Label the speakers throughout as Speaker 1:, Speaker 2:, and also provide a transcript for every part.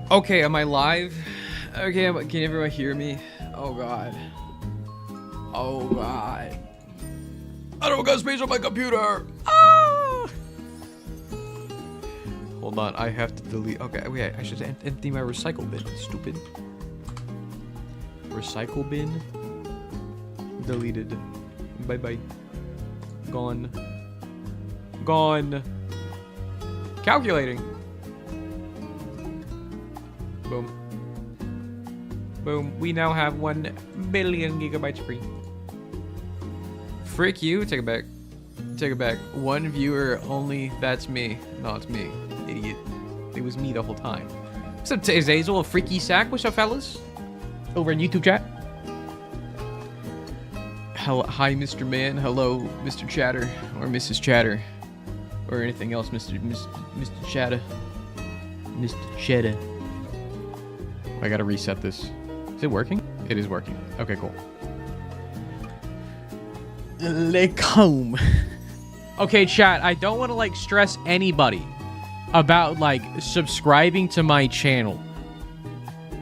Speaker 1: Okay, am I live? Okay, can everyone hear me? Oh god. Oh god. I don't got space on my computer. Ah! Hold on, I have to delete. Okay, wait, I should empty my recycle bin. Stupid. Recycle bin. Deleted. Bye bye. Gone. Gone. Calculating. Boom. Boom. We now have 1 billion gigabytes free. Frick you. Take it back. Take it back. One viewer only. That's me. No, it's me. Idiot. It was me the whole time. What's up, Azazel? Freaky Sack? What's up, fellas? Over in YouTube chat. Hello, hi, Mr. Man. Hello, Mr. Chatter. Or Mrs. Chatter. Or anything else, Mr. Chatter. Mr. Chatter. I gotta reset this. Is it working? It is working. Okay, cool. Lecombe. Okay, chat. I don't want to like stress anybody about like subscribing to my channel.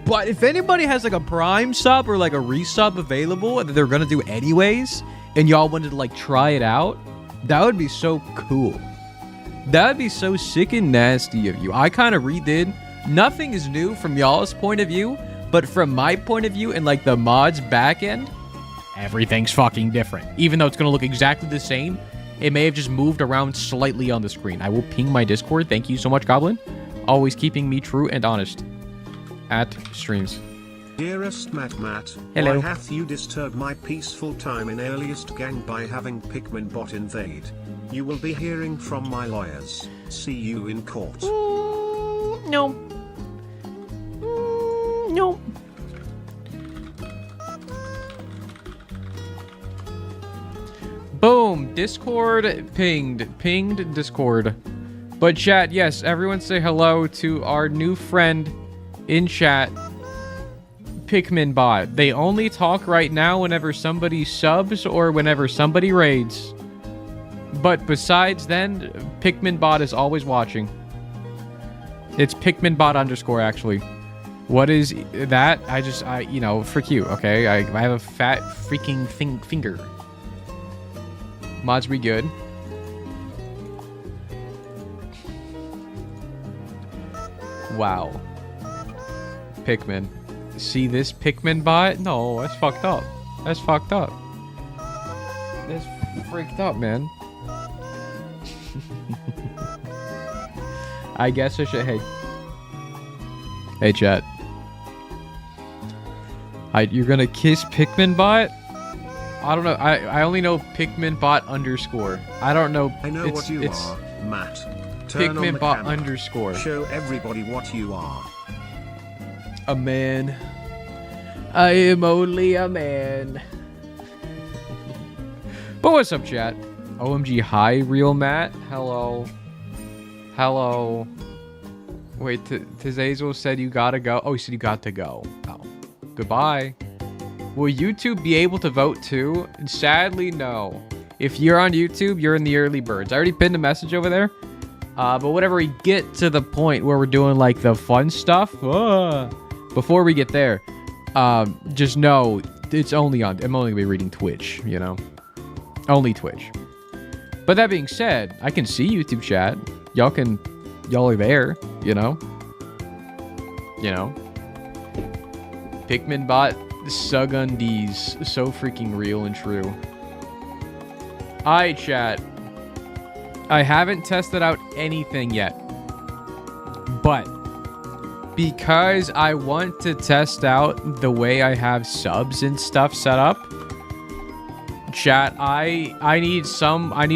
Speaker 1: But if anybody has like a Prime sub or like a resub available that they're gonna do anyways, and y'all wanted to like try it out, that would be so cool. That would be so sick and nasty of you. I kind of redid. Nothing is new from y'all's point of view, but from my point of view and like the mod's back end, everything's fucking different. Even though it's gonna look exactly the same, it may have just moved around slightly on the screen. I will ping my Discord. Thank you so much, Goblin. Always keeping me true and honest. At streams.
Speaker 2: Dearest Matt,
Speaker 1: hello.
Speaker 2: Why hath you disturbed my peaceful time in Earliest Gang by having Pikmin bot invade? You will be hearing from my lawyers. See you in court.
Speaker 1: No. No. Boom. Discord pinged. Pinged Discord. But chat, yes, everyone say hello to our new friend in chat, Pikmin bot. They only talk right now whenever somebody subs or whenever somebody raids. But besides then, Pikmin bot is always watching. It's Pikmin bot _ actually. What is that? You know, frick you, okay? I have a fat freaking finger. Mods be good. Wow. Pikmin. See this Pikmin bot? No, that's fucked up. That's fucked up. That's freaked up, man. I guess I should. Hey, chat. You're gonna kiss Pikmin bot? I don't know. I only know Pikmin bot _. I don't know.
Speaker 2: I know what you are, Matt. Turn
Speaker 1: Pikmin
Speaker 2: on the
Speaker 1: bot
Speaker 2: camera.
Speaker 1: _
Speaker 2: Show everybody what you are.
Speaker 1: A man. I am only a man. But what's up, chat? OMG, hi, real Matt. Hello. Hello. Wait, Tizazel said you gotta go. Oh, he said you got to go. Oh. Goodbye. Will YouTube be able to vote too? Sadly, no. If you're on YouTube, you're in the early birds. I already pinned a message over there. But whenever we get to the point where we're doing like the fun stuff, before we get there, just know it's only on. I'm only gonna be reading Twitch, you know, only Twitch. But that being said, I can see YouTube chat. Y'all are there, you know. Pikmin bot Sugundies, so freaking real and true. Alright, chat. I haven't tested out anything yet, but because I want to test out the way I have subs and stuff set up, chat, I need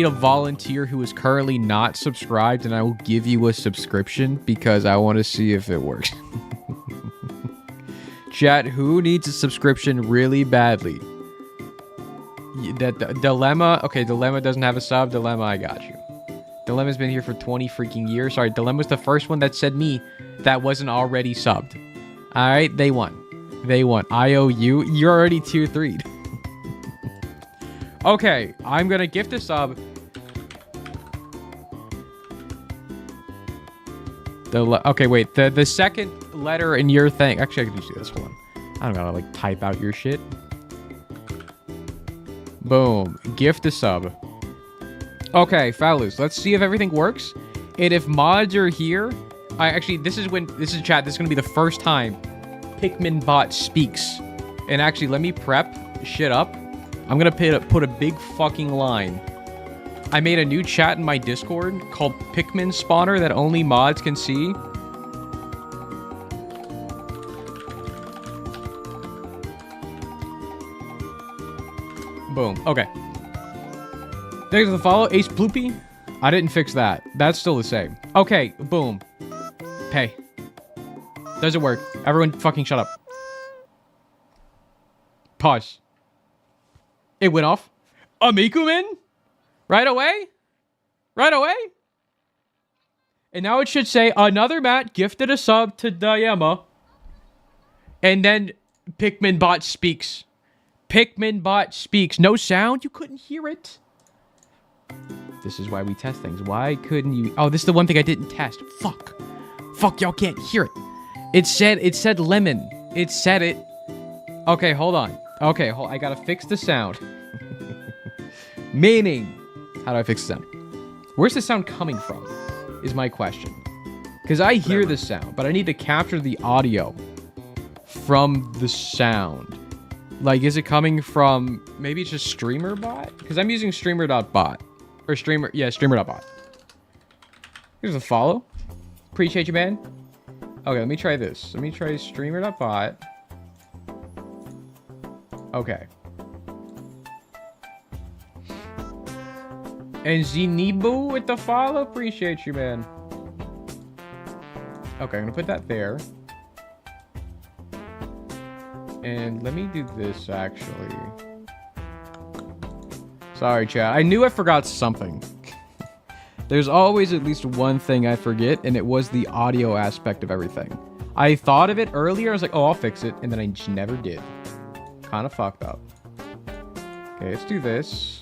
Speaker 1: a volunteer who is currently not subscribed, and I will give you a subscription because I want to see if it works. Chat, who needs a subscription really badly? That Dilemma. Okay, Dilemma doesn't have a sub. Dilemma, I got you. Dilemma's been here for 20 freaking years. Sorry, Dilemma's the first one that said me that wasn't already subbed. All right, they won. They won. IOU, you're already 2-3'd. Okay, I'm gonna gift a sub Okay, wait. The second letter in your thing. Actually, I can just do this. Hold on. I don't gotta like type out your shit. Boom. Gift a sub. Okay, Falus. Let's see if everything works. And if mods are here, this is chat. This is gonna be the first time Pikmin bot speaks. And actually, let me prep shit up. I'm gonna put a big fucking line. I made a new chat in my Discord called Pikmin Spawner that only mods can see. Boom. Okay. Thanks for the follow, Ace Ploopy. I didn't fix that. That's still the same. Okay, boom. Pay. Does it work? Everyone fucking shut up. Pause. It went off. Amikumin? Right away? Right away? And now it should say, another Matt gifted a sub to Diema. And then Pikmin bot speaks. Pikmin bot speaks. No sound? You couldn't hear it? This is why we test things. Why couldn't you? Oh, this is the one thing I didn't test. Fuck. Fuck, y'all can't hear it. It said lemon. It said it. Okay, hold on. Okay, I gotta fix the sound. Meaning, how do I fix the sound? Where's the sound coming from? Is my question. Because I hear the sound, but I need to capture the audio from the sound. Like, is it coming from, maybe it's just StreamerBot? Because I'm using streamer.bot. Or streamer.bot. Here's a follow. Appreciate you, man. Okay, let me try this. Let me try streamer.bot. Okay. And Zenibu with the follow. Appreciate you, man. Okay, I'm gonna put that there. And let me do this, actually. Sorry, chat. I knew I forgot something. There's always at least one thing I forget, and it was the audio aspect of everything. I thought of it earlier. I was like, oh, I'll fix it. And then I just never did. Kind of fucked up. Okay, let's do this.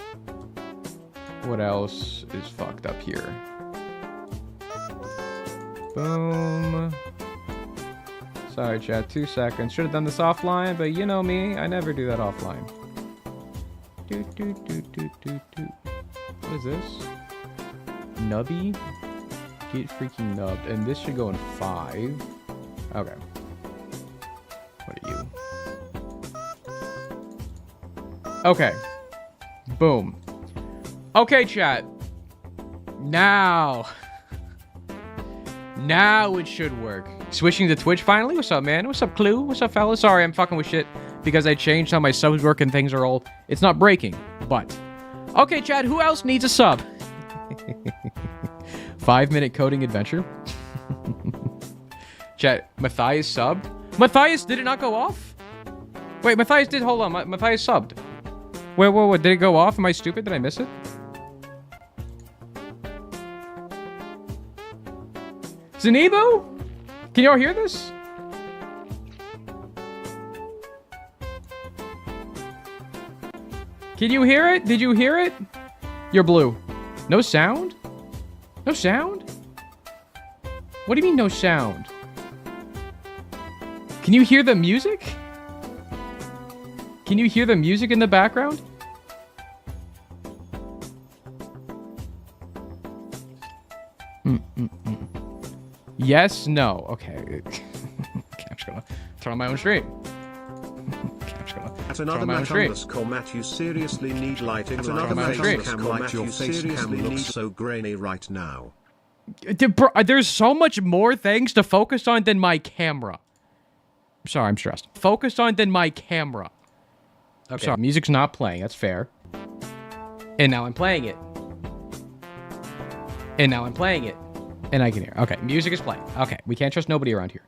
Speaker 1: What else is fucked up here? Boom. Sorry, chat. 2 seconds. Should have done this offline, but you know me. I never do that offline. What is this? Nubby? Get freaking nubbed. And this should go in 5. Okay. What are you? Okay. Boom. Okay, chat. Now it should work. Switching to Twitch finally? What's up, man? What's up, Clue? What's up, fellas? Sorry, I'm fucking with shit because I changed how my subs work and things are all... It's not breaking, but... Okay, chat, who else needs a sub? 5-minute coding adventure. Chat, Matthias subbed? Matthias, did it not go off? Wait, Matthias did... Hold on, Matthias subbed. Wait, did it go off? Am I stupid? Did I miss it? Zenibu? Can y'all hear this? Can you hear it? Did you hear it? You're blue. No sound? No sound? What do you mean no sound? Can you hear the music? Can you hear the music in the background? Yes, no. Okay. Okay, I'm just gonna turn on my own stream. Okay, I'm just gonna
Speaker 2: At another Matt underscore Matt, you seriously need lighting. At another Matt underscore Matt, your face cam looks so grainy right now.
Speaker 1: There's so much more things to focus on than my camera. I'm sorry, I'm stressed. Focused on than my camera. Okay. Sorry, music's not playing. That's fair. And now I'm playing it. And now I'm playing it. And I can hear. Okay, music is playing. Okay, we can't trust nobody around here.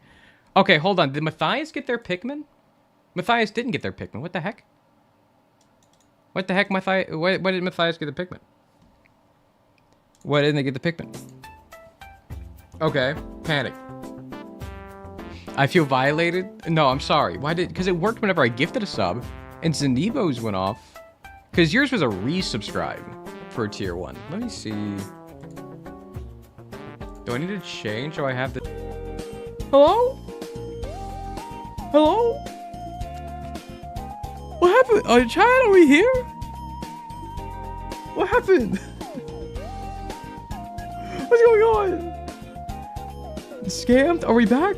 Speaker 1: Okay, hold on. Did Matthias get their Pikmin? Matthias didn't get their Pikmin. What the heck? What the heck, Matthias? Why did Matthias get the Pikmin? Why didn't they get the Pikmin? Okay, panic. I feel violated? No, I'm sorry. Why did... Because it worked whenever I gifted a sub, and Zenibo's went off. Because yours was a resubscribe for tier 1. Let me see... Do I need to change? Or I have the... Hello? Hello? What happened? Chad, are we here? What happened? What's going on? Scammed? Are we back?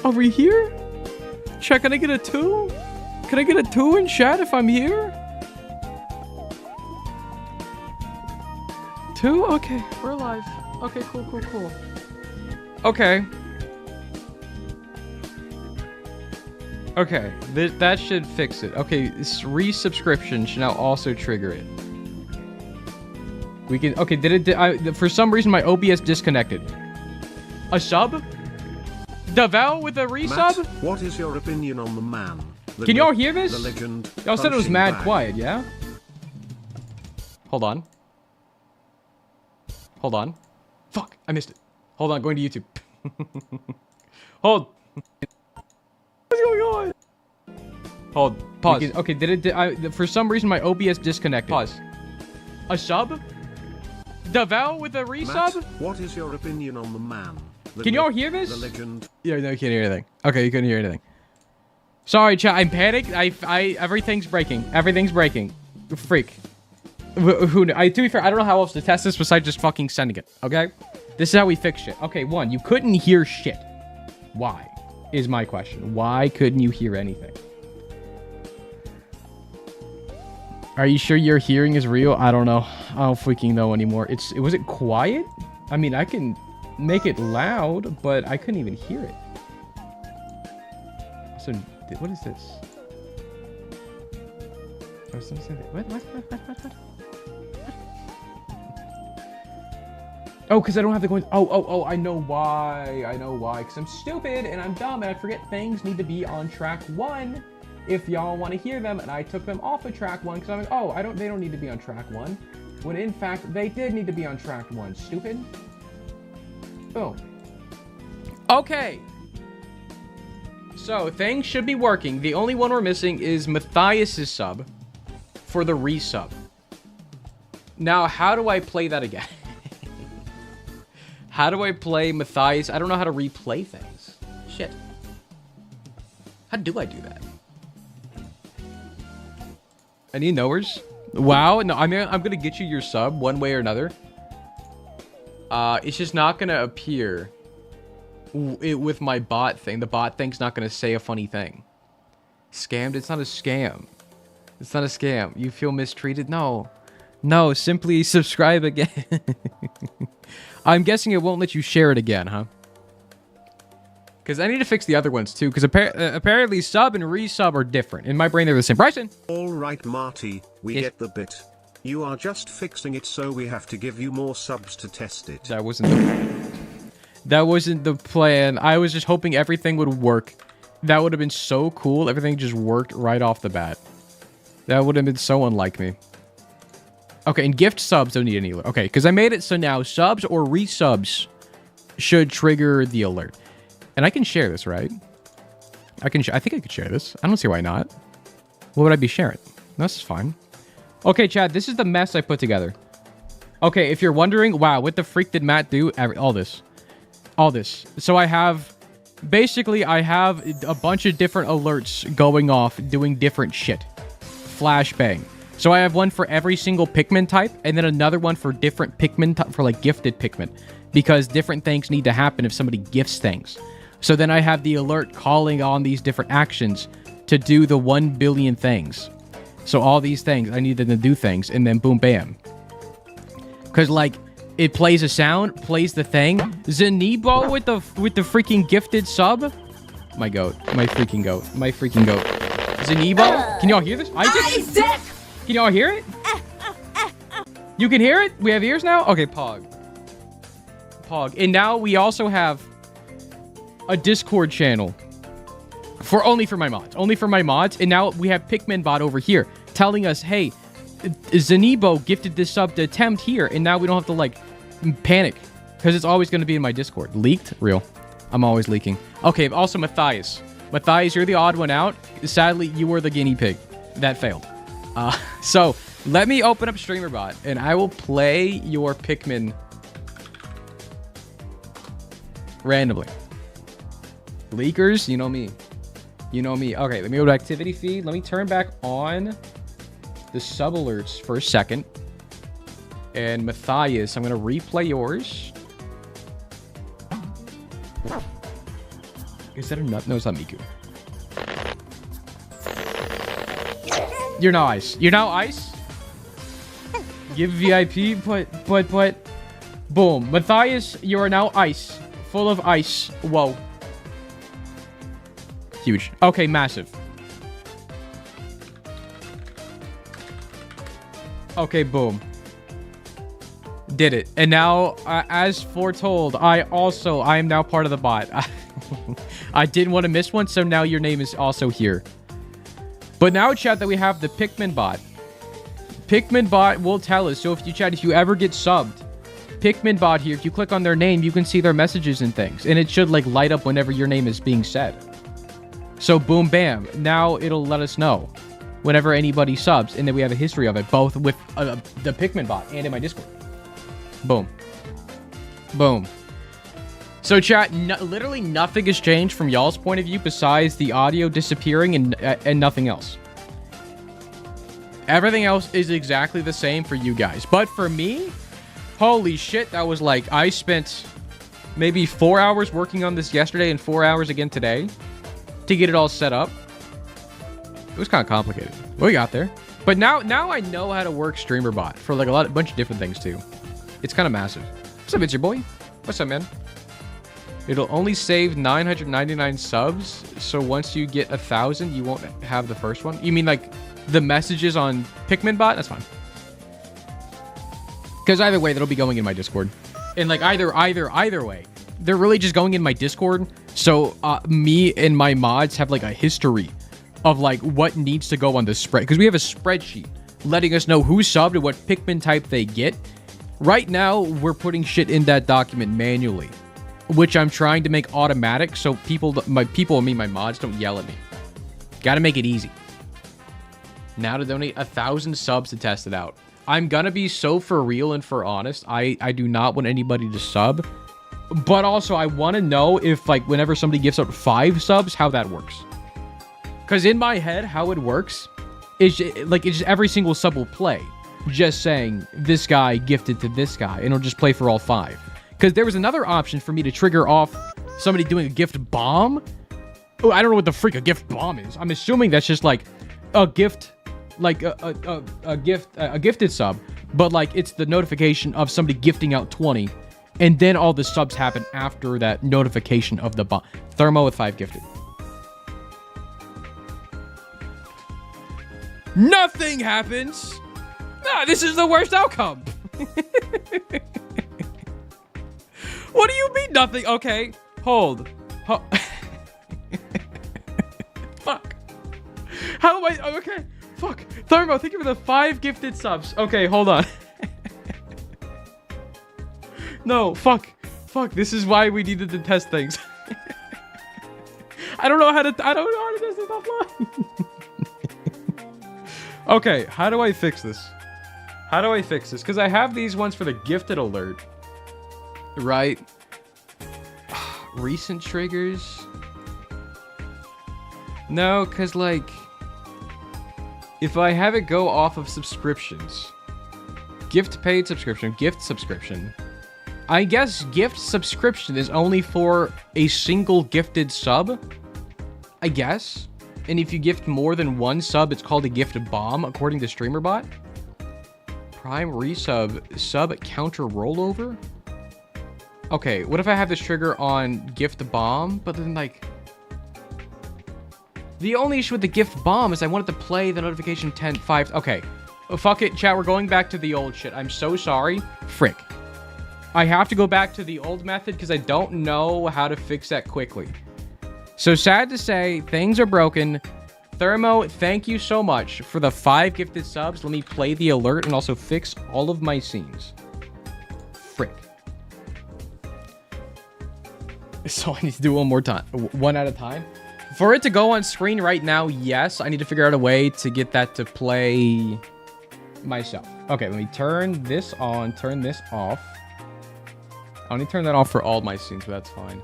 Speaker 1: Are we here? Chat, can I get a 2? Can I get a 2 in chat if I'm here? 2? Okay, we're alive. Okay, cool. Okay. Okay, that should fix it. Okay, this resubscription should now also trigger it. We can... Okay, for some reason, my OBS disconnected. A sub? Devel with a resub?
Speaker 2: Matt, what is your opinion on the man?
Speaker 1: Can y'all hear this?
Speaker 2: The legend.
Speaker 1: Y'all said it was mad
Speaker 2: bag.
Speaker 1: quiet, yeah? Hold on. Hold on. Fuck, I missed it. Hold on, going to YouTube. Hold. What's going on? Hold. Pause. Okay, for some reason, my OBS disconnected. Pause. A sub? Devel with a resub?
Speaker 2: Matt, what is your opinion on the man?
Speaker 1: Can y'all hear this?
Speaker 2: The legend.
Speaker 1: Yeah, no, you can't hear anything. Okay, you couldn't hear anything. Sorry, chat. I'm panicked. Everything's breaking. Everything's breaking. Freak. To be fair, I don't know how else to test this besides just fucking sending it. Okay? This is how we fix shit. Okay, 1, you couldn't hear shit. Why? Is my question. Why couldn't you hear anything? Are you sure your hearing is real? I don't know. I don't freaking know anymore. Was it quiet? I mean, I can make it loud, but I couldn't even hear it. So, what is this? What? Oh, because I don't have to go in... Oh, I know why. Because I'm stupid and I'm dumb and I forget things need to be on track 1 if y'all want to hear them, and I took them off of track 1 because I'm like, oh, they don't need to be on track 1. When in fact, they did need to be on track 1. Stupid. Boom. Okay. So, things should be working. The only one we're missing is Matthias's sub for the resub. Now, how do I play that again? How do I play Matthias? I don't know how to replay things. Shit. How do I do that? Any knowers? Wow. No, I'm gonna get you your sub one way or another. It's just not gonna appear with my bot thing. The bot thing's not gonna say a funny thing. Scammed? It's not a scam. It's not a scam. You feel mistreated? No. No, simply subscribe again. I'm guessing it won't let you share it again, huh? Because I need to fix the other ones, too. Because apparently sub and resub are different. In my brain, they're the same. Bryson!
Speaker 2: Alright, Marty. We get the bit. You are just fixing it, so we have to give you more subs to test it.
Speaker 1: That wasn't the plan. I was just hoping everything would work. That would have been so cool. Everything just worked right off the bat. That would have been so unlike me. Okay, and gift subs don't need any alert. Okay, because I made it so now subs or resubs should trigger the alert. And I can share this, right? I think I could share this. I don't see why not. What would I be sharing? This is fine. Okay, Chad, this is the mess I put together. Okay, if you're wondering, wow, what the freak did Matt do? All this. So I have... Basically, I have a bunch of different alerts going off, doing different shit. Flashbang. So I have one for every single Pikmin type, and then another one for different Pikmin, for like gifted Pikmin. Because different things need to happen if somebody gifts things. So then I have the alert calling on these different actions to do the 1 billion things. So all these things, I need them to do things, and then boom, bam. Because like, it plays a sound, plays the thing. Zenibo with the freaking gifted sub. My goat. My freaking goat. Zenibo. Can y'all hear this? Isaac! Can y'all hear it? You can hear it? We have ears now? Okay, Pog. And now we also have a Discord channel. Only for my mods. And now we have Pikminbot over here telling us, hey, Zenibo gifted this sub to attempt here. And now we don't have to, like, panic. Because it's always going to be in my Discord. Leaked? Real. I'm always leaking. Okay, also Matthias. Matthias, you're the odd one out. Sadly, you were the guinea pig. That failed. So, let me open up StreamerBot, and I will play your Pikmin Randomly. Leakers, you know me. You know me. Okay, let me go to activity feed. Let me turn back on the sub alerts for a second. And Matthias, I'm going to replay yours. Is that a nut? No, it's not Miku. You're now ice. You're now ice? Give VIP, but... Boom. Matthias, you are now ice. Full of ice. Whoa. Huge. Okay, massive. Okay, boom. Did it. And now, as foretold, I am now part of the bot. I didn't want to miss one, so now your name is also here. But now, chat, that we have the Pikmin bot. Pikmin bot will tell us. So if you ever get subbed, Pikmin bot here, if you click on their name, you can see their messages and things. And it should, like, light up whenever your name is being said. So, boom, bam. Now it'll let us know whenever anybody subs. And then we have a history of it, both with the Pikmin bot and in my Discord. Boom. Boom. So, chat, literally nothing has changed from y'all's point of view besides the audio disappearing and nothing else. Everything else is exactly the same for you guys. But for me, holy shit, that was like, I spent maybe 4 hours working on this yesterday and 4 hours again today to get it all set up. It was kind of complicated. We got there. But now I know how to work StreamerBot for like a bunch of different things too. It's kind of massive. What's up, it's your boy? What's up, man? It'll only save 999 subs, so once you get 1,000, you won't have the first one. You mean like the messages on Pikmin bot? That's fine. Because either way, that'll be going in my Discord. And like either way, they're really just going in my Discord. So me and my mods have like a history of like what needs to go on the spread. Because we have a spreadsheet letting us know who subbed and what Pikmin type they get. Right now, we're putting shit in that document manually, which I'm trying to make automatic so my mods don't yell at me. Gotta make it easy. Now to donate 1,000 subs to test it out. I'm gonna be so for real and for honest. I do not want anybody to sub. But also, I want to know if, like, whenever somebody gives out 5 subs, how that works. Because in my head, how it works is, it's just every single sub will play. Just saying, this guy gifted to this guy. And it'll just play for all 5. Because there was another option for me to trigger off somebody doing a gift bomb. Oh, I don't know what the freak a gift bomb is. I'm assuming that's just, like, a gift... like a gifted sub, but like it's the notification of somebody gifting out 20, and then all the subs happen after that notification of the bomb. Thermo with 5 gifted. Nothing happens. Nah, this is the worst outcome. What do you mean nothing? Okay, hold. Fuck. How am I? Okay. Fuck. Thermo, thank you for the 5 gifted subs. Okay, hold on. No, fuck. Fuck, this is why we needed to test things. I don't know how to test this offline. Okay, how do I fix this? How do I fix this? Because I have these ones for the gifted alert. Right? Recent triggers? No, because like... if I have it go off of subscriptions, gift paid subscription, gift subscription, I guess gift subscription is only for a single gifted sub, I guess. And if you gift more than 1 sub, it's called a gift bomb, according to StreamerBot. Prime resub, sub counter rollover? Okay, what if I have this trigger on gift bomb, but then like... the only issue with the gift bomb is I wanted to play the notification 10-5. Okay. Oh, fuck it, chat. We're going back to the old shit. I'm so sorry. Frick. I have to go back to the old method because I don't know how to fix that quickly. So sad to say, things are broken. Thermo, thank you so much for the 5 gifted subs. Let me play the alert and also fix all of my scenes. Frick. So I need to do one more time. One at a time. For it to go on screen right now, yes. I need to figure out a way to get that to play myself. Okay, let me turn this on, turn this off. I'll need to turn that off for all my scenes, but that's fine.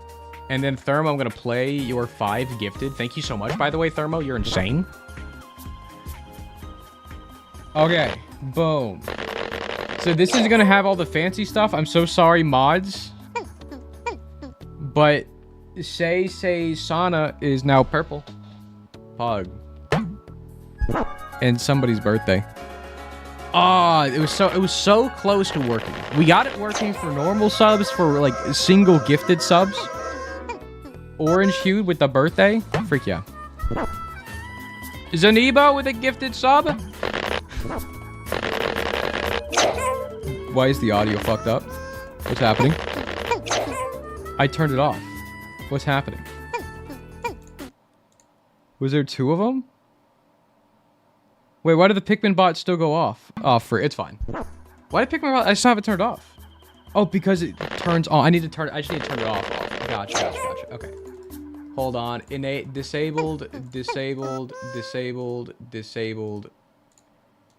Speaker 1: And then Thermo, I'm gonna play your 5 gifted. Thank you so much, by the way, Thermo. You're insane. Okay, boom. So this is gonna have all the fancy stuff. I'm so sorry, mods. But Say Sana is now purple. Pug. And somebody's birthday. Ah, it was so close to working. We got it working for normal subs, for like single gifted subs. Orange hued with the birthday. Freak yeah. Zanibo with a gifted sub. Why is the audio fucked up? What's happening? I turned it off. What's happening? Was there 2 of them? Wait, why did the Pikmin bot still go off? Oh, it's fine. Why did Pikmin bot? I still have it turned off. Oh, because it turns on. I just need to turn it off. Gotcha. Okay. Hold on. Disabled.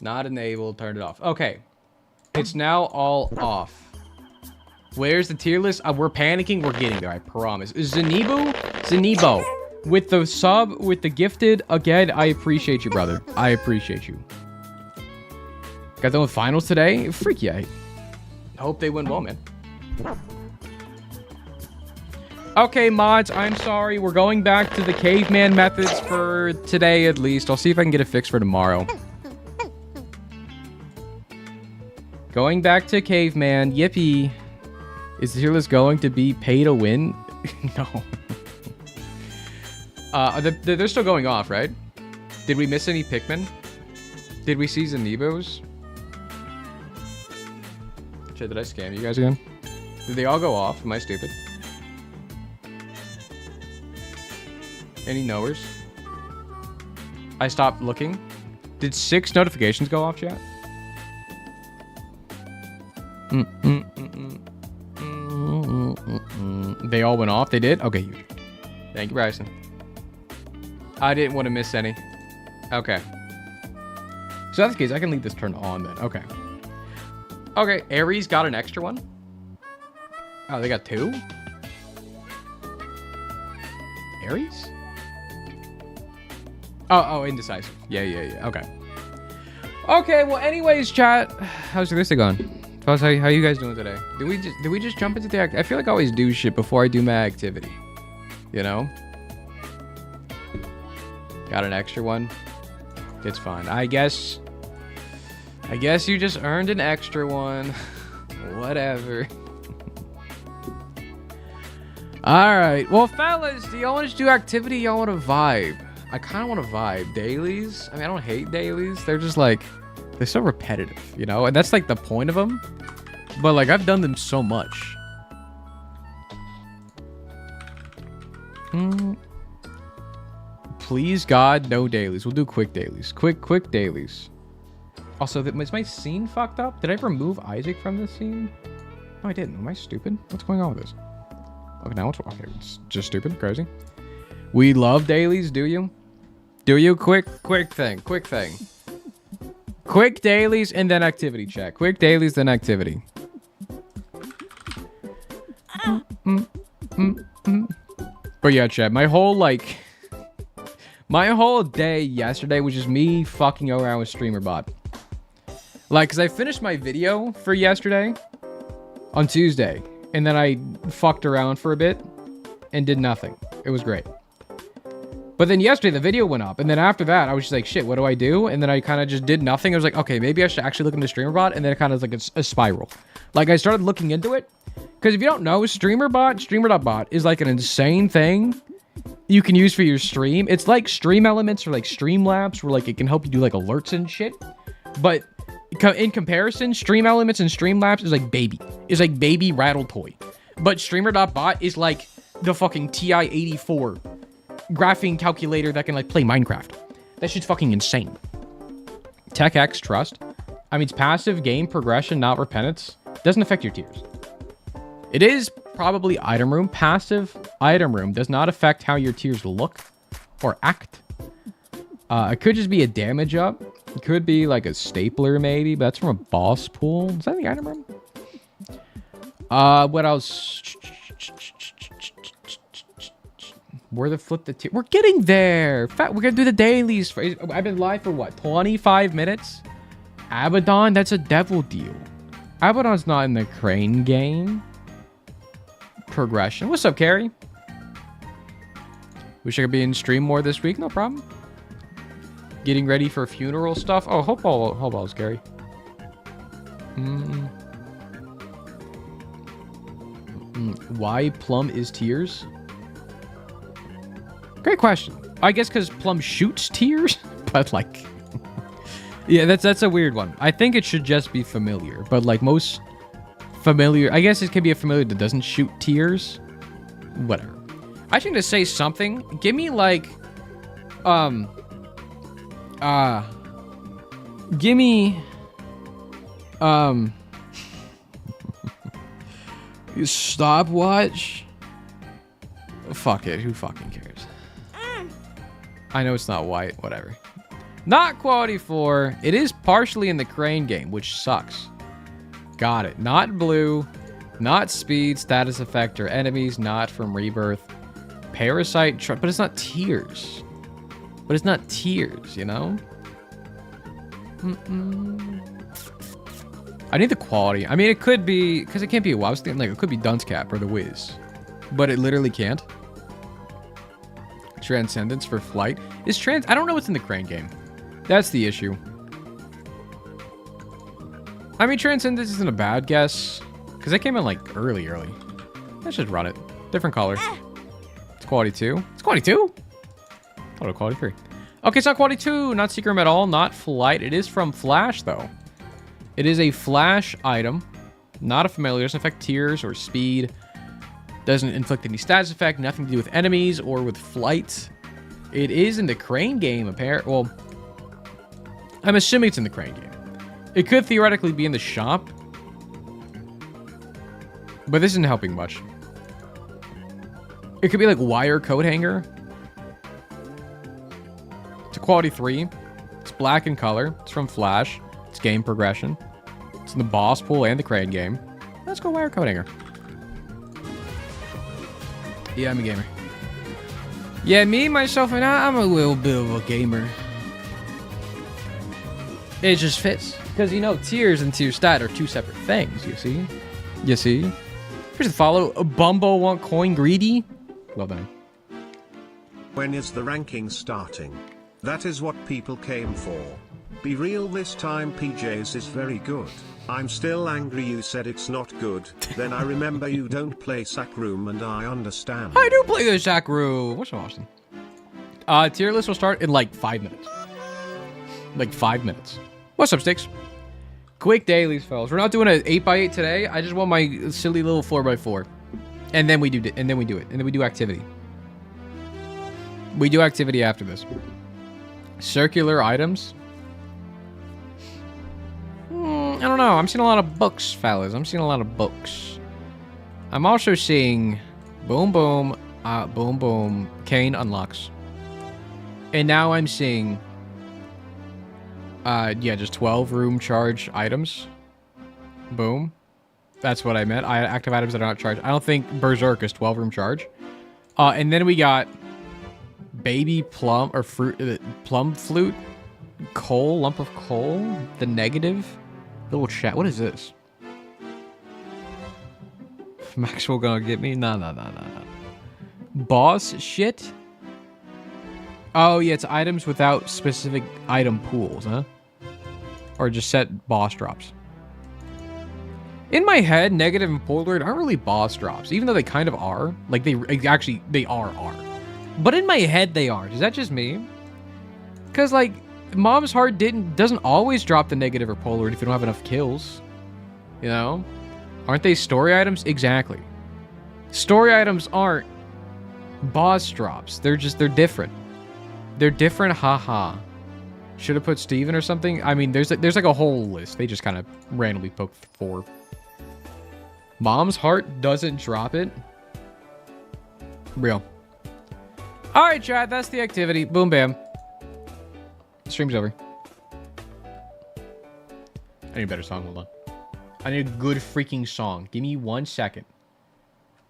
Speaker 1: Not enabled. Turned it off. Okay. It's now all off. Where's the tier list? We're panicking. We're getting there. I promise. Zanibo. With the sub, with the gifted, again, I appreciate you, brother. I appreciate you. Got done with finals today? Freak yeah. Hope they win well, man. Okay, mods, I'm sorry. We're going back to the caveman methods for today, at least. I'll see if I can get it fixed for tomorrow. Going back to caveman. Yippee. Is the tier list going to be pay to win? No. They're still going off, right? Did we miss any Pikmin? Did we see Zanibos? Shit, did I scam you guys again? Did they all go off? Am I stupid? Any knowers? I stopped looking. Did 6 notifications go off, chat? They all went off? They did? Okay, huge. Thank you, Bryson. I didn't want to miss any. Okay. So that's the case. I can leave this turned on then. Okay. Okay, Aries got an extra one. Oh, they got 2? Aries? Oh, indecisive. Yeah. Okay. Okay, well, anyways, chat. How's this going? How you guys doing today? Did we just jump into the act? I feel like I always do shit before I do my activity. You know? Got an extra one. It's fine. I guess you just earned an extra one. Whatever. Alright. Well, fellas, do y'all want to do activity? Y'all want to vibe? I kind of want to vibe. Dailies? I mean, I don't hate dailies. They're just like, they're so repetitive, you know? And that's like the point of them. But like, I've done them so much. Please, God, no dailies. We'll do quick dailies. Quick dailies. Also, is my scene fucked up? Did I remove Isaac from this scene? No, I didn't. Am I stupid? What's going on with this? Okay, now it's okay. It's just stupid, crazy. We love dailies, do you? Do you? Quick thing. Quick dailies and then activity check. Quick dailies, then activity. But yeah, chat. My whole day yesterday was just me fucking around with StreamerBot. Like, cause I finished my video for yesterday on Tuesday, and then I fucked around for a bit and did nothing. It was great. But then yesterday the video went up, and then after that I was just like, shit, what do I do? And then I kind of just did nothing. I was like, okay, maybe I should actually look into StreamerBot, and then it kind of like a spiral. Like, I started looking into it, because if you don't know, Streamer.bot is like an insane thing you can use for your stream. It's like Stream Elements or like Streamlabs, where like it can help you do like alerts and shit. But in comparison, Stream Elements and Streamlabs is like baby rattle toy. But Streamer.bot is like the fucking TI-84 graphing calculator that can like play Minecraft. That shit's fucking insane. TechX Trust. I mean, it's passive game progression, not repentance. Doesn't affect your tiers. It is probably item room. Passive item room does not affect how your tiers look or act. It could just be a damage up. It could be like a stapler maybe, but that's from a boss pool. Is that the item room? What else? Where the flip the tier? We're getting there. We're gonna do the dailies. I've been live for what? 25 minutes? Abaddon? That's a devil deal. Abaddon's not in the crane game. Progression. What's up, Carrie? Wish I could be in stream more this week. No problem. Getting ready for funeral stuff. Oh, hope all's Gary. Why Plum is tears? Great question. I guess because Plum shoots tears, but like, yeah, that's a weird one. I think it should just be familiar, but like most familiar, I guess it can be a familiar that doesn't shoot tears. Whatever. I think to say something. Give me like, give me, stopwatch. Fuck it. Who fucking cares? I know it's not white. Whatever. Not quality 4. It is partially in the crane game, which sucks. Got it. Not blue. Not speed, status effect, or enemies. Not from Rebirth. Parasite. But it's not tears. But it's not tears, you know? I need the quality. I mean, it could be... Because it can't be... Well, I was thinking, like, it could be Dunce Cap or The Wiz. But it literally can't. Transcendence for flight. I don't know what's in the crane game. That's the issue. I mean, Transcendence isn't a bad guess. Because it came in, like, early. Let's just run it. Different color. It's quality 2. It's quality 2? I thought it was quality 3. Okay, it's not quality 2. Not Secret at all. Not flight. It is from Flash, though. It is a Flash item. Not a familiar. Doesn't affect tears or speed. Doesn't inflict any status effect. Nothing to do with enemies or with flight. It is in the crane game, apparently. Well, I'm assuming it's in the crane game. It could theoretically be in the shop. But this isn't helping much. It could be like wire coat hanger. It's a quality 3. It's black in color. It's from Flash. It's game progression. It's in the boss pool and the crane game. Let's go wire coat hanger. Yeah, I'm a gamer. Yeah, me, myself, and I'm a little bit of a gamer. It just fits. Because, you know, tears and tear stat are two separate things, you see? You see? Here's the follow. Bumbo want coin greedy. Well done.
Speaker 2: When is the ranking starting? That is what people came for. Be real this time, PJs is very good. I'm still angry you said it's not good. Then I remember you don't play Sack Room and I understand.
Speaker 1: I do play the Sack Room. What's so awesome? Tier list will start in like 5 minutes. Like 5 minutes. What's up, Sticks? Quick dailies, fellas. We're not doing an 8x8 today. I just want my silly little 4x4. And then we do it. And then we do it. And then we do activity. We do activity after this. Circular items. I don't know. I'm seeing a lot of books, fellas. I'm seeing a lot of books. I'm also seeing boom, boom, boom, boom. Kane unlocks. And now I'm seeing, yeah, just 12 room charge items. Boom. That's what I meant. Active items that are not charged. I don't think Berserk is 12 room charge. And then we got baby plum or fruit, plum flute, coal, lump of coal, the negative. Little chat. What is this? Maxwell gonna get me? No. Boss shit? Oh, yeah, it's items without specific item pools, huh? Or just set boss drops. In my head, negative and Polaroid aren't really boss drops, even though they kind of are. Like, they are. But in my head, they are. Is that just me? Because, like, Mom's Heart doesn't always drop the negative or Polaroid if you don't have enough kills. You know? Aren't they story items? Exactly. Story items aren't boss drops. They're different. They're different, haha. Should have put Steven or something. I mean, there's like a whole list. They just kind of randomly poked 4. Mom's Heart doesn't drop it. Real. Alright, chat, that's the activity. Boom, bam. Stream's over. I need a better song, hold on. I need a good freaking song. Give me 1 second.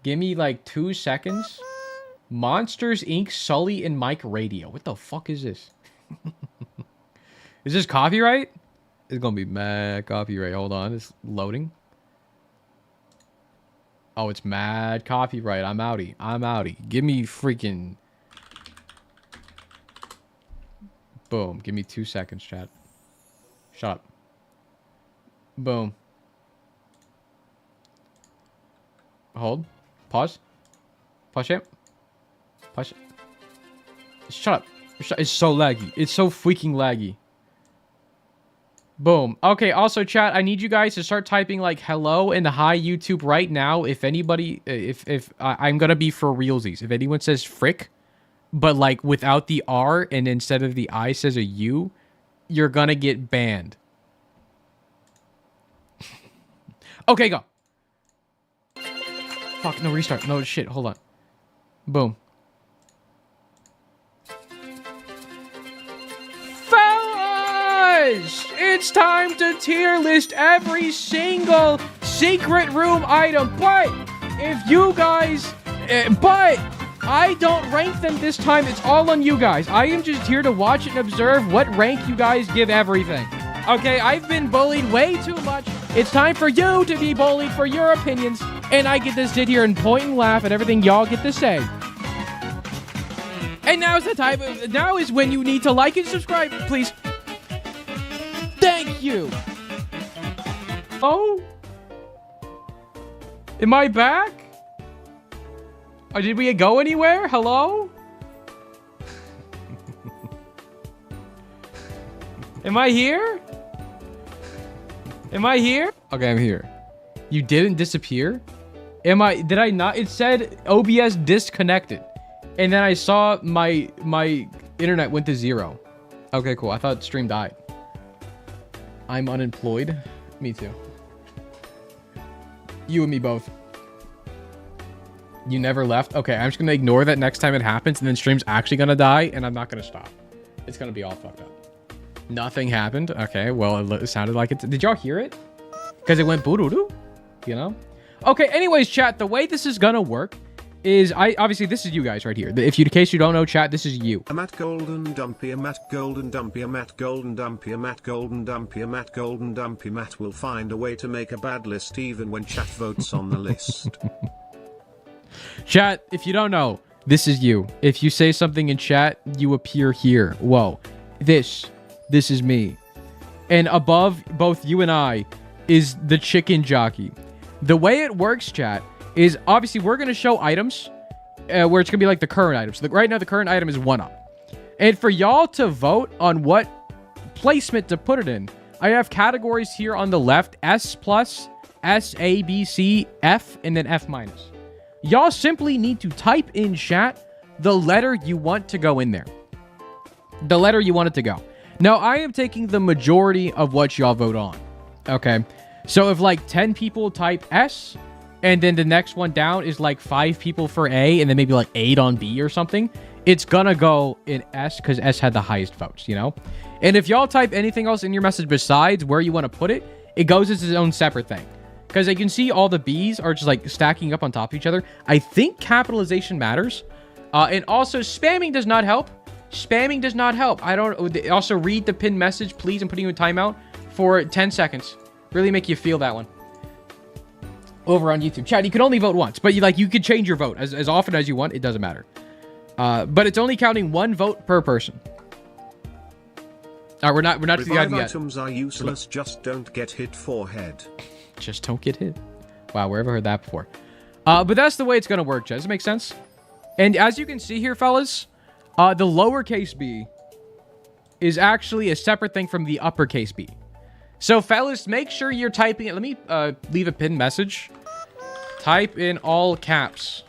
Speaker 1: Give me like 2 seconds. Monsters Inc. Sully and Mike Radio. What the fuck is this? Is this copyright? It's gonna be mad copyright. Hold on, it's loading. Oh, it's mad copyright. I'm outie. I'm outie. Give me freaking... Boom. Give me 2 seconds, chat. Shut up. Boom. Hold. Pause. Pause it. Pause it. Shut up. It's so laggy. It's so freaking laggy. Boom. Okay, also, chat, I need you guys to start typing, like, hello and hi YouTube right now. If anybody... If I'm gonna be for realsies. If anyone says frick, but, like, without the R and instead of the I says a U, you're gonna get banned. Okay, go. Fuck, no, restart. No, shit, hold on. Boom. Fellas! It's time to tier list every single secret room item, but if you guys... but I don't rank them this time. It's all on you guys. I am just here to watch and observe what rank you guys give everything. Okay, I've been bullied way too much. It's time for you to be bullied for your opinions, and I get to sit here and point and laugh at everything y'all get to say. And now's the time. Now is when you need to like and subscribe, please. Thank you. Oh? Am I back? Or did we go anywhere? Hello? Am I here? Am I here? Okay, I'm here. You didn't disappear? Did I not? It said OBS disconnected. And then I saw my internet went to 0. Okay, cool. I thought stream died. I'm unemployed. Me too. You and me both. You never left? Okay, I'm just gonna ignore that next time it happens, and then stream's actually gonna die, and I'm not gonna stop. It's gonna be all fucked up. Nothing happened. Okay, well, it sounded like it. Did y'all hear it? Because it went boo-doo-doo, you know? Okay, anyways, chat, the way this is gonna work is obviously this is you guys right here. If you, in case you don't know, chat, this is you.
Speaker 2: I'm at Golden Dumpy, I'm at Golden Dumpy, I'm at Golden Dumpy, I'm at Golden Dumpy, I'm at Golden Dumpy. Matt will find a way to make a bad list even when chat votes on the list.
Speaker 1: Chat, if you don't know, this is you. If you say something in chat, you appear here. Whoa. This is me. And above both you and I is the chicken jockey. The way it works, chat, is obviously we're going to show items where it's going to be like the current items. So right now, the current item is 1-up. And for y'all to vote on what placement to put it in, I have categories here on the left, S+, S, A, B, C, F, and then F-. Y'all simply need to type in chat the letter you want to go in there. The letter you want it to go. Now, I am taking the majority of what y'all vote on. Okay? So if like 10 people type S, and then the next one down is like 5 people for A, and then maybe like 8 on B or something, it's gonna go in S because S had the highest votes, you know? And if y'all type anything else in your message besides where you want to put it, it goes as its own separate thing. Because you can see all the B's are just like stacking up on top of each other. I think capitalization matters. And also spamming does not help. Spamming does not help. I don't... Also read the pinned message, please. I'm putting you in timeout for 10 seconds. Really make you feel that one. Over on YouTube. Chat, you can only vote once. But you could change your vote as often as you want. It doesn't matter. But it's only counting 1 vote per person. We're not to the end yet.
Speaker 2: Items are useless, just don't get hit forehead.
Speaker 1: Just don't get hit. Wow, where have I heard that before? But that's the way it's going to work, Chad. Does it make sense? And as you can see here, fellas, the lowercase b is actually a separate thing from the uppercase b. So, fellas, make sure you're typing it. Let me leave a pinned message. Type in all caps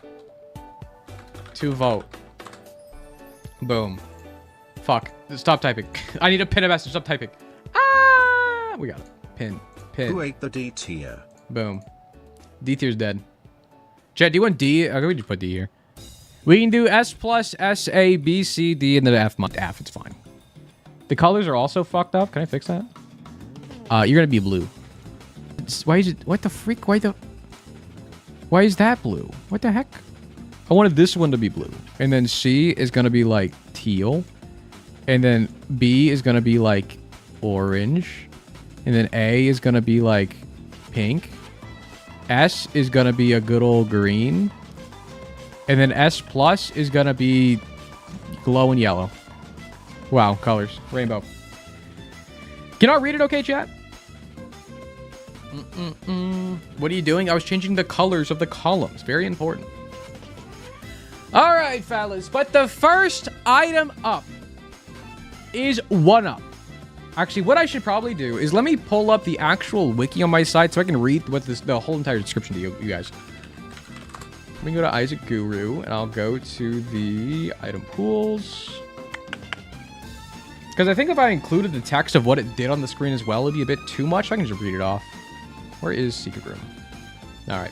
Speaker 1: to vote. Boom. Fuck. Stop typing. I need to pin a message. Stop typing. Ah! We got it. Pin.
Speaker 2: Who ate the D tier?
Speaker 1: Boom. D tier's dead. Chat, do you want D? Okay, we just put D here. We can do S+, S, A, B, C, D, and then F. F, it's fine. The colors are also fucked up. Can I fix that? You're gonna be blue. what the freak? Why is that blue? What the heck? I wanted this one to be blue. And then C is going to be like teal. And then B is going to be like orange. And then A is going to be like pink. S is going to be a good old green. And then S plus is going to be glowing yellow. Wow, colors. Rainbow. Can I read it okay, chat? What are you doing? I was changing the colors of the columns. Very important. All right, fellas. But the first item up is 1-up. Actually, what I should probably do is let me pull up the actual wiki on my site so I can read what the whole entire description to you guys. Let me go to Isaac Guru, and I'll go to the item pools. Because I think if I included the text of what it did on the screen as well, it'd be a bit too much. I can just read it off. Where is Secret Room? All right.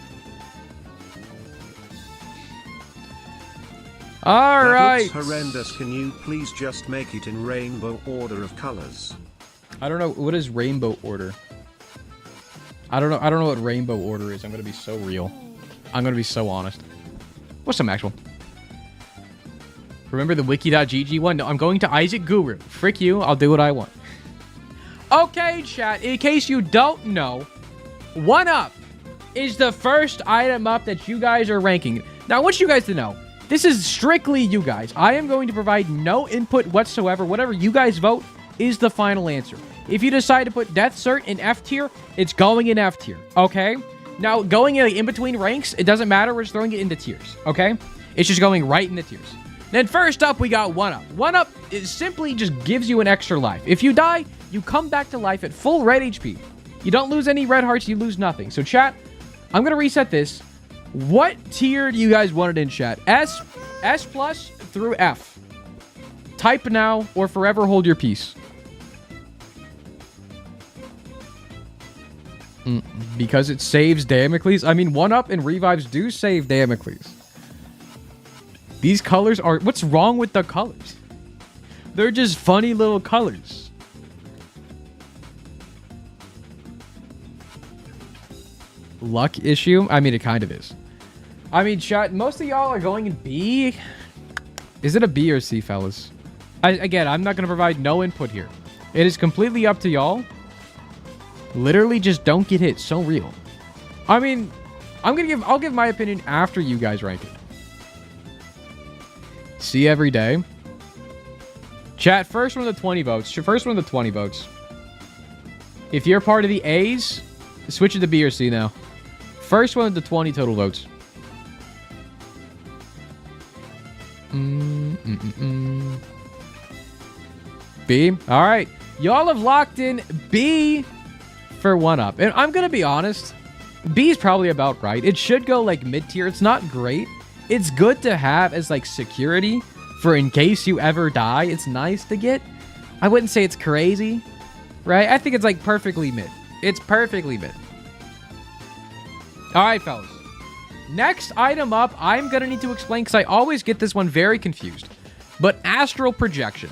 Speaker 1: All right.
Speaker 2: That looks horrendous. Can you please just make it in rainbow order of colors?
Speaker 1: I don't know. What is rainbow order? I don't know what rainbow order is. I'm going to be so real. I'm going to be so honest. What's the actual? Remember the wiki.gg one? No, I'm going to Isaac Guru. Frick you. I'll do what I want. Okay, chat. In case you don't know, 1-up is the first item up that you guys are ranking. Now, I want you guys to know, this is strictly you guys. I am going to provide no input whatsoever. Whatever you guys vote is the final answer. If you decide to put Death Cert in F tier, it's going in F tier, okay? Now, going in between ranks, it doesn't matter. We're just throwing it into tiers, okay? It's just going right in the tiers. Then first up, we got 1-up. 1-up is simply just gives you an extra life. If you die, you come back to life at full red HP. You don't lose any red hearts, you lose nothing. So chat, I'm going to reset this. What tier do you guys want it in, chat? S plus through F. Type now or forever hold your peace. Because it saves Damocles. I mean, 1-up and revives do save Damocles. These colors are... What's wrong with the colors? They're just funny little colors. Luck issue? I mean, it kind of is. I mean, chat, most of y'all are going in B. Is it a B or C, fellas? Again, I'm not going to provide no input here. It is completely up to y'all. Literally just don't get hit. So real. I mean, I'll give my opinion after you guys rank it. See every day. Chat, first one of the 20 votes. First one of the 20 votes. If you're part of the A's, switch it to B or C now. First one of the 20 total votes. B. All right. Y'all have locked in B for 1-up. And I'm going to be honest. B is probably about right. It should go like mid-tier. It's not great. It's good to have as like security for in case you ever die. It's nice to get. I wouldn't say it's crazy, right? I think it's like perfectly mid. It's perfectly mid. All right, fellas. Next item up, I'm going to need to explain because I always get this one very confused. But astral projection.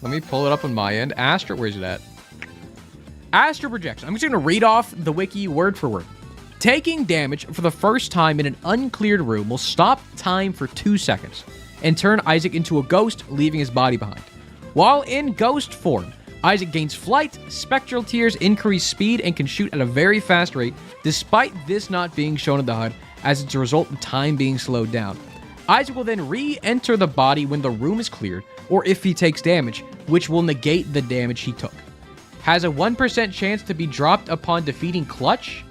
Speaker 1: Let me pull it up on my end. Where's it at? Astral projection. I'm just going to read off the wiki word for word. Taking damage for the first time in an uncleared room will stop time for 2 seconds and turn Isaac into a ghost, leaving his body behind. While in ghost form, Isaac gains flight, spectral tears increase speed, and can shoot at a very fast rate, despite this not being shown in the HUD, as it's a result of time being slowed down. Isaac will then re-enter the body when the room is cleared, or if he takes damage, which will negate the damage he took. Has a 1% chance to be dropped upon defeating Clutch.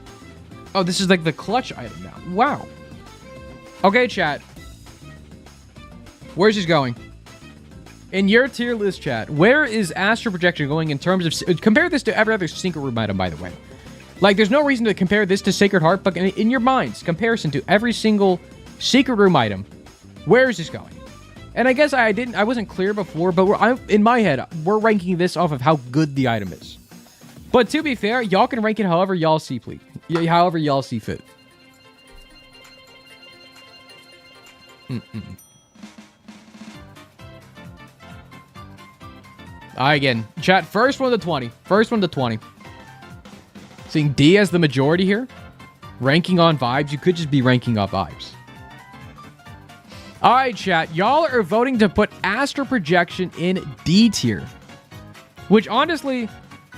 Speaker 1: Oh, this is like the Clutch item now. Wow. Okay, chat. Where's this going? In your tier list, chat, where is Astral Projection going in terms of... Compare this to every other Secret Room item, by the way. Like, there's no reason to compare this to Sacred Heart, but in your minds, comparison to every single Secret Room item, where is this going? And I guess I wasn't clear before, but in my head, we're ranking this off of how good the item is. But to be fair, y'all can rank it however y'all see, please. However y'all see fit. Alright, again. Chat, first one to 20. First one to 20. Seeing D as the majority here. Ranking on vibes. You could just be ranking off vibes. All right, chat. Y'all are voting to put Astral Projection in D tier. Which, honestly,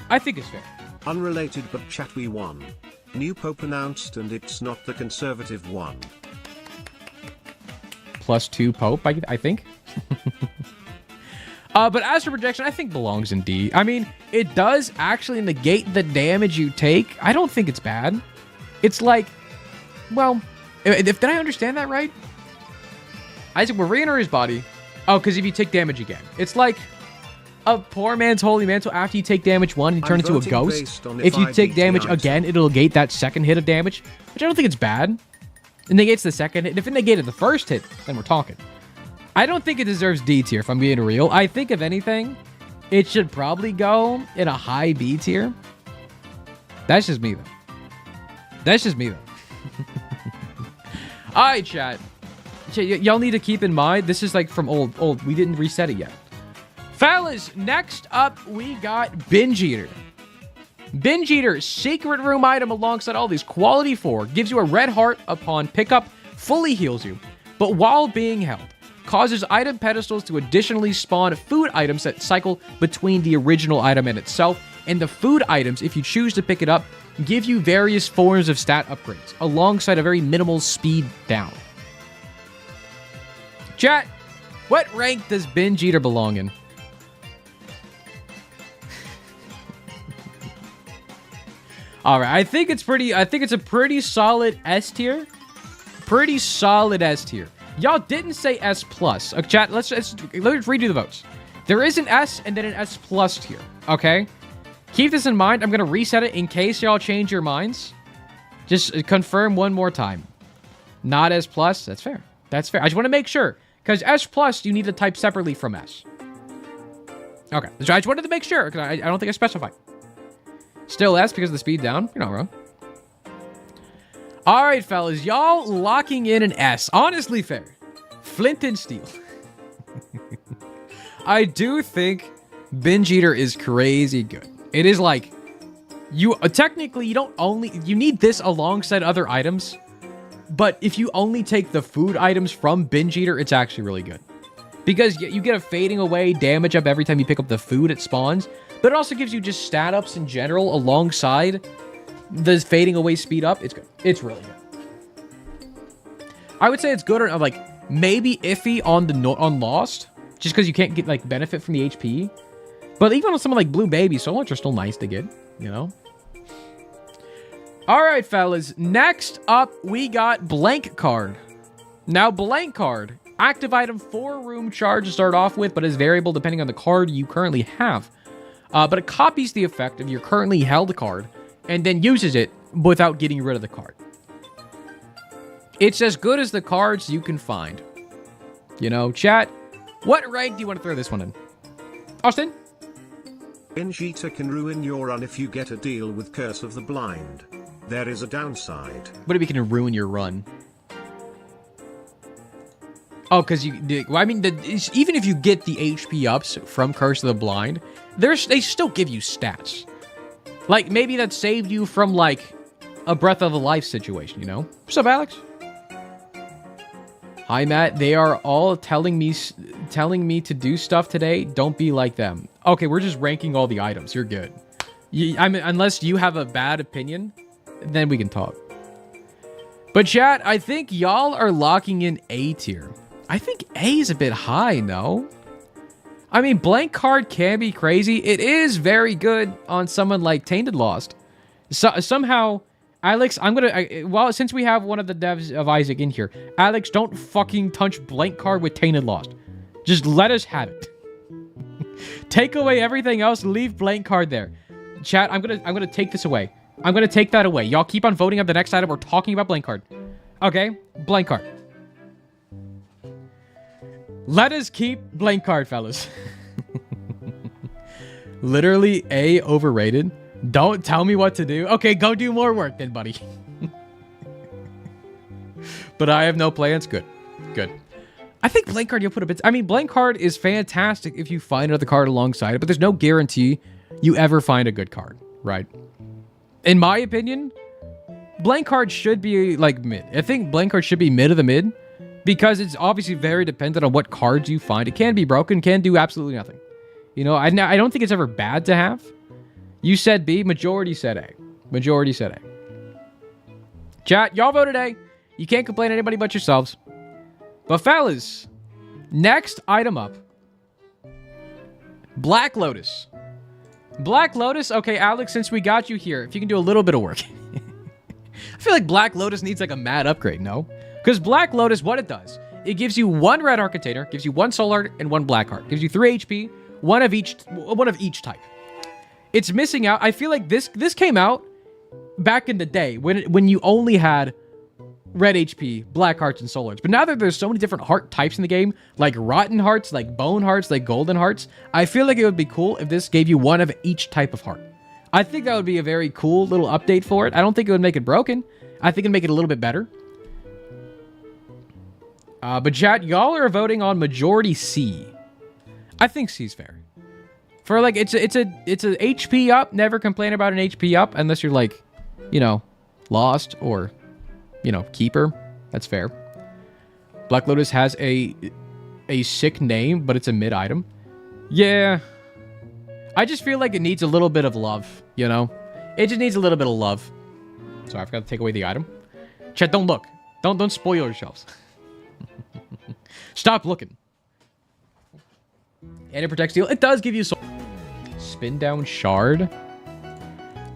Speaker 1: I think is fair.
Speaker 2: Unrelated, but chat, we won. New Pope announced, and it's not the conservative one.
Speaker 1: +2 Pope, I think. But Astral Projection, I think, belongs in D. I mean, it does actually negate the damage you take. I don't think it's bad. It's like, well, did I understand that right? Isaac will re-enter his body. Oh, because if you take damage again. It's like a poor man's holy mantle. After you take damage one, you turn into a ghost. If you take damage again, it'll negate that second hit of damage, which I don't think it's bad. It negates the second hit. If it negated the first hit, then we're talking. I don't think it deserves D tier, if I'm being real. I think, if anything, it should probably go in a high B tier. That's just me, though. That's just me, though. All right, chat. Y'all need to keep in mind, this is like from old. We didn't reset it yet. Fellas, next up, we got Binge Eater. Binge Eater, secret room item alongside all these. Quality 4. Gives you a red heart upon pickup. Fully heals you. But while being held, causes item pedestals to additionally spawn food items that cycle between the original item and itself. And the food items, if you choose to pick it up, give you various forms of stat upgrades, alongside a very minimal speed down. Chat, what rank does Binge Eater belong in? All right, I think it's a pretty solid S tier. Pretty solid S tier. Y'all didn't say S plus. Chat, let's redo the votes. There is an S and then an S plus tier. Okay, keep this in mind. I'm gonna reset it in case y'all change your minds. Just confirm one more time. Not S plus. That's fair. That's fair. I just want to make sure, because S plus you need to type separately from S. Okay, I just wanted to make sure because I don't think I specified. Still S because of the speed down. You're not wrong. All right, fellas. Y'all locking in an S. Honestly fair. Flint and Steel. I do think Binge Eater is crazy good. It is like, technically, you need this alongside other items. But if you only take the food items from Binge Eater, it's actually really good. Because you get a fading away damage up every time you pick up the food it spawns. But it also gives you just stat ups in general alongside the fading away speed up. It's good. It's really good. I would say it's good or like maybe iffy on Lost, just because you can't get like benefit from the HP. But even on someone like Blue Baby, so much are still nice to get, you know? All right, fellas. Next up, we got Blank Card. Now, Blank Card, active item 4 room charge to start off with, but is variable depending on the card you currently have. But it copies the effect of your currently held card and then uses it without getting rid of the card. It's as good as the cards you can find. You know, chat, what rank do you want to throw this one in? Austin?
Speaker 2: Binge Eater can ruin your run if you get a deal with Curse of the Blind. There is a downside.
Speaker 1: What if it can ruin your run? Oh, because even if you get the HP ups from Curse of the Blind, they still give you stats. Like, maybe that saved you from, like, a Breath of the Life situation, you know? What's up, Alex? Hi, Matt. They are all telling me to do stuff today. Don't be like them. Okay, we're just ranking all the items. You're good. Unless you have a bad opinion, then we can talk. But, chat, I think y'all are locking in A tier. I think A is a bit high, no? I mean, Blank Card can be crazy. It is very good on someone like Tainted Lost. So, somehow, Alex, since we have one of the devs of Isaac in here, Alex, don't fucking touch Blank Card with Tainted Lost. Just let us have it. Take away everything else. Leave Blank Card there. Chat, I'm gonna take this away. I'm gonna take that away. Y'all keep on voting up the next item. We're talking about Blank Card. Okay? Blank Card. Let us keep Blank Card, fellas. Literally A, overrated. Don't tell me what to do. Okay, go do more work then, buddy. But I have no plans. Good. Good. I think Blank Card you'll put a bit... I mean, Blank Card is fantastic if you find another card alongside it, but there's no guarantee you ever find a good card, right? In my opinion, blank card should be like mid. I think blank card should be mid of the mid because it's obviously very dependent on what cards you find. It can be broken, can do absolutely nothing. You know, I don't think it's ever bad to have. You said B, majority said A. Majority said A. Chat, y'all voted A. You can't complain to anybody but yourselves. But fellas, next item up. Black Lotus. Black Lotus, okay, Alex, since we got you here, if you can do a little bit of work. I feel like Black Lotus needs like a mad upgrade, no? Because Black Lotus, what it does, it gives you 1 red heart container, gives you 1 soul heart, and 1 black heart. Gives you 3 HP, one of each type. It's missing out. I feel like this came out back in the day when you only had red HP, black hearts, and soul hearts. But now that there's so many different heart types in the game, like rotten hearts, like bone hearts, like golden hearts, I feel like it would be cool if this gave you 1 of each type of heart. I think that would be a very cool little update for it. I don't think it would make it broken. I think it'd make it a little bit better. But chat, y'all are voting on majority C. I think C's fair. For like, it's a HP up. Never complain about an HP up unless you're like, you know, lost or, you know, keeper. That's fair. Black Lotus has a sick name, but it's a mid item. Yeah. I just feel like it needs a little bit of love, you know? It just needs a little bit of love. Sorry, I forgot to take away the item. Chat, don't look. Don't spoil yourselves. Stop looking. And it protects you. It does give you soul. Spin down shard.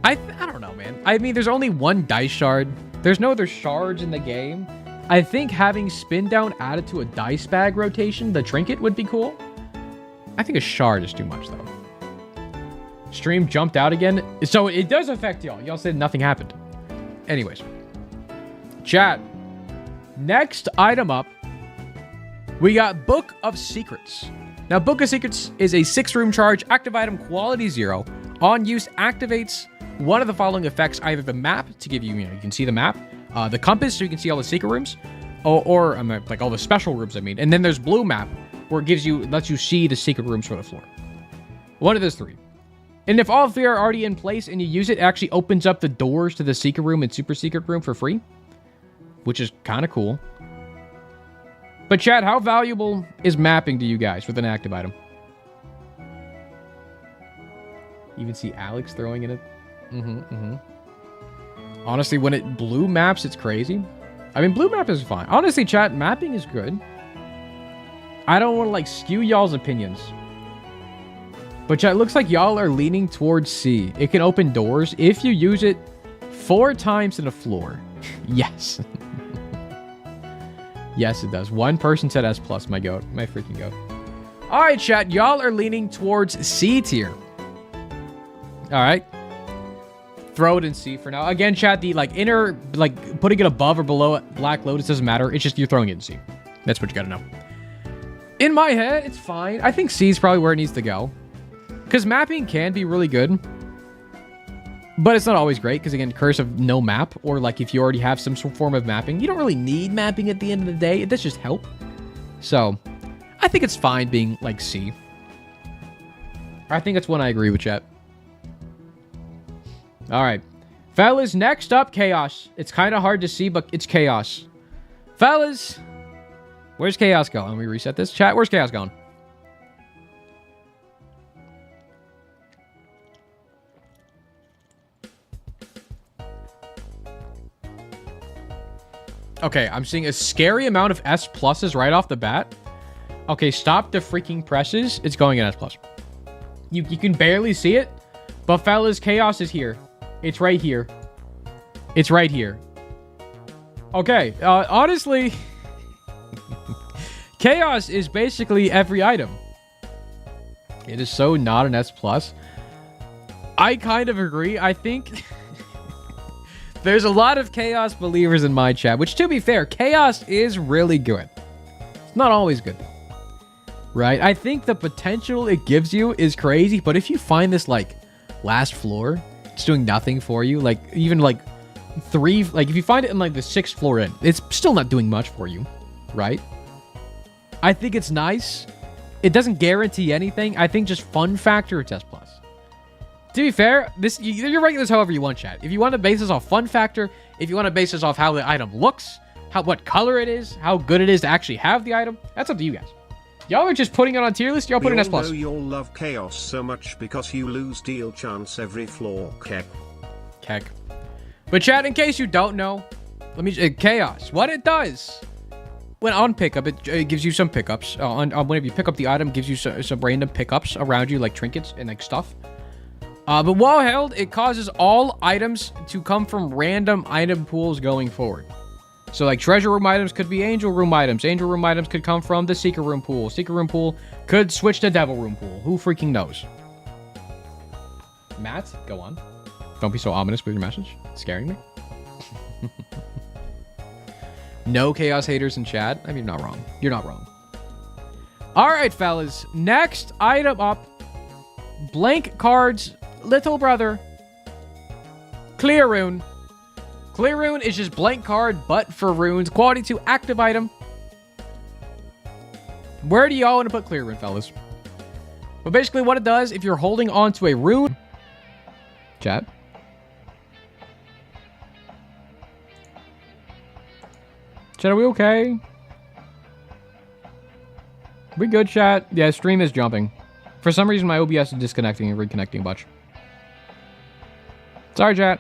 Speaker 1: I don't know, man. I mean, there's only 1 dice shard. There's no other shards in the game. I think having spin down added to a dice bag rotation, the trinket, would be cool. I think a shard is too much, though. Stream jumped out again. So it does affect y'all. Y'all said nothing happened. Anyways. Chat. Next item up. We got Book of Secrets. Now, Book of Secrets is a 6-room charge, active item, quality 0. On use, activates one of the following effects, either the map to give you, you can see the map, the compass so you can see all the secret rooms, or like all the special rooms, I mean. And then there's blue map, where it lets you see the secret rooms from the floor. One of those 3. And if all 3 are already in place and you use it, it actually opens up the doors to the secret room and super secret room for free, which is kind of cool. But chat, how valuable is mapping to you guys with an active item? Even see Alex throwing in it. Honestly, when it blue maps, it's crazy. I mean, blue map is fine. Honestly, chat, mapping is good. I don't want to, like, skew y'all's opinions. But chat, it looks like y'all are leaning towards C. It can open doors if you use it 4 times in a floor. Yes. Yes, it does. 1 person said S+, my goat. My freaking goat. Alright, chat. Y'all are leaning towards C tier. Alright. Throw it in C for now. Again, chat, the, like, inner, like, putting it above or below Black Lotus doesn't matter. It's just you're throwing it in C. That's what you gotta know. In my head, it's fine. I think C is probably where it needs to go. Because mapping can be really good. But it's not always great, because again, curse of no map, or like if you already have some form of mapping, you don't really need mapping at the end of the day. It does just help. So, I think it's fine being like C. I think that's one I agree with, chat. Alright. Fellas, next up, Chaos. It's kind of hard to see, but it's Chaos. Fellas, where's Chaos going? Let me reset this. Chat, where's Chaos going? Okay, I'm seeing a scary amount of S pluses right off the bat. Okay, stop the freaking presses. It's going in S plus. You can barely see it, but fellas, Chaos is here. It's right here. It's right here. Okay, honestly, Chaos is basically every item. It is so not an S plus. I kind of agree. I think there's a lot of Chaos believers in my chat, which, to be fair, Chaos is really good. It's not always good, right? I think the potential it gives you is crazy, but if you find this, like, last floor, it's doing nothing for you, like, even, like, if you find it in, like, the 6th floor in, it's still not doing much for you, right? I think it's nice. It doesn't guarantee anything. I think just fun factor, it's S+. To be fair, you're ranking this however you want, chat. If you want to base this off fun factor, if you want to base this off how the item looks, what color it is, how good it is to actually have the item, that's up to you guys. Y'all are just putting it on tier list. Y'all put an S+.
Speaker 2: We all know you'll love chaos so much because you lose deal chance every floor.
Speaker 1: Keck. But chat, in case you don't know, chaos. What it does when on pickup, it gives you some pickups. Whenever you pick up the item, gives you some random pickups around you, like trinkets and like stuff. But while held, it causes all items to come from random item pools going forward. So like treasure room items could be angel room items. Angel room items could come from the secret room pool. Secret room pool could switch to devil room pool. Who freaking knows? Matt, go on. Don't be so ominous with your message. It's scaring me. No chaos haters in chat. I mean, you're not wrong. You're not wrong. All right, fellas. Next item up. Blank cards. Little brother. Clear rune. Clear rune is just blank card, but for runes. Quality 2 active item. Where do y'all want to put clear rune, fellas? Well, basically what it does, if you're holding on to a rune... Chat. Chat, are we okay? We good, chat? Yeah, stream is jumping. For some reason, my OBS is disconnecting and reconnecting a bunch. Sorry, chat.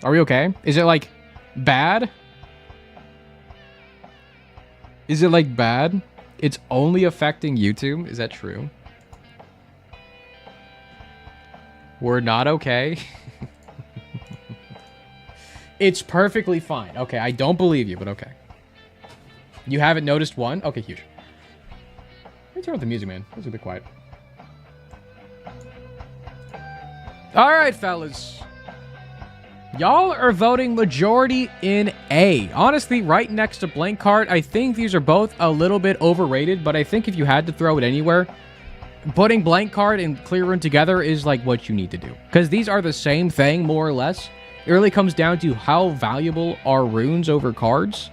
Speaker 1: Are we okay? Is it, like, bad? Is it, like, bad? It's only affecting YouTube? Is that true? We're not okay? It's perfectly fine. Okay, I don't believe you, but okay. You haven't noticed one? Okay, huge. Let me turn off the music, man. It's a bit quiet. All right, fellas. Y'all are voting majority in A. Honestly, right next to blank card, I think these are both a little bit overrated, but I think if you had to throw it anywhere, putting blank card and clear rune together is like what you need to do. Because these are the same thing, more or less. It really comes down to how valuable are runes over cards.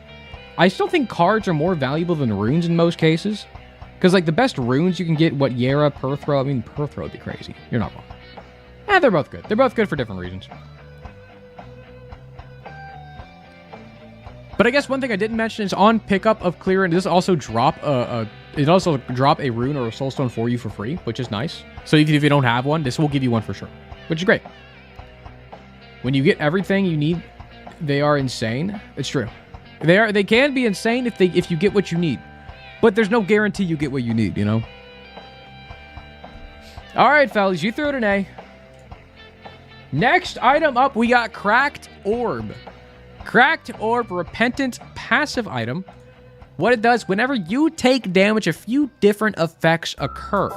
Speaker 1: I still think cards are more valuable than runes in most cases. Because, like, the best runes you can get, what, Yera, Perthro? I mean, Perthro would be crazy. You're not wrong. They're both good. They're both good for different reasons. But I guess one thing I didn't mention is on pickup of clear rune, does also drop a rune or a soulstone for you for free, which is nice. So even if you don't have one, this will give you one for sure, which is great. When you get everything you need, they are insane. It's true. They can be insane if you get what you need. But there's no guarantee you get what you need, you know? All right, fellas, you threw it an A. Next item up, we got Cracked Orb. Cracked Orb, repentant passive item. What it does, whenever you take damage, a few different effects occur.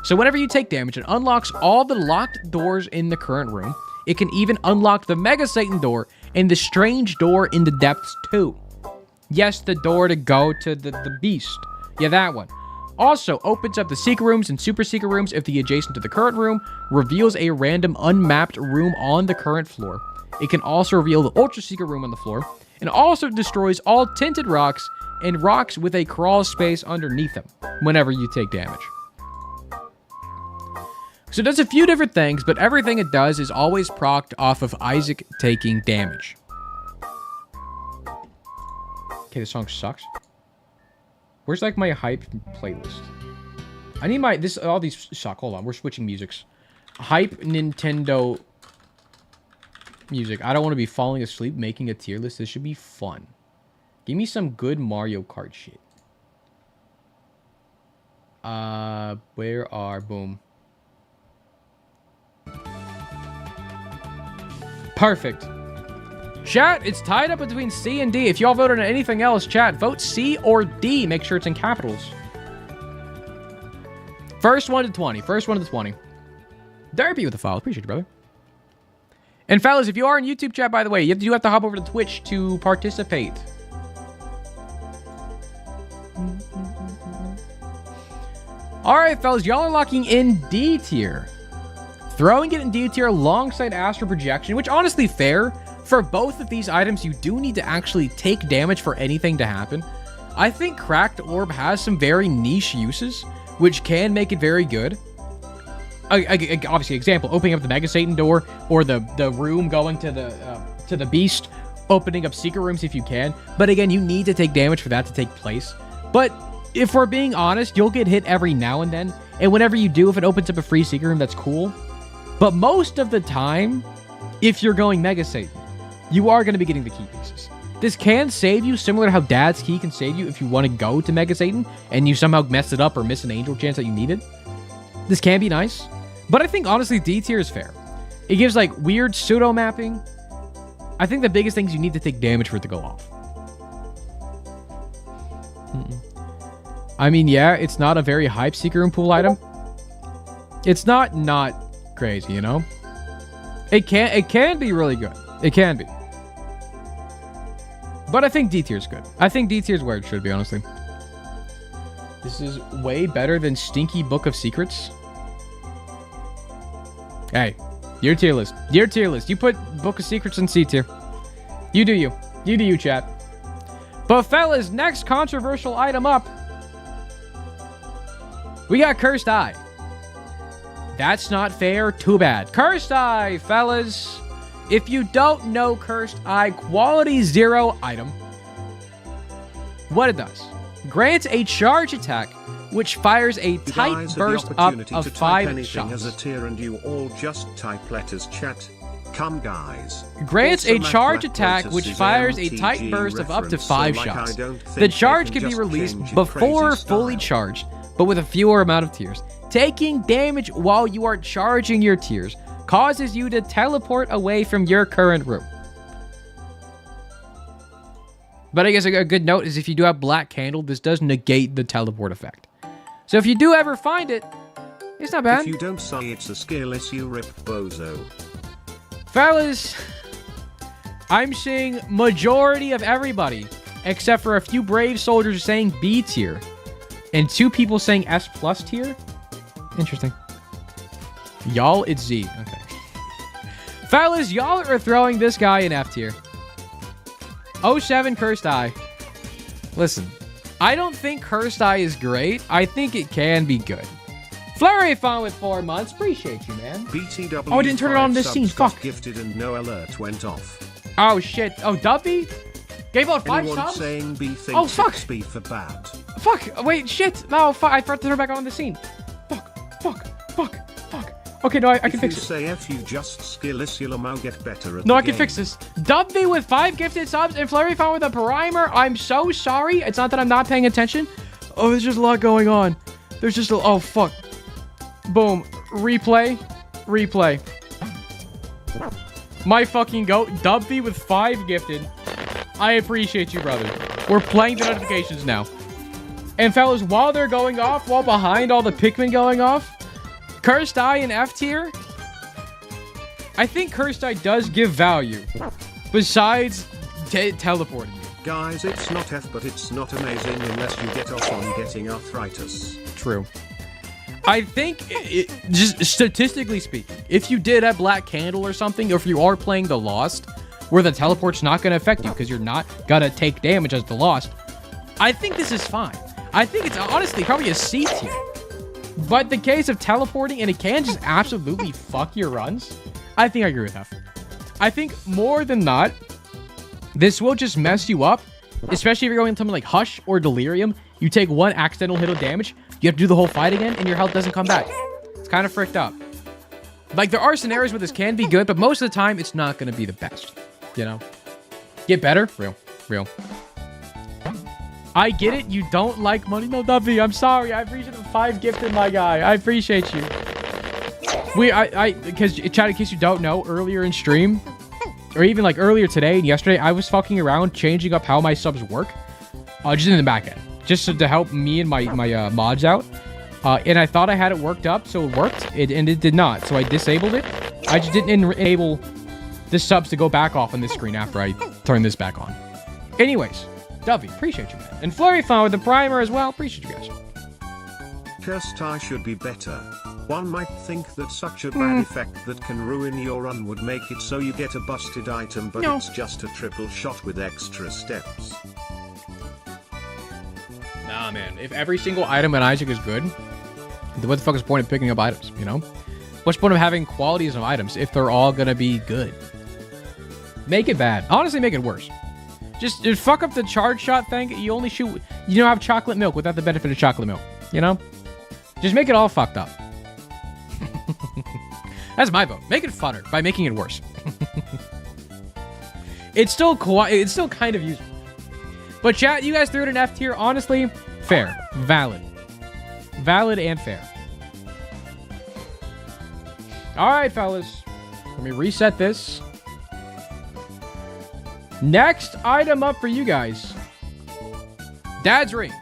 Speaker 1: So whenever you take damage, it unlocks all the locked doors in the current room. It can even unlock the Mega Satan door and the strange door in the depths too. Yes, the door to go to the beast. Yeah, that one. Also opens up the secret rooms and super secret rooms if the adjacent to the current room, reveals a random unmapped room on the current floor. It can also reveal the ultra secret room on the floor, and also destroys all tinted rocks and rocks with a crawl space underneath them whenever you take damage. So it does a few different things, but everything it does is always procced off of Isaac taking damage. Okay, this song sucks. Where's like my hype playlist? I need my all these suck. Hold on, we're switching musics. Hype Nintendo music. I don't want to be falling asleep making a tier list. This should be fun. Give me some good Mario Kart shit. Where are boom? Perfect. Chat, it's tied up between C and D. If y'all voted on anything else, chat, vote C or D. Make sure it's in capitals. First one to 20. First one to 20. Derpy with the follow. Appreciate you, brother. And fellas, if you are in YouTube chat, by the way, you have to hop over to Twitch to participate. All right, fellas, y'all are locking in D tier. Throwing it in D tier alongside Astral Projection, which honestly fair. For both of these items, you do need to actually take damage for anything to happen. I think Cracked Orb has some very niche uses, which can make it very good. obviously, example, opening up the Mega Satan door, or the room going to the Beast, opening up secret rooms if you can. But again, you need to take damage for that to take place. But if we're being honest, you'll get hit every now and then. And whenever you do, if it opens up a free secret room, that's cool. But most of the time, if you're going Mega Satan, you are going to be getting the key pieces. This can save you, similar to how Dad's Key can save you if you want to go to Mega Satan and you somehow mess it up or miss an angel chance that you needed. This can be nice. But I think, honestly, D tier is fair. It gives, like, weird pseudo-mapping. I think the biggest thing is you need to take damage for it to go off. I mean, yeah, it's not a very hype secret room pool item. It's not crazy, you know? It can be really good. It can be. But I think D tier is good. I think D tier is where it should be, honestly. This is way better than Stinky Book of Secrets. Hey, your tier list. Your tier list. You put Book of Secrets in C tier. You do you. You do you, chat. But fellas, next controversial item up. We got Cursed Eye. That's not fair. Too bad. Cursed Eye, fellas. If you don't know Cursed Eye, quality 0 item. What it does. Grants a charge attack, which fires a tight burst up of 5 shots.
Speaker 2: As a tier and you all just type letters, chat. Come, guys.
Speaker 1: Grants a charge attack, which fires a tight burst of up to 5 shots. The charge can be released before fully charged, but with a fewer amount of tiers. Taking damage while you are charging your tiers causes you to teleport away from your current room. But I guess a good note is if you do have Black Candle, this does negate the teleport effect. So if you do ever find it, it's not bad.
Speaker 2: If you don't say it's a skill issue, rip bozo.
Speaker 1: Fellas, I'm seeing majority of everybody, except for a few brave soldiers saying B tier, and 2 people saying S+ tier. Interesting. Y'all, it's Z. Okay. Fellas, y'all are throwing this guy in F tier. 07 Cursed Eye. Listen, I don't think Cursed Eye is great. I think it can be good. Flurry Fun with 4 months. Appreciate you, man.
Speaker 2: BTW
Speaker 1: oh, I didn't turn it on this scene. Fuck.
Speaker 2: Gifted and no alert went off.
Speaker 1: Oh, shit. Oh, Duffy? Gave out 5 subs?
Speaker 2: Saying B thinks
Speaker 1: oh, fuck.
Speaker 2: It's B for bad.
Speaker 1: Fuck. Wait, shit. No, fuck. I forgot to turn back on the scene. Fuck. Okay, no, I can fix it.
Speaker 2: If you say F, you just skill issue, I'll get better at
Speaker 1: No,
Speaker 2: the
Speaker 1: I can
Speaker 2: game.
Speaker 1: fix this. Duffy with 5 gifted subs and Flurry Fun with a primer. I'm so sorry. It's not that I'm not paying attention. Oh, there's just a lot going on. There's just a... Oh, fuck. Boom. Replay. My fucking goat. Duffy with 5 gifted. I appreciate you, brother. We're playing the notifications now. And fellas, while they're going off, while behind all the Pikmin going off, Cursed Eye in F tier, I think Cursed Eye does give value, besides teleporting you.
Speaker 2: Guys, it's not F, but it's not amazing unless you get off on getting arthritis.
Speaker 1: True. I think, just statistically speaking, if you did have Black Candle or something, or if you are playing the Lost, where the teleport's not going to affect you because you're not going to take damage as the Lost, I think this is fine. I think it's honestly probably a C tier. But the case of teleporting and it can just absolutely fuck your runs, I think I agree with F. I think more than not, this will just mess you up, especially if you're going to something like Hush or Delirium. You take 1 accidental hit of damage, you have to do the whole fight again, and your health doesn't come back. It's kind of fricked up. Like, there are scenarios where this can be good, but most of the time, it's not going to be the best. You know? Get better? Real. I get it. You don't like money. No, Duffy. I'm sorry. I appreciate the 5 gifted, my guy. I appreciate you. Because, chat, in case you don't know, earlier in stream, or even like earlier today and yesterday, I was fucking around changing up how my subs work. Just in the back end. Just to help me and my mods out. And I thought I had it worked up, so it worked. And it did not. So I disabled it. I just didn't enable the subs to go back off on this screen after I turn this back on. Anyways. Dovey, appreciate you, man. And Flurry Fun with the primer as well. Appreciate you guys.
Speaker 2: Cursed Eye should be better. One might think that such a bad effect that can ruin your run would make it so you get a busted item, but
Speaker 1: no.
Speaker 2: It's just a triple shot with extra steps.
Speaker 1: Nah, man. If every single item in Isaac is good, what the fuck is the point of picking up items, you know? What's the point of having qualities of items if they're all gonna be good? Make it bad. Honestly, make it worse. Just fuck up the charge shot thing. You only shoot... You don't have chocolate milk without the benefit of chocolate milk. You know? Just make it all fucked up. That's my vote. Make it funner by making it worse. It's still kind of useful. But chat, you guys threw it an F tier. Honestly, fair. Valid. Valid and fair. Alright, fellas. Let me reset this. Next item up for you guys. Dad's Ring.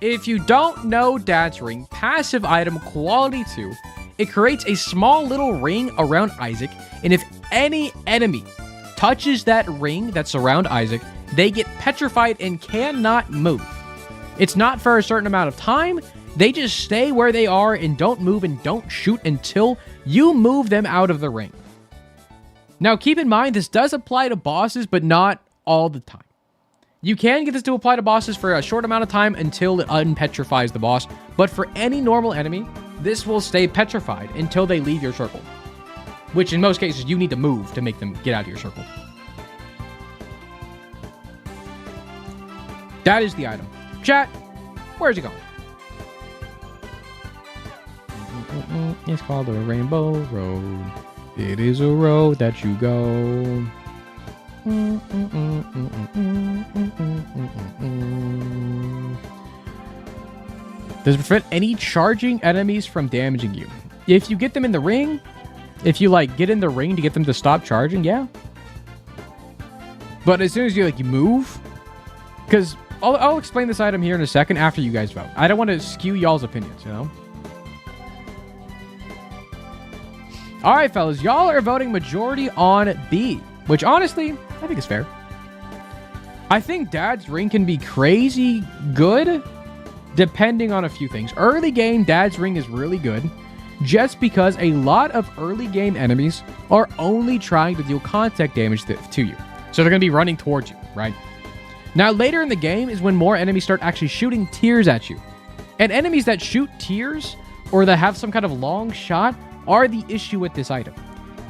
Speaker 1: If you don't know Dad's Ring, passive item quality 2. It creates a small little ring around Isaac, and if any enemy touches that ring that's around Isaac, they get petrified and cannot move. It's not for a certain amount of time. They just stay where they are and don't move and don't shoot until you move them out of the ring. Now, keep in mind, this does apply to bosses, but not all the time. You can get this to apply to bosses for a short amount of time until it unpetrifies the boss, but for any normal enemy, this will stay petrified until they leave your circle. Which, in most cases, you need to move to make them get out of your circle. That is the item. Chat, where's it going? It's called a Rainbow Road. It is a road that you go. Does it prevent any charging enemies from damaging you? If you get them in the ring, if you like get in the ring to get them to stop charging, yeah. But as soon as you move, because I'll explain this item here in a second after you guys vote. I don't want to skew y'all's opinions, you know? All right, fellas, y'all are voting majority on B, which honestly, I think is fair. I think Dad's Ring can be crazy good depending on a few things. Early game, Dad's Ring is really good just because a lot of early game enemies are only trying to deal contact damage to you. So they're going to be running towards you, right? Now, later in the game is when more enemies start actually shooting tears at you. And enemies that shoot tears or that have some kind of long shot are the issue with this item,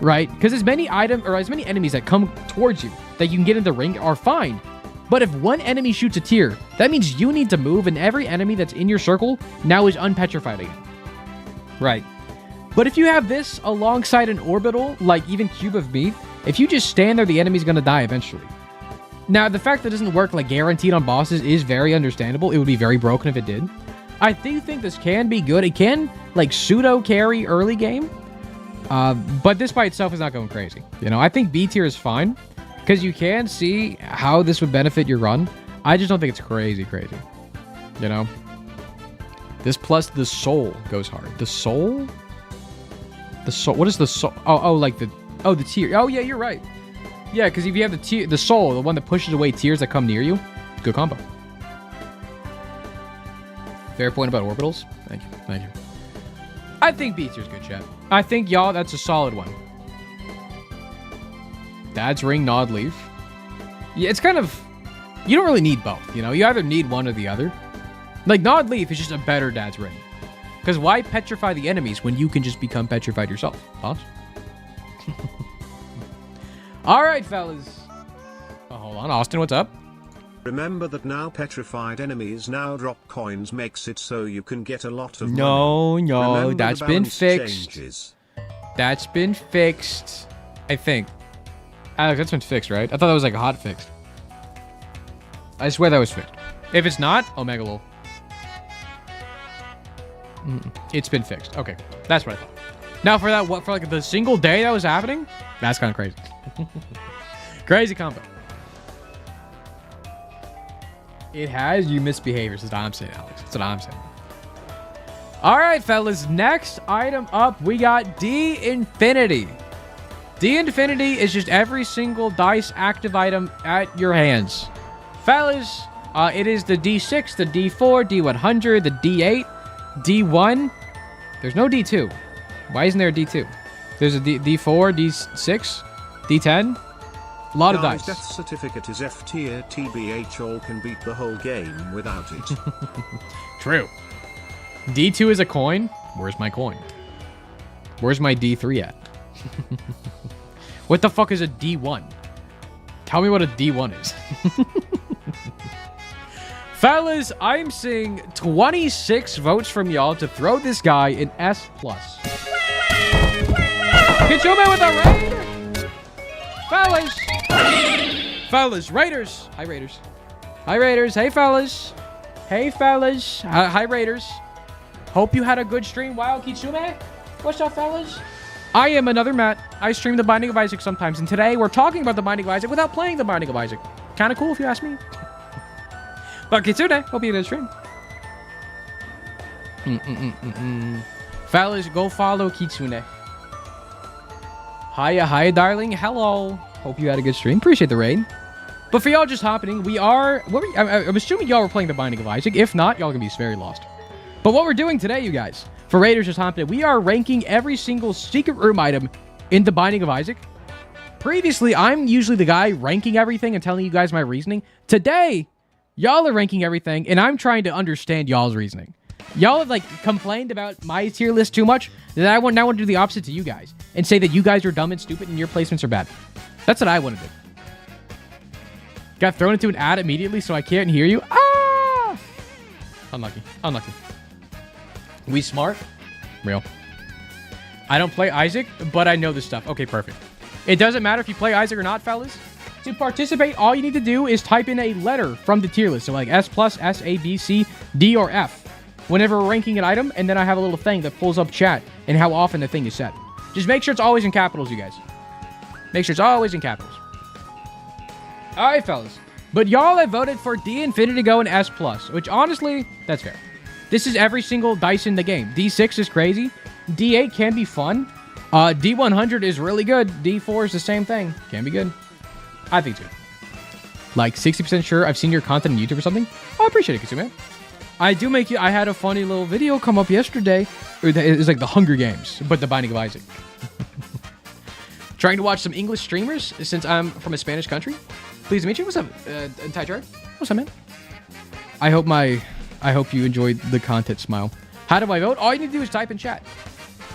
Speaker 1: right? Because as many enemies that come towards you that you can get in the ring are fine. But if one enemy shoots a tear, that means you need to move, and every enemy that's in your circle now is unpetrified again. Right. But if you have this alongside an orbital, like even Cube of Meat, if you just stand there, the enemy's going to die eventually. Now, the fact that it doesn't work like guaranteed on bosses is very understandable. It would be very broken if it did. I do think this can be good. It can, like, pseudo-carry early game. But this by itself is not going crazy. You know, I think B tier is fine. Because you can see how this would benefit your run. I just don't think it's crazy. You know? This plus the soul goes hard. The soul? The soul. What is the soul? The tier. Oh, yeah, you're right. Yeah, because if you have the soul, the one that pushes away tears that come near you, good combo. Fair point about orbitals. Thank you. I think B tier's good, chat. I think, y'all, that's a solid one. Dad's Ring, Nod Leaf. Yeah, it's kind of... You don't really need both, you know? You either need one or the other. Like, Nod Leaf is just a better Dad's Ring. Because why petrify the enemies when you can just become petrified yourself? Boss? Alright, fellas. Oh, hold on. Austin, what's up?
Speaker 2: Remember that now petrified enemies now drop coins makes it so you can get a lot of money.
Speaker 1: No,
Speaker 2: Remember
Speaker 1: that's been fixed.
Speaker 2: Changes.
Speaker 1: That's been fixed. I think. Alex, that's been fixed, right? I thought that was like a hot fix. I swear that was fixed. If it's not, Omega lol. It's been fixed. Okay, that's what I thought. Now for that, for like the single day that was happening, that's kind of crazy. Crazy combo. It has you misbehaviors. That's what I'm saying, Alex. That's what I'm saying. All right, fellas. Next item up, we got D Infinity. D Infinity is just every single dice active item at your hands. Fellas, it is the D6, the D4, D100, the D8, D1. There's no D2. Why isn't there a D2? There's a D4, D6, D10. A lot of dice.
Speaker 2: Death certificate is F tier, TBH all can beat the whole game without it.
Speaker 1: True. D2 is a coin. Where's my coin? Where's my D3 at? What the fuck is a D1? Tell me what a D1 is. Fellas, I'm seeing 26 votes from y'all to throw this guy in S+. Get your man with a raid! Fellas! Fellas, Raiders! Hi, Raiders. Hi, Raiders. Hey, fellas. Hey, fellas. Hi, Raiders. Hope you had a good stream. Wow, Kitsume. What's up, fellas? I am Another Matt. I stream The Binding of Isaac sometimes, and today we're talking about The Binding of Isaac without playing The Binding of Isaac. Kind of cool if you ask me. But Kitsune, hope you had a stream. Fellas, go follow Kitsune. Hiya, darling. Hello. Hope you had a good stream. Appreciate the raid. But for y'all just hopping, I'm assuming y'all were playing The Binding of Isaac. If not, y'all gonna be very lost. But what we're doing today, you guys, for Raiders just hopping, we are ranking every single secret room item in The Binding of Isaac. Previously, I'm usually the guy ranking everything and telling you guys my reasoning. Today, y'all are ranking everything, and I'm trying to understand y'all's reasoning. Y'all have, like, complained about my tier list too much, that I now want to do the opposite to you guys, and say that you guys are dumb and stupid and your placements are bad. That's what I want to do. Got thrown into an ad immediately, so I can't hear you. Ah! Unlucky. Unlucky. We smart? Real. I don't play Isaac, but I know this stuff. Okay, perfect. It doesn't matter if you play Isaac or not, fellas. To participate, all you need to do is type in a letter from the tier list. So like S+, S, A, B, C, D, or F. Whenever we're ranking an item, and then I have a little thing that pulls up chat and how often the thing is said. Just make sure it's always in capitals, you guys. Make sure it's always in capitals. Alright, fellas. But y'all have voted for D Infinity to go in S+, which honestly, that's fair. This is every single dice in the game. D6 is crazy. D8 can be fun. D100 is really good. D4 is the same thing. Can be good. I think it's good. Like 60% sure I've seen your content on YouTube or something. Oh, I appreciate it, Kitsune. I do make you. I had a funny little video come up yesterday. It was like the Hunger Games, but The Binding of Isaac. Trying to watch some English streamers since I'm from a Spanish country. Pleased to meet you. What's up, Tychard? What's up, man? I hope you enjoyed the content. Smile. How do I vote? All you need to do is type in chat.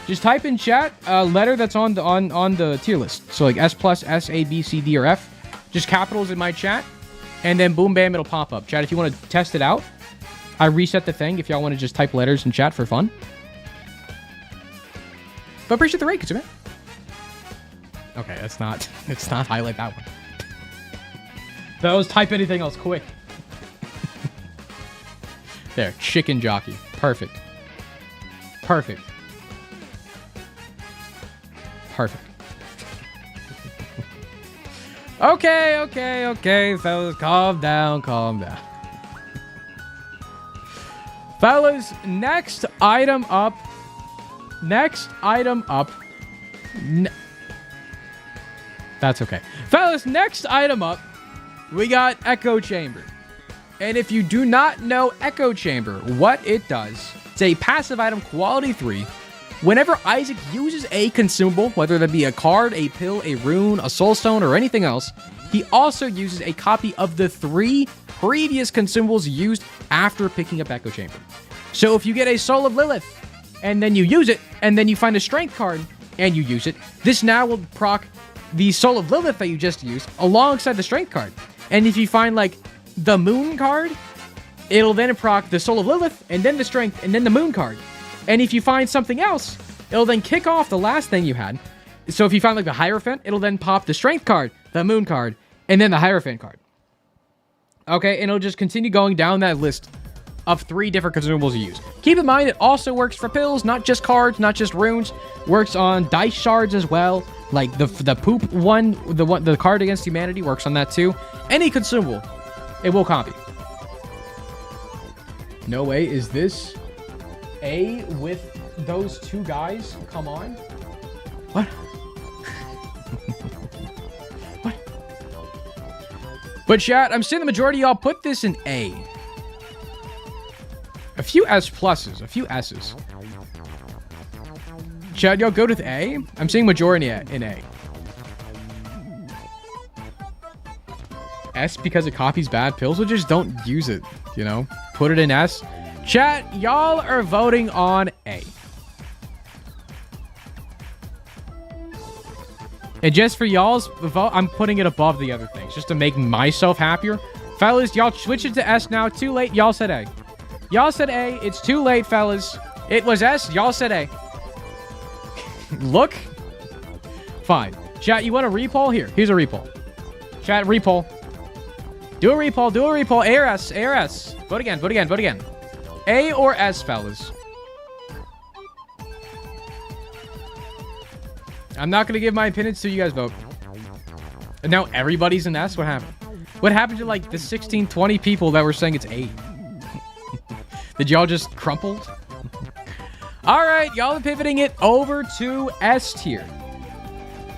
Speaker 1: Just type in chat a letter that's on the tier list. So like S+, S, A, B, C, D, or F. Just capitals in my chat, and then boom, bam, it'll pop up. Chat, if you want to test it out, I reset the thing if y'all want to just type letters in chat for fun. But appreciate the rate, man. Okay, it's not highlight that one. That was type anything else quick. There, chicken jockey. Perfect. Perfect. Perfect. Okay, fellas, calm down. Fellas, next item up. That's okay. Fellas, next item up, we got Echo Chamber. And if you do not know Echo Chamber, what it does, it's a passive item, quality 3. Whenever Isaac uses a consumable, whether that be a card, a pill, a rune, a soul stone, or anything else, he also uses a copy of the 3 previous consumables used after picking up Echo Chamber. So if you get a Soul of Lilith, and then you use it, and then you find a Strength card, and you use it, this now will proc the Soul of Lilith that you just used alongside the Strength card. And if you find, like, the Moon card, it'll then proc the Soul of Lilith, and then the Strength, and then the Moon card. And if you find something else, it'll then kick off the last thing you had. So if you find, like, the Hierophant, it'll then pop the Strength card, the Moon card, and then the Hierophant card. Okay, and it'll just continue going down that list of 3 different consumables you use. Keep in mind, it also works for pills, not just cards, not just runes. Works on dice shards as well. Like the poop one, the card against humanity works on that too. Any consumable, it will copy. No way, is this A with those 2 guys? Come on. What? What? But chat, I'm seeing the majority of y'all put this in A. A few S pluses, a few S's. Chad, y'all go with A? I'm seeing majority in A. S because it copies bad pills, or just don't use it, you know? Put it in S. Chat, y'all are voting on A. And just for y'all's vote, I'm putting it above the other things, just to make myself happier. Fellas, y'all switch it to S now. Too late. Y'all said A. Y'all said A. It's too late, fellas. It was S. Y'all said A. Look. Fine. Chat, you want a repoll? Here. Here's a repoll. Chat, repoll. Do a repoll. Do a repoll. A or S. A or S. Vote again. Vote again. Vote again. A or S, fellas. I'm not going to give my opinions till you guys vote. And now everybody's an S? What happened? What happened to, like, the 16, 20 people that were saying it's A? Did y'all just crumpled? All right, y'all are pivoting it over to S tier.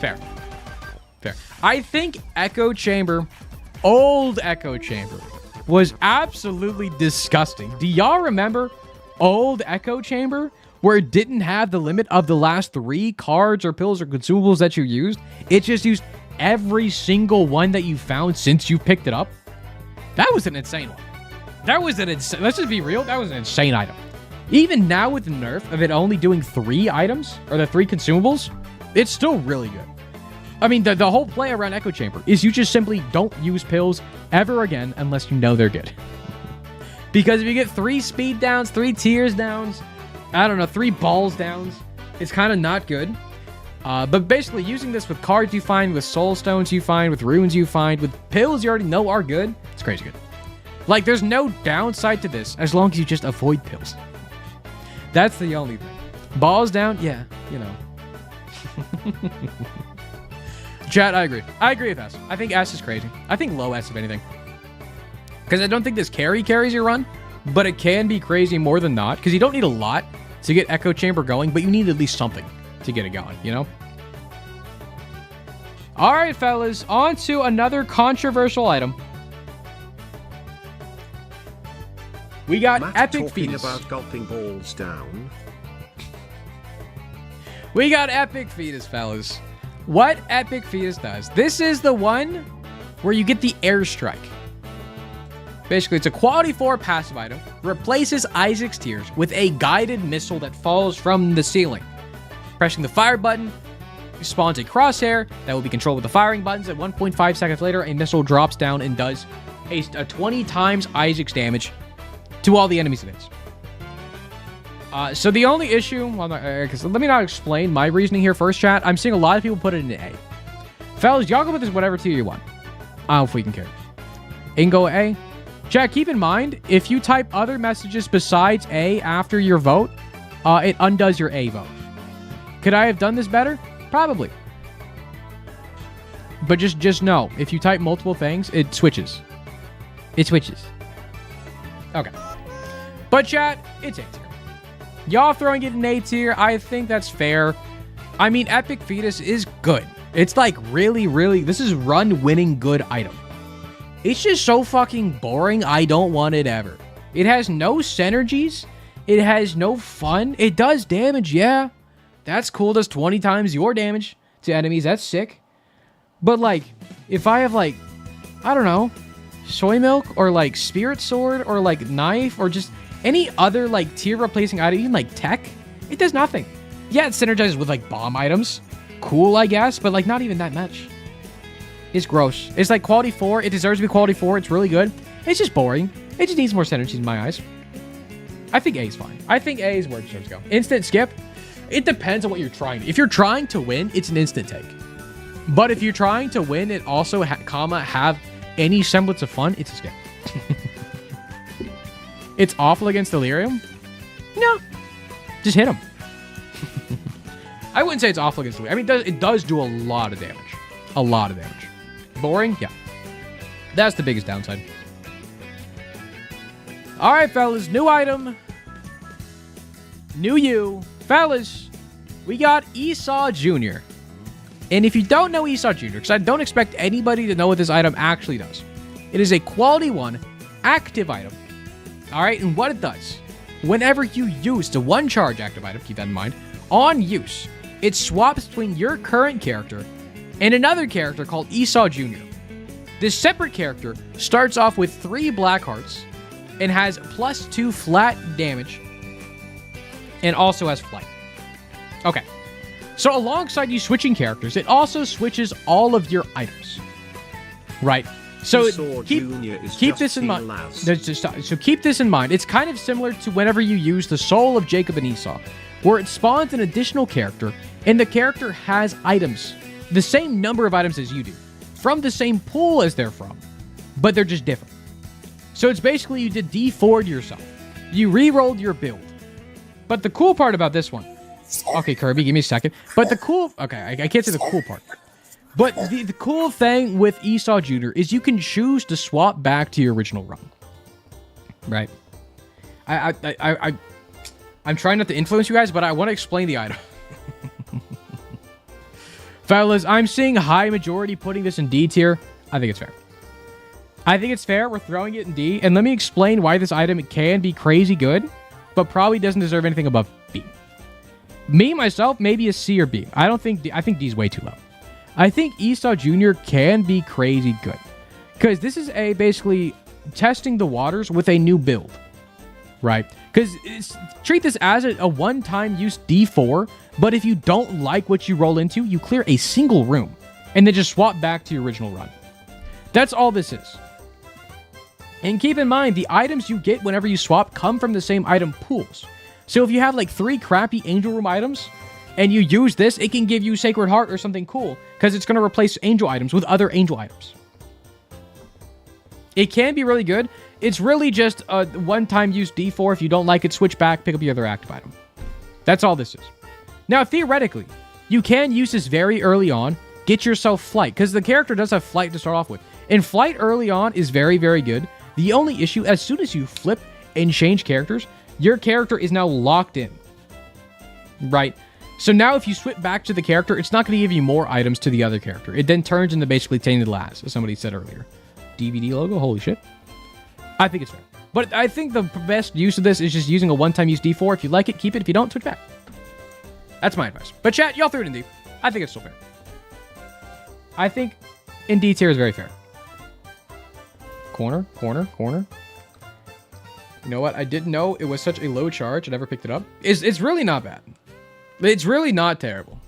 Speaker 1: Fair. Fair. I think Echo Chamber, old Echo Chamber, was absolutely disgusting. Do y'all remember old Echo Chamber, where it didn't have the limit of the last 3 cards or pills or consumables that you used? It just used every single one that you found since you picked it up. That was an insane one. That was an insane... Let's just be real. That was an insane item. Even now with the nerf of it only doing 3 items, or the 3 consumables, it's still really good. I mean, the whole play around Echo Chamber is you just simply don't use pills ever again unless you know they're good. Because if you get 3 speed downs, 3 tears downs, I don't know, 3 balls downs, it's kind of not good. But basically, using this with cards you find, with soul stones you find, with runes you find, with pills you already know are good, it's crazy good. Like, there's no downside to this as long as you just avoid pills. That's the only thing. Balls down? Yeah, you know. Chat, I agree. I agree with S. I think S is crazy. I think low S, if anything. Because I don't think this carries your run, but it can be crazy more than not. Because you don't need a lot to get Echo Chamber going, but you need at least something to get it going, you know? All right, fellas. On to another controversial item. We got
Speaker 2: Matt
Speaker 1: Epic Fetus.
Speaker 2: About gulping balls down.
Speaker 1: We got Epic Fetus, fellas. What Epic Fetus does. This is the one where you get the airstrike. Basically, it's a quality 4 passive item. Replaces Isaac's Tears with a guided missile that falls from the ceiling. Pressing the fire button spawns a crosshair that will be controlled with the firing buttons. At 1.5 seconds later, a missile drops down and does a 20 times Isaac's damage to all the enemies it hits. So the only issue, well, let me not explain my reasoning here first, chat. I'm seeing a lot of people put it in A. Fellas, y'all go with this whatever tier you want. I don't know if we can care. It can go A. Chat, keep in mind, if you type other messages besides A after your vote, it undoes your A vote. Could I have done this better? Probably. But just know, if you type multiple things, it switches. It switches. Okay. But chat, it's A tier. Y'all throwing it in A tier, I think that's fair. I mean, Epic Fetus is good. It's like really, really, this is run-winning good item. It's just so fucking boring, I don't want it ever. It has no synergies. It has no fun. It does damage, yeah. That's cool, does 20 times your damage to enemies, that's sick. But like, if I have like, I don't know, soy milk or like spirit sword or like knife or just any other like tier replacing item, even like tech, it does nothing. Yeah, it synergizes with like bomb items. Cool, I guess, but like not even that much. It's gross. It's like quality 4. It deserves to be quality 4. It's really good. It's just boring. It just needs more synergies in my eyes. I think A is fine. I think A is where it deserves to go. Instant skip. It depends on what you're trying. If you're trying to win, it's an instant take. But if you're trying to win and also have any semblance of fun, it's a skip. It's awful against Delirium? No. Just hit him. I wouldn't say it's awful against Delirium. I mean, it does do a lot of damage. A lot of damage. Boring? Yeah. That's the biggest downside. All right, fellas. New item. New you. Fellas, we got Esau Jr. And if you don't know Esau Jr., because I don't expect anybody to know what this item actually does. It is a quality 1 active item. All right, and what it does, whenever you use the 1 charge active item, keep that in mind, on use, it swaps between your current character and another character called Esau Jr. This separate character starts off with 3 black hearts and has +2 flat damage and also has flight. Okay. So alongside you switching characters, it also switches all of your items. Right? So keep this in mind. So keep this in mind. It's kind of similar to whenever you use the Soul of Jacob and Esau, where it spawns an additional character, and the character has items, the same number of items as you do, from the same pool as they're from, but they're just different. So it's basically you did D4'd yourself. You re-rolled your build. But the cool part about this one... Okay, Kirby, give me a second. But the cool... Okay, I can't say the cool part. But the cool thing with Esau Jr. is you can choose to swap back to your original run. Right? I'm trying not to influence you guys, but I want to explain the item. Fellas, I'm seeing high majority putting this in D tier. I think it's fair. I think it's fair. We're throwing it in D. And let me explain why this item can be crazy good, but probably doesn't deserve anything above B. Me, myself, maybe a C or B. I think D is way too low. I think Esau Jr. can be crazy good. Because this is basically testing the waters with a new build. Right? Because treat this as a one-time use D4, but if you don't like what you roll into, you clear a single room, and then just swap back to your original run. That's all this is. And keep in mind, the items you get whenever you swap come from the same item pools. So if you have like 3 crappy Angel Room items, and you use this, it can give you Sacred Heart or something cool, because it's going to replace Angel items with other Angel items. It can be really good. It's really just a one-time use D4. If you don't like it, switch back, pick up your other active item. That's all this is. Now, theoretically, you can use this very early on, get yourself Flight, because the character does have Flight to start off with. And Flight early on is very, very good. The only issue, as soon as you flip and change characters, your character is now locked in. Right? So now if you switch back to the character, it's not going to give you more items to the other character. It then turns into basically Tainted Lass, as somebody said earlier. DVD logo? Holy shit. I think it's fair. But I think the best use of this is just using a one-time use D4. If you like it, keep it. If you don't, switch back. That's my advice. But chat, y'all threw it in D. I think it's still fair. I think in D tier is very fair. Corner. You know what? I didn't know it was such a low charge. I never picked it up. It's really not bad. It's really not terrible.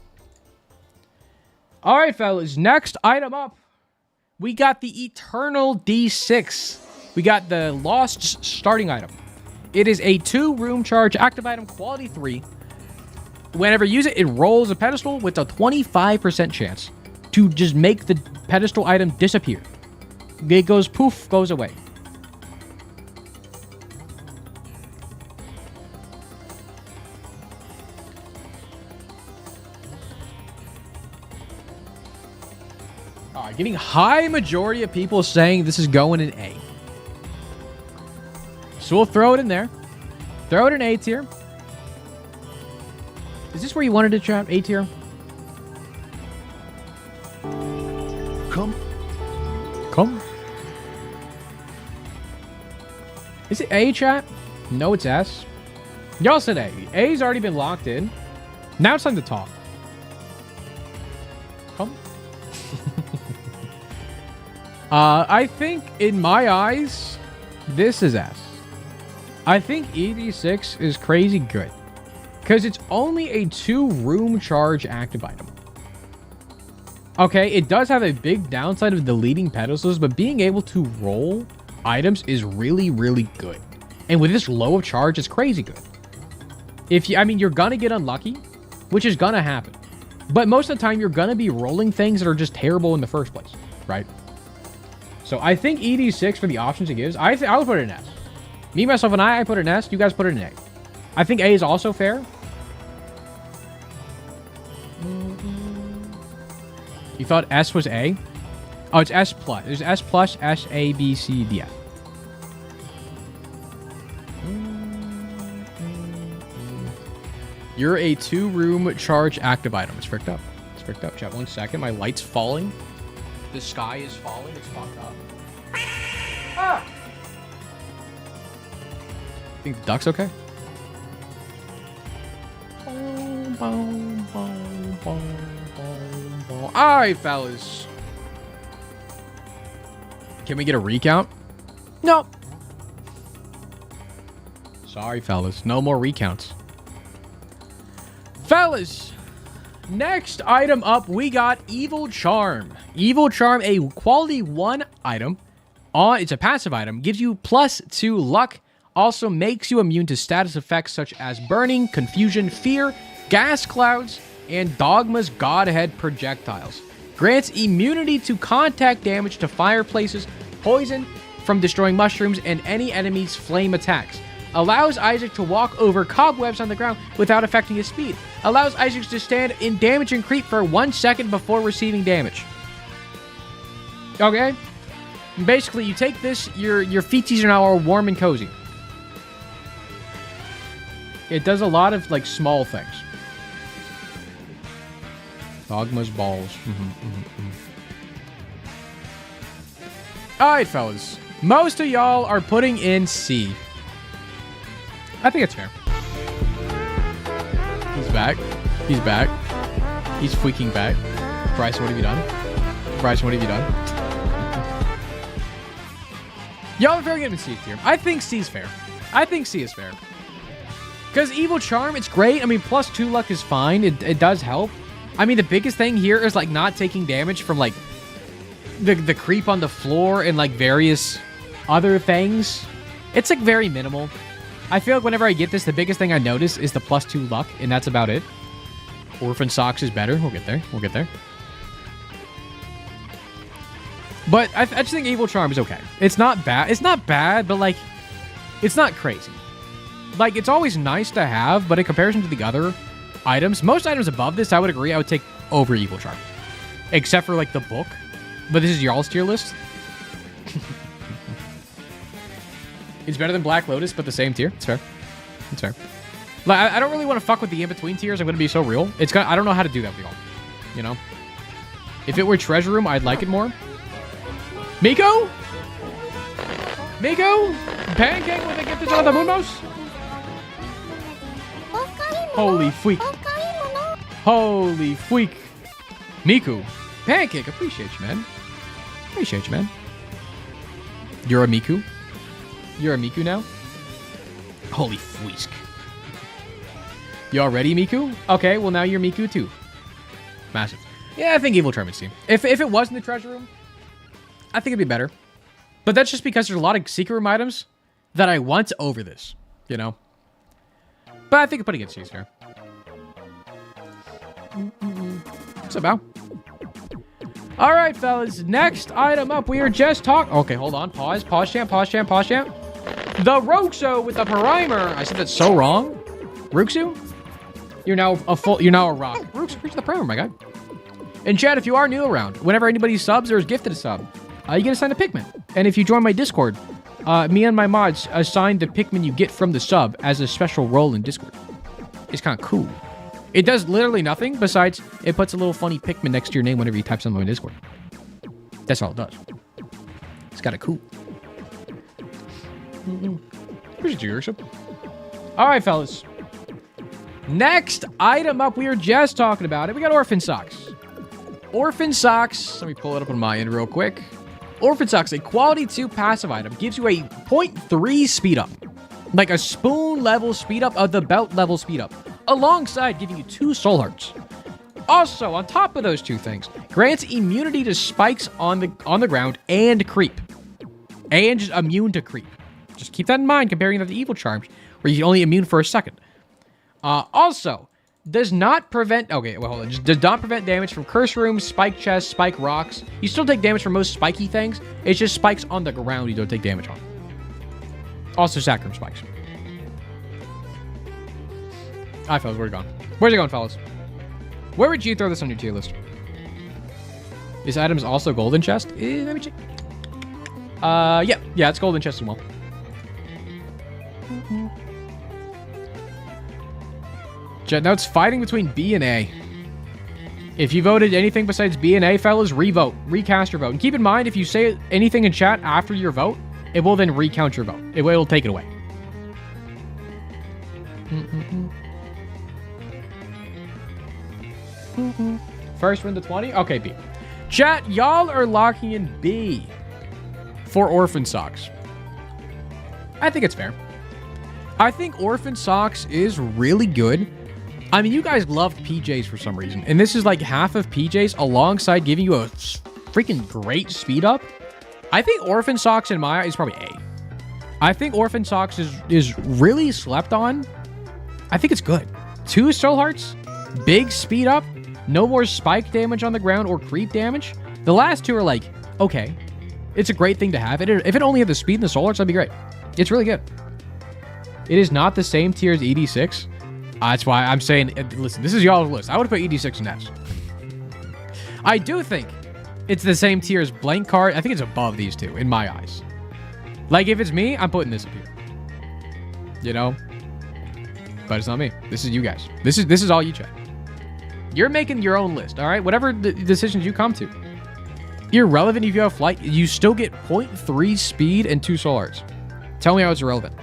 Speaker 1: All right, fellas. Next item up. We got the Eternal D6. We got the Lost starting item. It is a 2-room charge active item, quality 3. Whenever you use it, it rolls a pedestal with a 25% chance to just make the pedestal item disappear. It goes poof, goes away. Getting high majority of people saying this is going in A. So we'll throw it in there. Throw it in A tier. Is this where you wanted to chat? A tier? Come. Is it A, chat? No, it's S. Y'all said A. A's already been locked in. Now it's time to talk. Come. I think, in my eyes, this is S. I think ED6 is crazy good. Because it's only a 2-room charge active item. Okay, it does have a big downside of deleting pedestals, but being able to roll items is really, really good. And with this low of charge, it's crazy good. You're gonna get unlucky, which is gonna happen. But most of the time, you're gonna be rolling things that are just terrible in the first place, right? So I think ED6 for the options it gives, I would put it in S. Me, myself, and I put it in S. You guys put it in A. I think A is also fair. You thought S was A? Oh, it's S plus. There's S plus, S, A, B, C, D, F. You're a 2-room charge active item. It's fricked up. It's fricked up. Chat, 1 second. My light's falling. The sky is falling. It's fucked up. Ah! Think the duck's okay? Alright, fellas. Can we get a recount? No. Sorry, fellas. No more recounts. Fellas, Next item up, we got Evil Charm. Evil Charm, a quality 1 item. It's a passive item. Gives you +2 luck. Also makes you immune to status effects such as burning, confusion, fear, gas clouds, and Dogma's Godhead projectiles. Grants immunity to contact damage to fireplaces, poison from destroying mushrooms, and any enemy's flame attacks. Allows Isaac to walk over cobwebs on the ground without affecting his speed. Allows Isaac to stand in damage and creep for 1 second before receiving damage. Okay? Basically, you take this, your feeties are now all warm and cozy. It does a lot of, like, small things. Dogma's balls. Alright, fellas. Most of y'all are putting in C. I think it's fair. He's back. He's back. He's freaking back. Bryson, what have you done? Bryson, what have you done? Y'all are very good in C tier. I think C is fair. I think C is fair. Because Evil Charm, it's great. I mean, +2 luck is fine. It does help. I mean, the biggest thing here is, like, not taking damage from, like, the creep on the floor and, like, various other things. It's, like, very minimal. I feel like whenever I get this, the biggest thing I notice is the +2 luck, and that's about it. Orphan Socks is better. We'll get there. We'll get there. But I just think Evil Charm is okay. It's not bad. It's not bad, but, like, it's not crazy. Like, it's always nice to have, but in comparison to the other items, most items above this, I would agree, I would take over Evil Charm. Except for, like, the book. But this is y'all's tier list. It's better than Black Lotus, but the same tier. It's fair. It's fair. Like, I don't really want to fuck with the in-between tiers. I'm going to be so real. I don't know how to do that with y'all. You know? If it were Treasure Room, I'd like it more. Miko? Miko? Pancake with a gifted on the moon mouse? Holy freak. Holy freak. Miku. Pancake, appreciate you, man. Appreciate you, man. You're a Miku? You're a Miku now? Holy fweesk. You all ready, Miku? Okay, well now you're Miku too. Massive. Yeah, I think Evil Charm is C. If it was in the Treasure Room, I think it'd be better. But that's just because there's a lot of secret room items that I want over this, you know? But I think putting it C is fair. What's up, Bow? All right, fellas. Next item up. We are just talking. Okay, hold on. Pause. Pause champ. Pause champ. Pause champ. The Roxo with the primer. I said that so wrong. Ruxu? You're now a rock. Ruxu, reach the primer, my guy. And chat, if you are new around, whenever anybody subs or is gifted a sub, you get assigned a Pikmin. And if you join my Discord, me and my mods assign the Pikmin you get from the sub as a special role in Discord. It's kind of cool. It does literally nothing besides it puts a little funny Pikmin next to your name whenever you type something on Discord. That's all it does. It's kind of cool. Appreciate you, worship. All right, fellas. Next item up, we were just talking about it. We got Orphan Socks. Orphan Socks. Let me pull it up on my end real quick. Orphan Socks, a quality 2 passive item, gives you a 0.3 speed up. Like a spoon level speed up of the belt level speed up. Alongside giving you 2 soul hearts. Also, on top of those 2 things, grants immunity to spikes on the ground and creep. And just immune to creep. Just keep that in mind comparing that to Evil Charms, where you're only immune for a second. Also, does not prevent... Okay, well, hold on. Just does not prevent damage from curse rooms, spike chests, spike rocks. You still take damage from most spiky things. It's just spikes on the ground you don't take damage on. Also, sacrum spikes. Alright, fellas, where's it going? Where's it going, fellas? Where would you throw this on your tier list? This item is also golden chest. Let me check. Yeah, it's golden chest as well. Now it's fighting between B and A. If you voted anything besides B and A, fellas, re-vote. Recast your vote. And keep in mind, if you say anything in chat after your vote, it will then recount your vote. It will take it away. First one to 20? Okay, B. Chat, y'all are locking in B for Orphan Socks. I think it's fair. I think Orphan Socks is really good. I mean, you guys loved PJs for some reason. And this is like half of PJs alongside giving you a freaking great speed up. I think Orphan Socks in my eyes is probably A. I think Orphan Socks is really slept on. I think it's good. 2 Soul Hearts, big speed up, no more spike damage on the ground or creep damage. The last 2 are like, okay. It's a great thing to have. If it only had the speed and the Soul Hearts, that'd be great. It's really good. It is not the same tier as ED6. That's why I'm saying, listen, this is y'all's list. I would put ED6 next. I do think it's the same tier as Blank Card. I think it's above these 2 in my eyes. Like, if it's me, I'm putting this up here. You know? But it's not me. This is you guys. This is all you, chat. You're making your own list, all right? Whatever the decisions you come to. Irrelevant if you have flight, you still get 0.3 speed and 2 Soul Hearts. Tell me how it's irrelevant.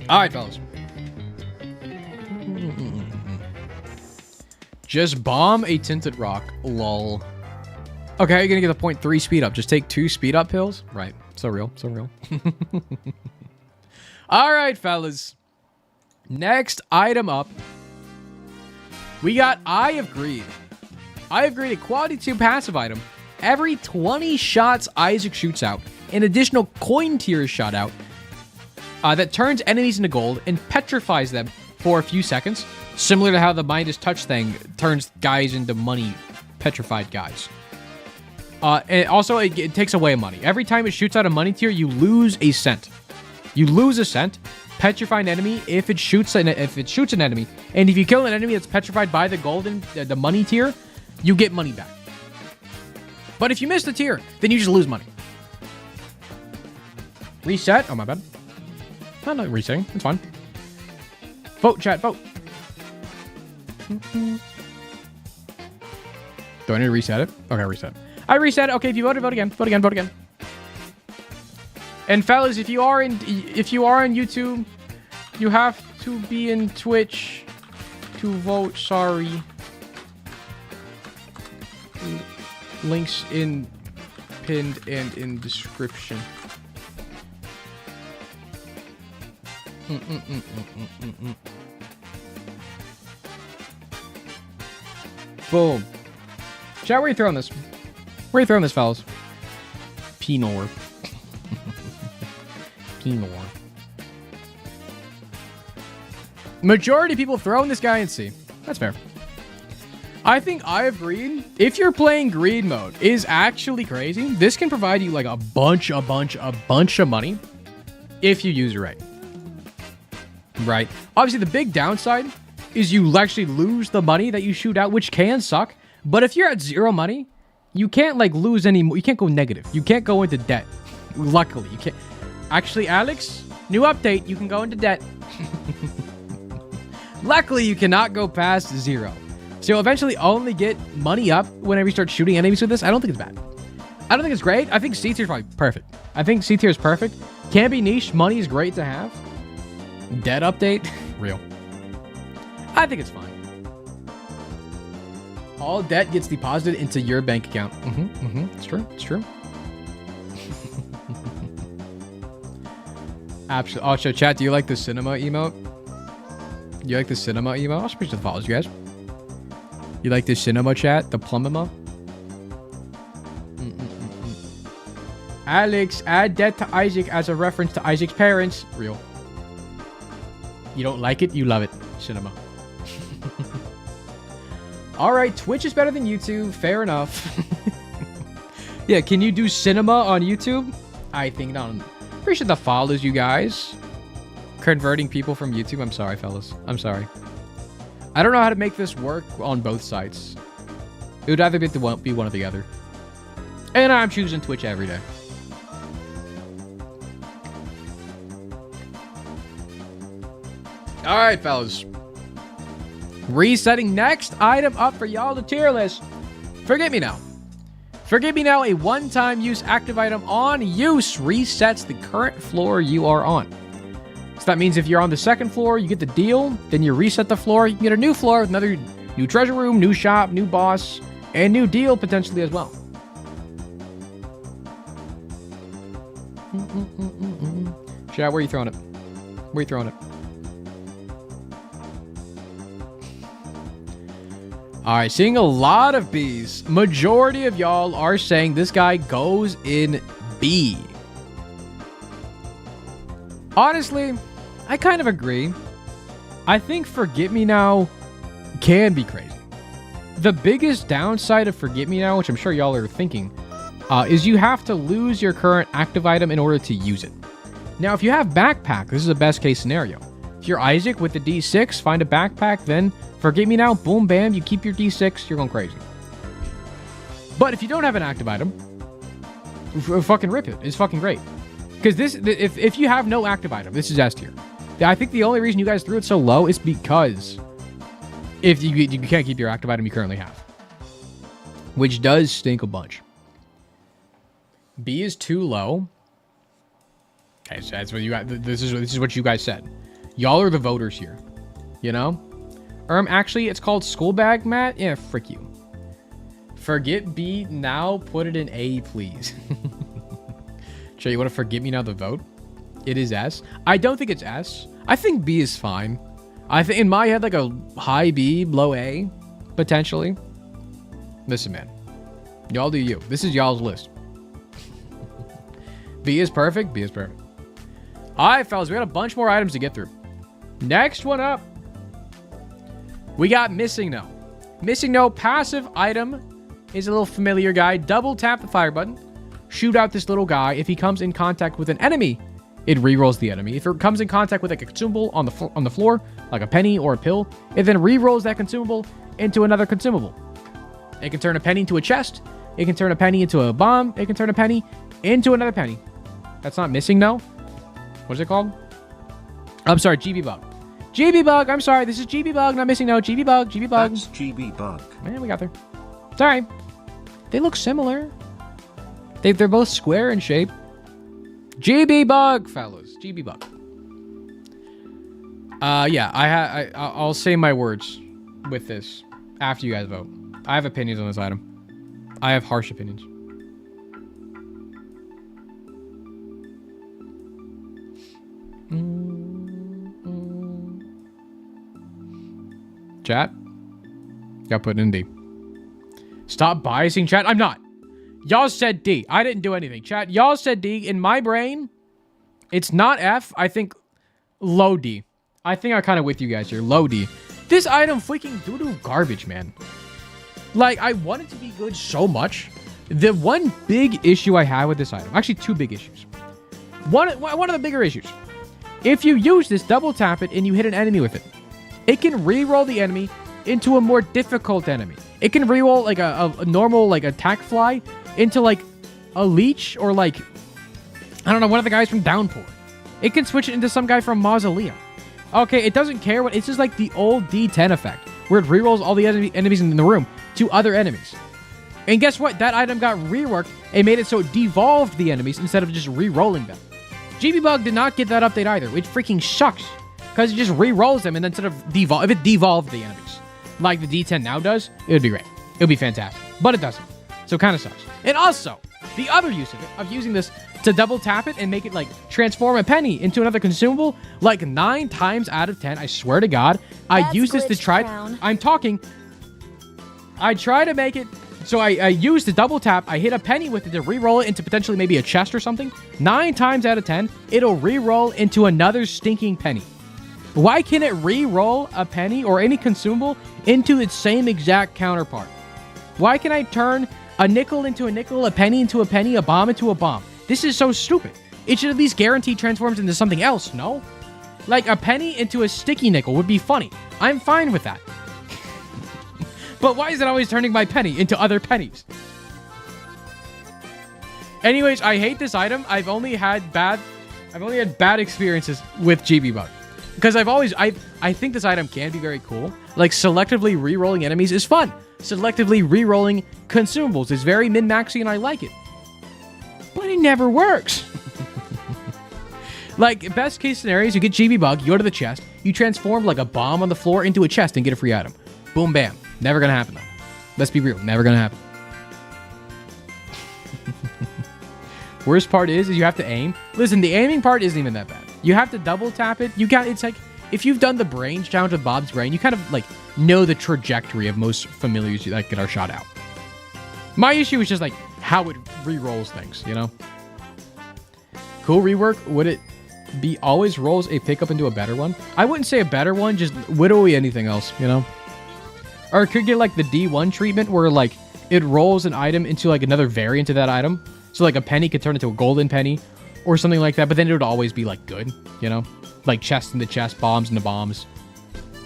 Speaker 1: All right, fellas. Just bomb a tinted rock. Lol. Okay, how are you going to get the 0.3 speed up? Just take 2 speed up pills? Right. So real. So real. All right, fellas. Next item up. We got Eye of Greed. Eye of Greed, a quality 2 passive item. Every 20 shots Isaac shoots out, an additional coin tier is shot out that turns enemies into gold and petrifies them for a few seconds, similar to how the Midas Touch thing turns guys into money petrified guys. And also, it takes away money. Every time it shoots out a money tier, you lose a cent. You lose a cent. Petrify an enemy if it shoots an enemy, and if you kill an enemy that's petrified by the golden, the money tier, you get money back. But if you miss the tier, then you just lose money. Reset. Oh, my bad. I'm not resetting. It's fine. Vote, chat. Vote. Do I need to reset it? Okay, reset. I reset it. Okay, if you voted, vote again. Vote again. Vote again. And fellas, if you are in YouTube, you have to be in Twitch to vote. Sorry. Links in pinned and in description. Boom. Chat, where are you throwing this? Where are you throwing this, fellas? Pinor. Pinor. Majority of people throwing this guy in C. That's fair. I think Eye of Greed, if you're playing greed mode, is actually crazy. This can provide you like a bunch of money if you use it right. Right. Obviously, the big downside is you actually lose the money that you shoot out, which can suck. But if you're at 0 money, you can't like lose any more. You can't go negative. You can't go into debt. Luckily, you can't. Actually, Alex, new update. You can go into debt. Luckily, you cannot go past 0. So you'll eventually only get money up whenever you start shooting enemies with this. I don't think it's bad. I don't think it's great. I think C tier is probably perfect. I think C tier is perfect. Can be niche. Money is great to have. Debt update. Real. I think it's fine. All debt gets deposited into your bank account. It's true. It's true. Absolutely. Oh, so chat, do you like the cinema emote? You like the cinema emote? I'll speak to the follows, you guys. You like the cinema chat? The plum emote? Alex, add debt to Isaac as a reference to Isaac's parents. Real. You don't like it? You love it. Cinema. All right, Twitch is better than YouTube. Fair enough. Yeah, can you do cinema on YouTube? I think not. Appreciate the follows, you guys. Converting people from YouTube. I'm sorry, fellas. I'm sorry. I don't know how to make this work on both sites. It would either be one or the other. And I'm choosing Twitch every day. All right, fellas. Resetting next item up for y'all the tier list. Forget Me Now. Forget Me Now, a one-time use active item on use resets the current floor you are on. So that means if you're on the second floor, you get the deal, then you reset the floor, you can get a new floor with another new treasure room, new shop, new boss, and new deal potentially as well. Chat, where are you throwing it? Where are you throwing it? All right, seeing a lot of Bs. Majority of y'all are saying this guy goes in B. Honestly, I kind of agree. I think Forget Me Now can be crazy. The biggest downside of Forget Me Now, which I'm sure y'all are thinking, is you have to lose your current active item in order to use it. Now, if you have Backpack, this is a best case scenario. If you're Isaac with the D6, find a backpack, then Forget Me Now, boom, bam, you keep your D6, you're going crazy. But if you don't have an active item, fucking rip it. It's fucking great. Because this, if you have no active item, this is S tier. I think the only reason you guys threw it so low is because if you can't keep your active item you currently have, which does stink a bunch. B is too low. Okay, so that's what you got. This is what you guys said. Y'all are the voters here, you know. Actually, it's called School Bag, Matt. Yeah, frick you. Forget B now. Put it in A, please. Sure, you want to Forget Me Now the vote? It is S. I don't think it's S. I think B is fine. I think in my head, like a high B, low A, potentially. Listen, man. Y'all do you. This is y'all's list. B is perfect. B is perfect. All right, fellas. We got a bunch more items to get through. Next one up. We got Missing No. Missing No passive item is a little familiar guy. Double tap the fire button. Shoot out this little guy. If he comes in contact with an enemy, it rerolls the enemy. If it comes in contact with like a consumable on the floor, like a penny or a pill, it then rerolls that consumable into another consumable. It can turn a penny into a chest. It can turn a penny into a bomb. It can turn a penny into another penny. That's not Missing No. What is it called? I'm sorry, GB Bug. GB Bug. I'm sorry. This is GB Bug, not Missing No. GB Bug. GB Bug.
Speaker 2: That's GB Bug.
Speaker 1: Man, we got there. Sorry. They look similar. They're both square in shape. GB Bug, fellas. GB Bug. Yeah, I'll say my words with this after you guys vote. I have opinions on this item. I have harsh opinions. Chat? Got put in D. Stop biasing, chat. I'm not. Y'all said D. I didn't do anything. Chat, y'all said D. In my brain, it's not F. I think low D. I think I'm kind of with you guys here. Low D. This item freaking doo-doo garbage, man. Like, I want it to be good so much. The one big issue I have with this item, actually two big issues. One of the bigger issues. If you use this, double tap it, and you hit an enemy with it, it can re-roll the enemy into a more difficult enemy. It can re-roll like a normal like attack fly into like a leech or like, I don't know, one of the guys from Downpour. It can switch it into some guy from Mausoleum. Okay, it doesn't care what, it's just like the old D10 effect where it re-rolls all the enemies in the room to other enemies. And guess what? That item got reworked and made it so it devolved the enemies instead of just re-rolling them. GB Bug did not get that update either, which freaking sucks. Because it just re-rolls them and then instead of if it devolved the enemies, like the D10 now does, it would be great. It would be fantastic. But it doesn't. So it kind of sucks. And also, the other use of it, of using this to double tap it and make it like transform a penny into another consumable, like 9 times out of 10, I swear to God, I use this to try. I'm talking. I try to make it. So I use the double tap. I hit a penny with it to re-roll it into potentially maybe a chest or something. 9 times out of 10, it'll re-roll into another stinking penny. Why can't it re-roll a penny or any consumable into its same exact counterpart? Why can I turn a nickel into a nickel, a penny into a penny, a bomb into a bomb? This is so stupid. It should at least guarantee transforms into something else, no? Like a penny into a sticky nickel would be funny. I'm fine with that. But why is it always turning my penny into other pennies? Anyways, I hate this item. I've only had bad experiences with GB Bug. Because I think this item can be very cool. Like selectively re-rolling enemies is fun. Selectively re-rolling consumables is very min-maxy and I like it. But it never works. Like best case scenarios, you get GB Bug, you go to the chest, you transform like a bomb on the floor into a chest and get a free item. Boom, bam. Never gonna happen though. Let's be real, never gonna happen. Worst part is you have to aim. Listen, the aiming part isn't even that bad. You have to double tap it. It's like, if you've done the brain challenge with Bob's brain, you kind of like know the trajectory of most familiars that get our shot out. My issue is just like how it re-rolls things, you know? Cool rework. Would it be always rolls a pickup into a better one? I wouldn't say a better one, just literally anything else, you know? Or it could get like the D1 treatment where like it rolls an item into like another variant of that item. So like a penny could turn into a golden penny or something like that, but then it would always be like good, you know? Like chest in the chest, bombs in the bombs,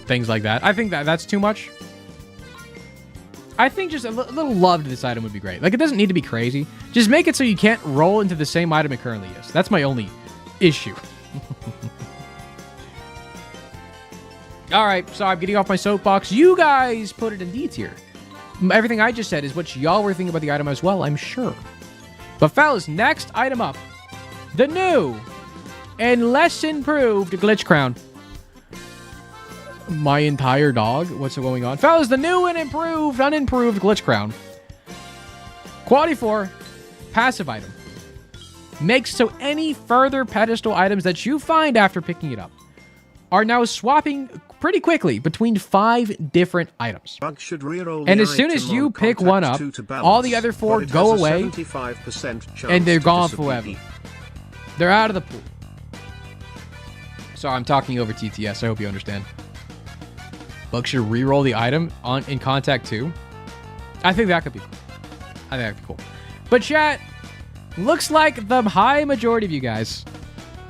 Speaker 1: things like that. I think that's too much. I think just a little love to this item would be great. Like, it doesn't need to be crazy. Just make it so you can't roll into the same item it currently is. That's my only issue. All right, so I'm getting off my soapbox. You guys put it in D tier. Everything I just said is what y'all were thinking about the item as well, I'm sure. But fellas, next item up. The new and less improved Glitch Crown. My entire dog? What's going on? Fellas, the new and unimproved Glitch Crown. Quality 4, passive item. Makes so any further pedestal items that you find after picking it up are now swapping pretty quickly between 5 different items. And as soon as you pick one up, all the other 4 go away, and they're gone forever. They're out of the pool. Sorry, I'm talking over TTS. I hope you understand. Bug should re-roll the item in Contact 2. I think that could be cool. I think that could be cool. But chat, looks like the high majority of you guys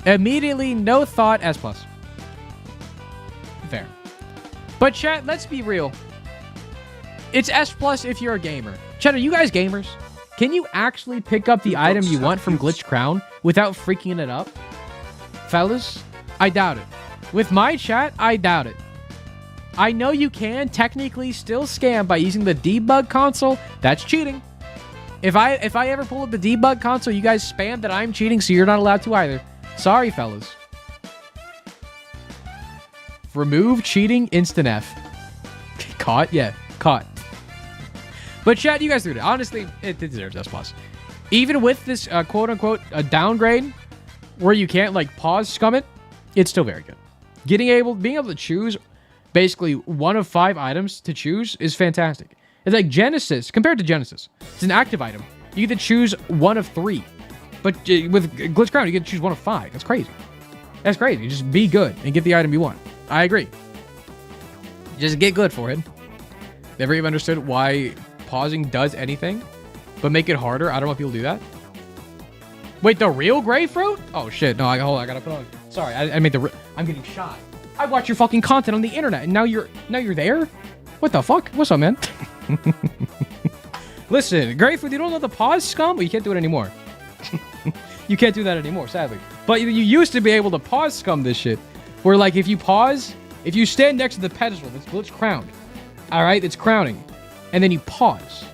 Speaker 1: immediately no thought S+. Fair. But chat, let's be real. It's S+ if you're a gamer. Chat, are you guys gamers? Can you actually pick up the item you want from Glitch Crown without freaking it up? Fellas, I doubt it. With my chat, I doubt it. I know you can technically still scam by using the debug console. That's cheating. If I ever pull up the debug console, you guys spam that I'm cheating, so you're not allowed to either. Sorry, fellas. Remove cheating, instant F. Caught? Yeah, caught. But chat, you guys do it. Honestly, it deserves S+. Even with this quote-unquote a downgrade, where you can't like pause scum it, it's still very good. Being able to choose basically 1 of 5 items to choose is fantastic. It's like Genesis, compared to Genesis. It's an active item. You get to choose 1 of 3. But with Glitch Crown, you get to choose 1 of 5. That's crazy. That's crazy. Just be good and get the item you want. I agree. Just get good for it. Never even understood why pausing does anything, but make it harder. I don't know if people do that. Wait, the real grapefruit? Oh shit! No, hold on. I gotta put on. Sorry, I made the. I'm getting shy. I watch your fucking content on the internet, and now you're there. What the fuck? What's up, man? Listen, grapefruit. You don't know the pause scum? Well, you can't do it anymore. You can't do that anymore, sadly. But you used to be able to pause scum this shit. Where like if you pause, if you stand next to the pedestal that's Glitch crowned, all right, it's crowning, and then you pause,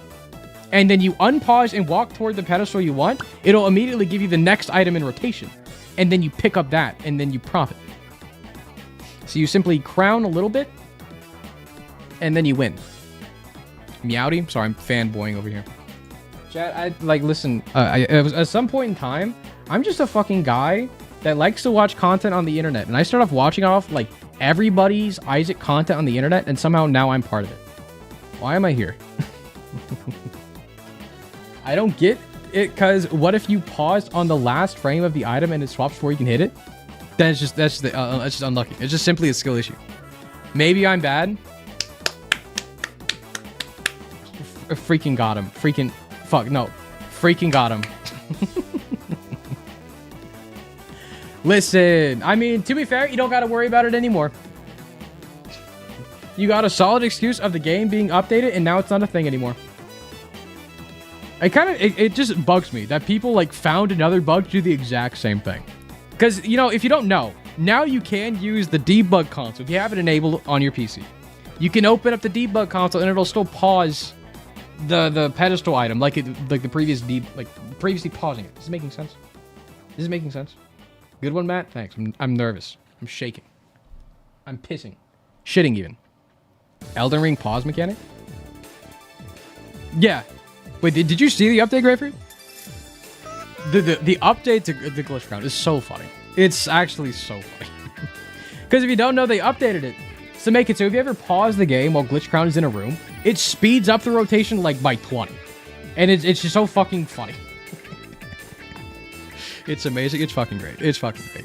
Speaker 1: and then you unpause and walk toward the pedestal you want, it'll immediately give you the next item in rotation, and then you pick up that, and then you profit. So you simply crown a little bit, and then you win. Meowdy, sorry, I'm fanboying over here. Chat, I like listen. At some point in time, I'm just a fucking guy that likes to watch content on the internet, and I start off watching off like everybody's Isaac content on the internet, and somehow now I'm part of it. Why am I here? I don't get it, because what if you paused on the last frame of the item and it swaps before you can hit it? Then it's just unlucky. It's just simply a skill issue. Maybe I'm bad. Freaking got him. Freaking got him. Listen, I mean, to be fair, you don't got to worry about it anymore. You got a solid excuse of the game being updated, and now it's not a thing anymore. It just bugs me that people like found another bug to do the exact same thing. Because, you know, if you don't know, now you can use the debug console if you have it enabled on your PC. You can open up the debug console, and it'll still pause the pedestal item like the previously pausing it. Is this making sense? Is this making sense? Good one, Matt. Thanks. I'm nervous. I'm shaking. I'm pissing. Shitting even. Elden Ring pause mechanic? Yeah. Wait, did you see the update, Grapefruit? The update to the glitch crown is so funny. It's actually so funny. Because if you don't know, they updated it to make it so if you ever pause the game while glitch crown is in a room, it speeds up the rotation like by 20. And it's just so fucking funny. It's amazing. It's fucking great. It's fucking great.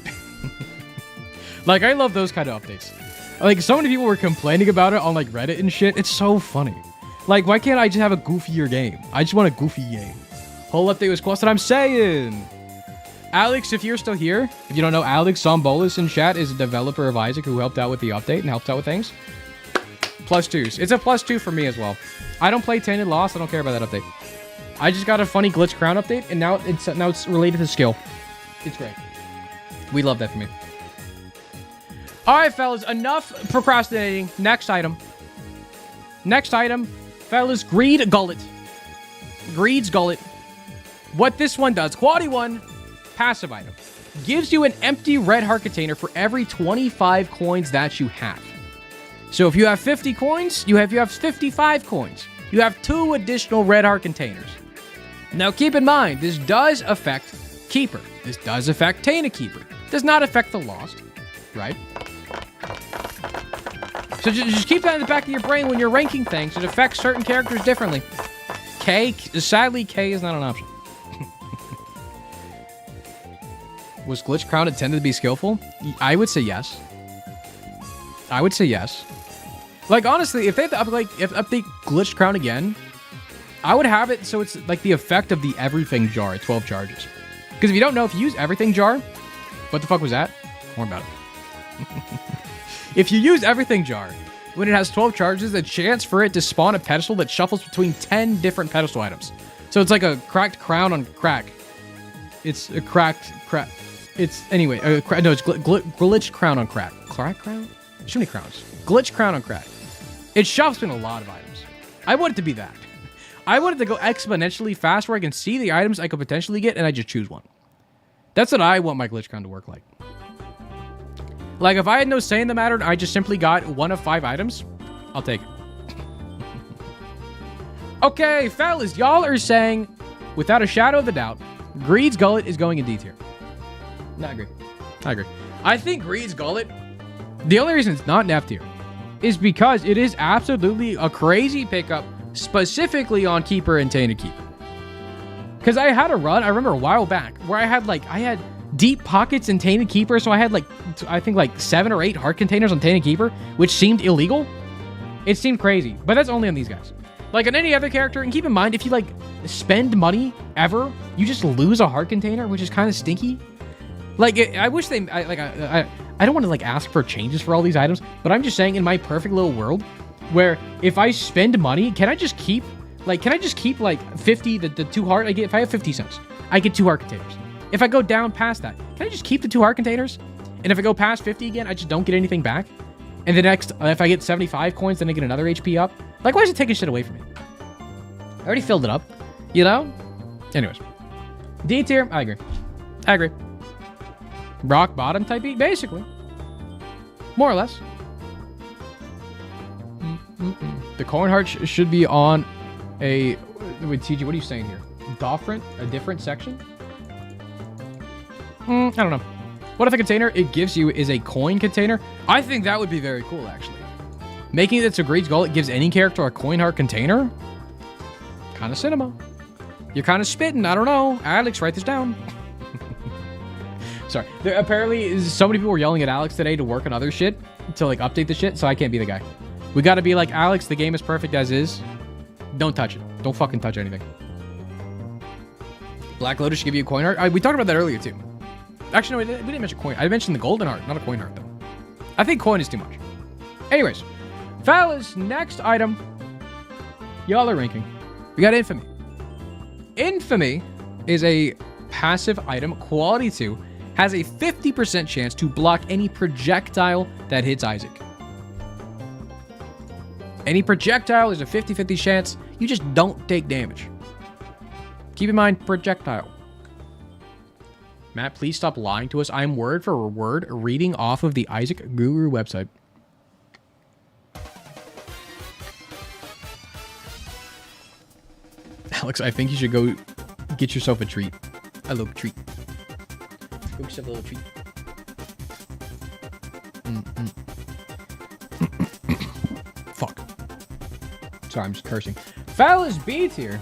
Speaker 1: Like, I love those kind of updates. Like, so many people were complaining about it on, like, Reddit and shit. It's so funny. Like, why can't I just have a goofier game? I just want a goofy game. Whole update was cool. That's what I'm saying. Alex, if you're still here, if you don't know, Alex Zombolis in chat is a developer of Isaac who helped out with the update and helped out with things. +2s. It's a +2 for me as well. I don't play Tainted Lost. I don't care about that update. I just got a funny glitch crown update, and now it's related to skill. It's great. We love that for me. All right, fellas, enough procrastinating. Next item. Next item, fellas, Greed Gullet. Greed's Gullet. What this one does, quality 1, passive item. Gives you an empty red heart container for every 25 coins that you have. So if you have 50 coins, you have 55 coins. You have 2 additional red heart containers. Now keep in mind, this does affect Keeper. This does affect Tainted Keeper. Does not affect the Lost, right? So just keep that in the back of your brain when you're ranking things. It affects certain characters differently. Sadly, K is not an option. Was Glitch Crown intended to be skillful? I would say yes. I would say yes. Like, honestly, if they update Glitch Crown again, I would have it so it's like the effect of the Everything Jar at 12 charges. Because if you don't know, if you use Everything Jar, what the fuck was that? More about it. If you use Everything Jar, when it has 12 charges, the chance for it to spawn a pedestal that shuffles between 10 different pedestal items. So it's like a cracked crown on crack. It's a cracked crack. It's, anyway, no, it's glitch crown on crack. Crack crown? Too many crowns. Glitch crown on crack. It shuffles between a lot of items. I want it to be that. I want it to go exponentially fast where I can see the items I could potentially get and I just choose one. That's what I want my glitch crown to work like. Like, if I had no say in the matter and I just simply got 1 of 5 items, I'll take it. Okay, fellas, y'all are saying, without a shadow of a doubt, Greed's Gullet is going in D tier. No, I agree. I agree. I think Greed's Gullet, the only reason it's not in F tier is because it is absolutely a crazy pickup, specifically on Keeper and Tainted Keeper. Because I had a run, I remember a while back, where I had deep pockets in Tainted Keeper, so I had I think 7 or 8 heart containers on Tainted Keeper, which seemed illegal. It seemed crazy, but that's only on these guys. Like on any other character, and keep in mind, if you spend money ever, you just lose a heart container, which is kind of stinky. I wish they, I don't want to ask for changes for all these items, but I'm just saying in my perfect little world, where if I spend money, can I just keep 50, the 2 heart I get? If I have 50 cents, I get 2 heart containers. If I go down past that, can I just keep the 2 heart containers? And if I go past 50 again, I just don't get anything back? And the next, if I get 75 coins, then I get another HP up? Why is it taking shit away from me? I already filled it up, you know? Anyways. D tier, I agree. I agree. Rock bottom type beat, basically. More or less. The coin heart should be on a... Wait, TG, what are you saying here? A different section? I don't know. What if the container it gives you is a coin container? I think that would be very cool, actually. Making it so Greed's Gullet gives any character a coin heart container? Kind of cinema. You're kind of spitting. I don't know. Alex, write this down. Sorry. Apparently, so many people were yelling at Alex today to work on other shit, to update the shit, so I can't be the guy. We gotta be like, Alex, the game is perfect as is. Don't touch it. Don't fucking touch anything. Black Lotus should give you a coin heart. We talked about that earlier, too. Actually, no, we didn't mention coin. I mentioned the golden heart, not a coin heart, though. I think coin is too much. Anyways, fellas, next item. Y'all are ranking. We got Infamy. Infamy is a passive item, quality 2, has a 50% chance to block any projectile that hits Isaac. Any projectile is a 50-50 chance. You just don't take damage. Keep in mind, projectile. Matt, please stop lying to us. I'm word for word reading off of the Isaac Guru website. Alex, I think you should go get yourself a treat. A little treat. Go get yourself a little treat. Fuck. Sorry, I'm just cursing. Fellas, B tier.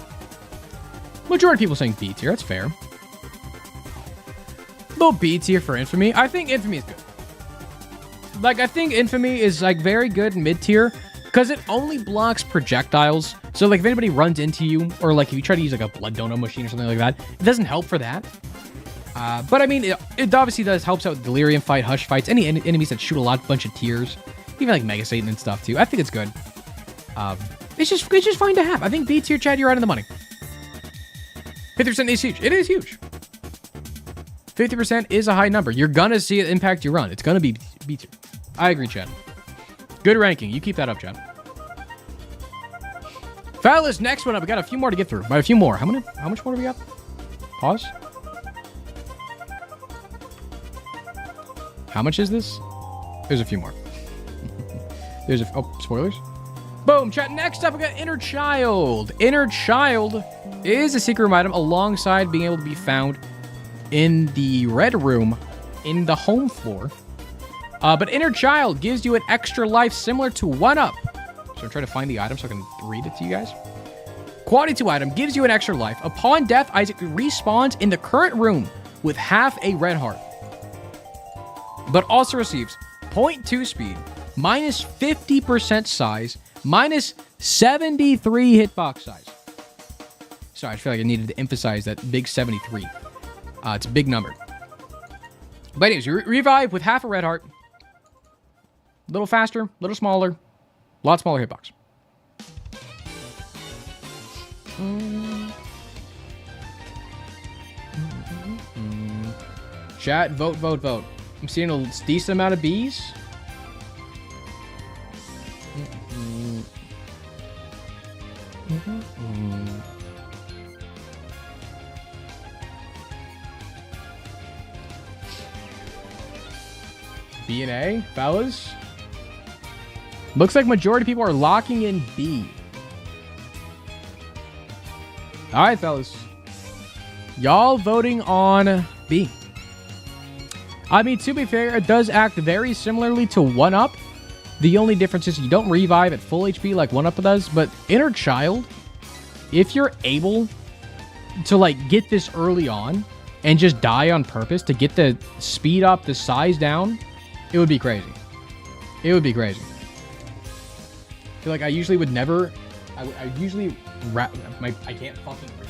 Speaker 1: Majority of people saying B tier. That's fair. Little B tier for Infamy. I think Infamy is good. Like, I think Infamy is, like, very good mid tier because it only blocks projectiles. So, like, if anybody runs into you or, like, if you try to use, like, a blood donut machine or something like that, it doesn't help for that. But, I mean, it obviously does helps out with Delirium fight, Hush fights, any enemies that shoot a bunch of tears. Even, like, Mega Satan and stuff, too. I think it's good. It's just fine to have. I think B tier, Chad, you're right on the money. 50% is huge. It is huge. 50% is a high number. You're gonna see it impact your run. It's gonna be B tier. I agree, Chad. Good ranking. You keep that up, Chad. Fellas, next one up. We got a few more to get through. By a few more. How much more do we got? Pause. How much is this? There's a few more. Oh, spoilers. Boom, chat. Next up, we got Inner Child. Inner Child is a secret room item alongside being able to be found in the red room in the home floor. But Inner Child gives you an extra life similar to 1-Up. So I'm trying to find the item so I can read it to you guys. Quality 2 item gives you an extra life. Upon death, Isaac respawns in the current room with half a red heart. But also receives 0.2 speed, minus 50% size, minus 73 hitbox size. Sorry, I feel like I needed to emphasize that big 73. It's a big number. But anyways, you revive with half a red heart. A little faster, a little smaller, a lot smaller hitbox. Chat, vote, vote, vote. I'm seeing a decent amount of Bs. B and A, fellas. Looks like majority of people are locking in B. All right, fellas. Y'all voting on B. I mean, to be fair, it does act very similarly to 1-Up. The only difference is you don't revive at full HP like 1-Up does, but Inner Child, if you're able to, like, get this early on and just die on purpose to get the speed up, the size down, it would be crazy. It would be crazy. I feel like I usually would never... I usually... I can't fucking read.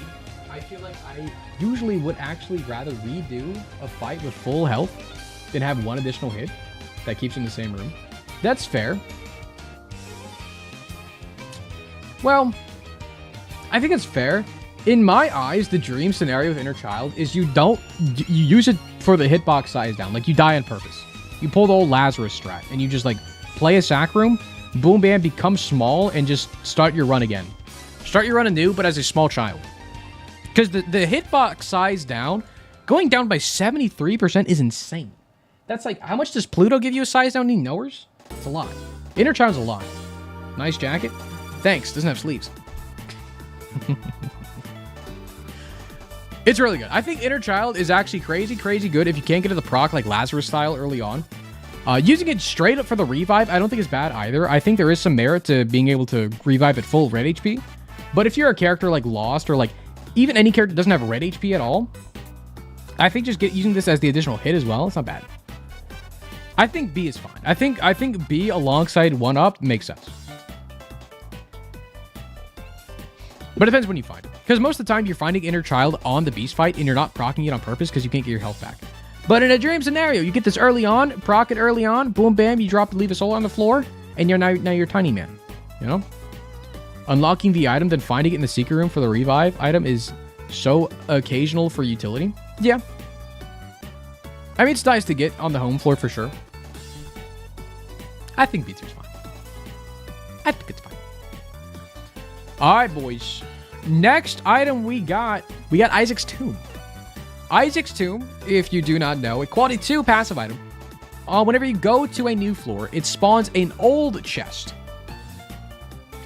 Speaker 1: I feel like I usually would actually rather redo a fight with full health than have one additional hit that keeps in the same room. That's fair. Well, I think it's fair. In my eyes, the dream scenario with Inner Child is you use it for the hitbox size down. Like, you die on purpose. You pull the old Lazarus strat and you just, like, play a sack room, boom, bam, become small, and just start your run again. Start your run anew, but as a small child. Because the hitbox size down, going down by 73% is insane. That's like, how much does Pluto give you a size down? Any knowers? It's a lot. Inner Child's a lot. Nice jacket. Thanks. Doesn't have sleeves. It's really good. I think Inner Child is actually crazy, crazy good if you can't get to the proc like Lazarus style early on. Using it straight up for the revive, I don't think is bad either. I think there is some merit to being able to revive at full red HP. But if you're a character like Lost or like even any character that doesn't have red HP at all, I think just using this as the additional hit as well, it's not bad. I think B is fine. I think B alongside 1-Up makes sense. But it depends when you find it. Because most of the time you're finding Inner Child on the Beast fight and you're not proccing it on purpose because you can't get your health back. But in a dream scenario, you get this early on, proc it early on, boom, bam, you drop, leave a soul on the floor, and you're now you're Tiny Man. You know? Unlocking the item, then finding it in the secret room for the revive item is so occasional for utility. Yeah. I mean, it's nice to get on the home floor for sure. I think B2's fine. I think it's fine. All right, boys. Next item we got Isaac's Tomb. Isaac's Tomb, if you do not know, a quality 2 passive item. Whenever you go to a new floor, it spawns an old chest.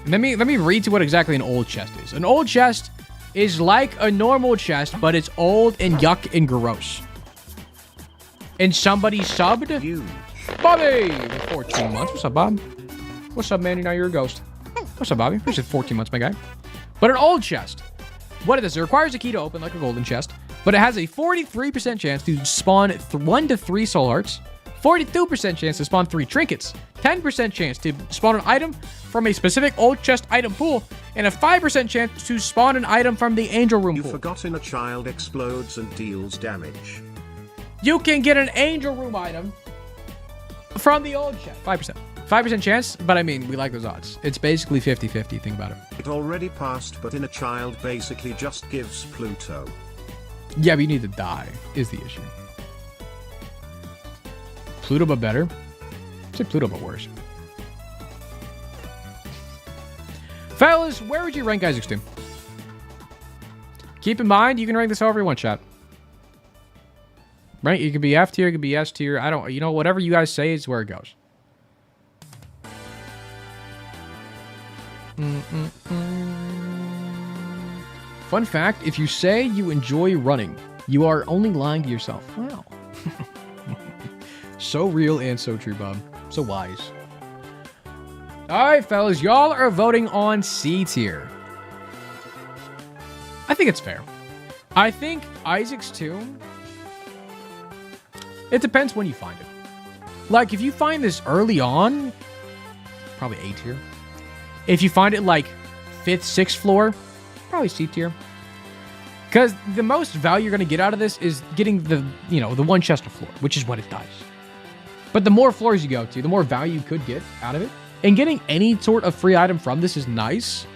Speaker 1: Let me read to what exactly an old chest is. An old chest is like a normal chest, but it's old and yuck and gross. And somebody subbed?
Speaker 2: You.
Speaker 1: Bobby! 14 months. What's up, Bob? What's up, man? Now you're a ghost. What's up, Bobby? Appreciate 14 months, my guy. But an old chest. What is this? It requires a key to open like a golden chest, but it has a 43% chance to spawn 1 to 3 soul hearts, 42% chance to spawn 3 trinkets, 10% chance to spawn an item from a specific old chest item pool, and a 5% chance to spawn an item from the angel room
Speaker 2: You've
Speaker 1: pool.
Speaker 2: forgotten a child explodes and deals damage.
Speaker 1: You can get an angel room item from the old chest. 5%. 5% chance, but I mean, we like those odds. It's basically 50-50, think about it.
Speaker 2: It already passed, but in a child basically just gives Pluto.
Speaker 1: Yeah, but you need to die, is the issue. Pluto but better? I'd say Pluto but worse. Fellas, where would you rank Isaac's team? Keep in mind, you can rank this however you want, chat. Right? You could be F tier, it could be S tier. I don't, you know, whatever you guys say is where it goes. Fun fact, if you say you enjoy running, you are only lying to yourself. Wow. So real and so true, Bob. So wise. Alright, fellas, y'all are voting on C tier. I think it's fair. I think Isaac's tomb, it depends when you find it. Like, if you find this early on, probably A tier. If you find it like 5th, 6th floor, probably C tier. Because the most value you're going to get out of this is getting the, you know, the one chest of floor, which is what it does. But the more floors you go to, the more value you could get out of it. And getting any sort of free item from this is nice.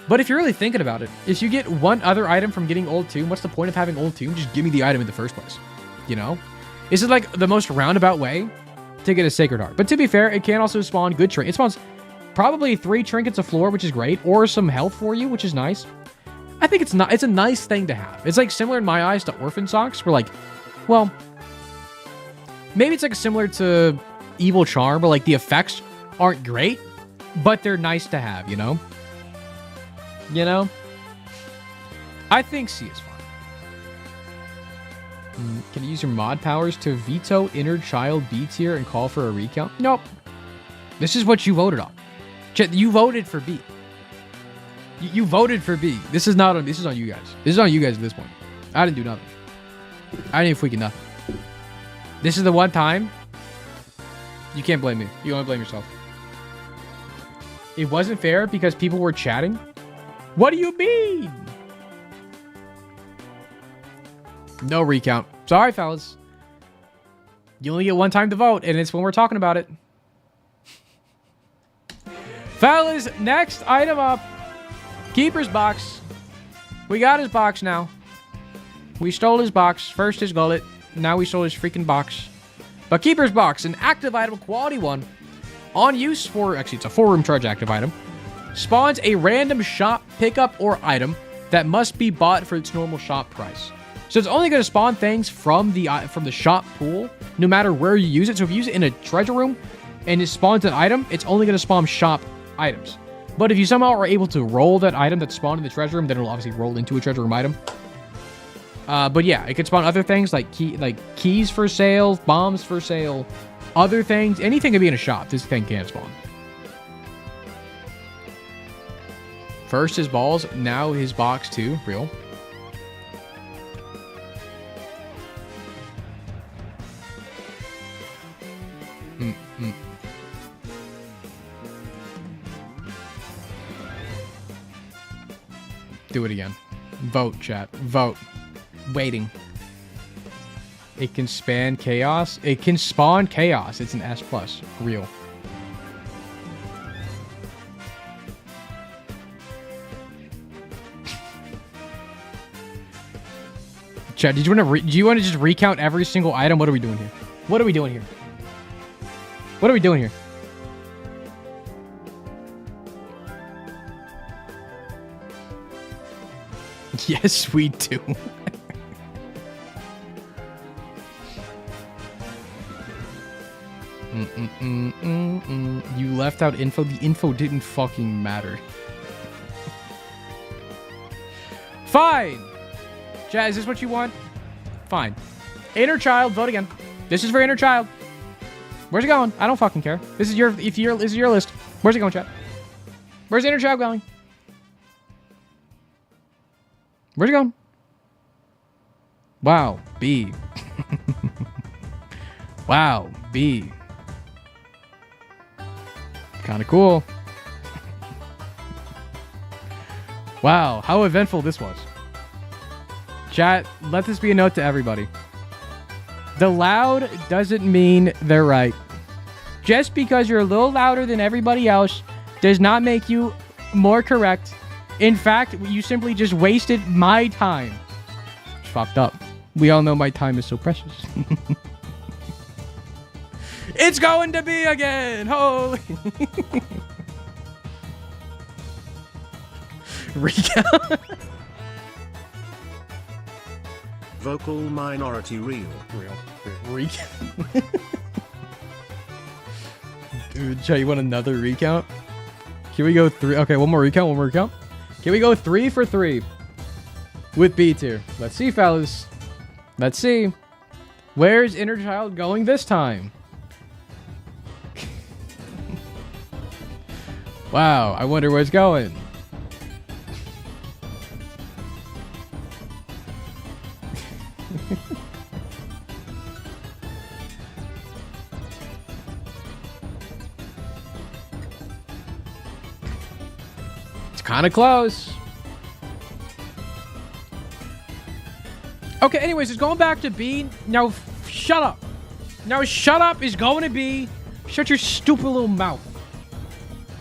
Speaker 1: But if you're really thinking about it, if you get one other item from getting Old Tomb, what's the point of having Old Tomb? Just give me the item in the first place. You know? This is like the most roundabout way to get a Sacred Heart. But to be fair, it can also spawn good trinkets. It spawns probably 3 trinkets a floor, which is great. Or some health for you, which is nice. I think it's not. It's a nice thing to have. It's like similar in my eyes to Orphan Socks. Where like, well, maybe it's like similar to Evil Charm, where like the effects aren't great, but they're nice to have, you know? You know? I think C is fine. Can you use your mod powers to veto inner child B tier and call for a recount? Nope. This is what you voted on. You voted for B. You voted for B. This is not on. This is on you guys. This is on you guys at this point. I didn't do nothing. I didn't freaking nothing. This is the one time. You can't blame me. You only blame yourself. It wasn't fair because people were chatting. What do you mean? No recount. Sorry, fellas. You only get one time to vote, and it's when we're talking about it. Fellas, next item up. Keeper's box. We got his box now. We stole his box. First his gullet. Now we stole his freaking box. But Keeper's box, an active item, quality one. On use for, actually it's a 4-room charge active item. Spawns a random shop pickup or item that must be bought for its normal shop price. So it's only going to spawn things from the shop pool, no matter where you use it. So if you use it in a treasure room and it spawns an item, it's only going to spawn shop items. But if you somehow are able to roll that item that spawned in the treasure room, then it'll obviously roll into a treasure room item. But yeah, it could spawn other things like keys for sale, bombs for sale, other things. Anything could be in a shop. This thing can't spawn. First his balls, now his box too. Real. Do it again. Vote, chat. Vote. Waiting. It can span chaos. It can spawn chaos. It's an S+. Real. Chat, do you want to just recount every single item? What are we doing here? What are we doing here? What are we doing here? Yes, we do. You left out info. The info didn't fucking matter. Fine. Chat, is this what you want? Fine. Inner child, vote again. This is for inner child. Where's it going? I don't fucking care. This is your list. Where's it going, chat? Where's inner child going? Where's it going? Wow, B. Wow, B. Kind of cool. Wow, how eventful this was. Chat, let this be a note to everybody. The loud doesn't mean they're right. Just because you're a little louder than everybody else does not make you more correct. In fact, you simply just wasted my time. It's fucked up. We all know my time is so precious. It's going to be again. Holy. Recount.
Speaker 2: Vocal minority real.
Speaker 1: Recount. Dude, Jay, you want another recount? Can we go 3? Okay, one more recount. Can we go 3 for 3 with B tier? Let's see, fellas. Let's see. Where's inner child going this time? Wow, I wonder where it's going. It's kind of close. Okay, anyways, it's going back to B. Now, shut up. Now, shut up is going to be... Shut your stupid little mouth.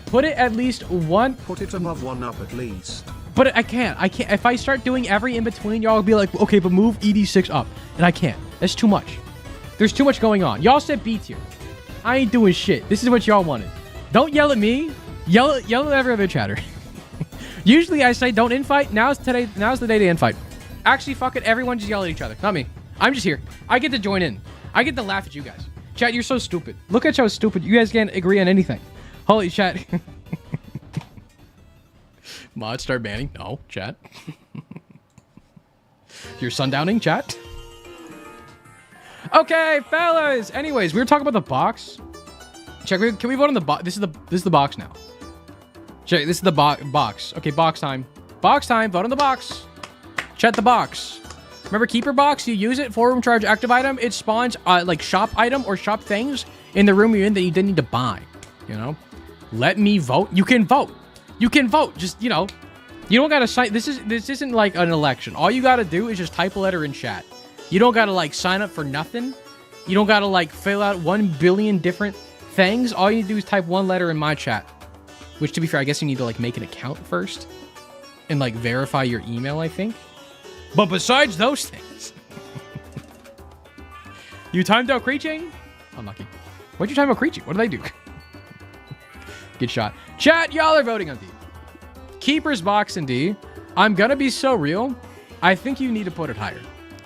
Speaker 1: Put it at least one...
Speaker 2: Put it above 1 up at least.
Speaker 1: But I can't. If I start doing every in-between, y'all will be like, okay, but move ED6 up. And I can't. That's too much. There's too much going on. Y'all said B tier. I ain't doing shit. This is what y'all wanted. Don't yell at me. Yell at every other chatter. Usually I say don't infight. Now's the day to infight. Actually, fuck it. Everyone just yell at each other. Not me. I'm just here. I get to join in. I get to laugh at you guys. Chat, you're so stupid. Look at how stupid. You guys can't agree on anything. Holy chat. Mods start banning. No, chat. You're sundowning, chat. Okay, fellas. Anyways, we were talking about the box. Check. Can we vote on the box? This is the box now. Check. This is the box. Okay, box time. Box time. Vote on the box. Chat the box. Remember keeper box? You use it. 4-room charge active item. It spawns like shop item or shop things in the room you're in that you didn't need to buy. You know. Let me vote. You can vote. You can vote. Just, you know, you don't got to sign. This isn't like an election. All you got to do is just type a letter in chat. You don't got to like sign up for nothing. You don't got to like fill out 1 billion different things. All you need to do is type 1 letter in my chat. Which, to be fair, I guess you need to like make an account first and like verify your email, I think. But besides those things, you timed out Creeching? Unlucky. What'd you time out Creeching? What did I do? Good shot. Chat, y'all are voting on D. Keeper's box in D. I'm gonna be so real. I think you need to put it higher.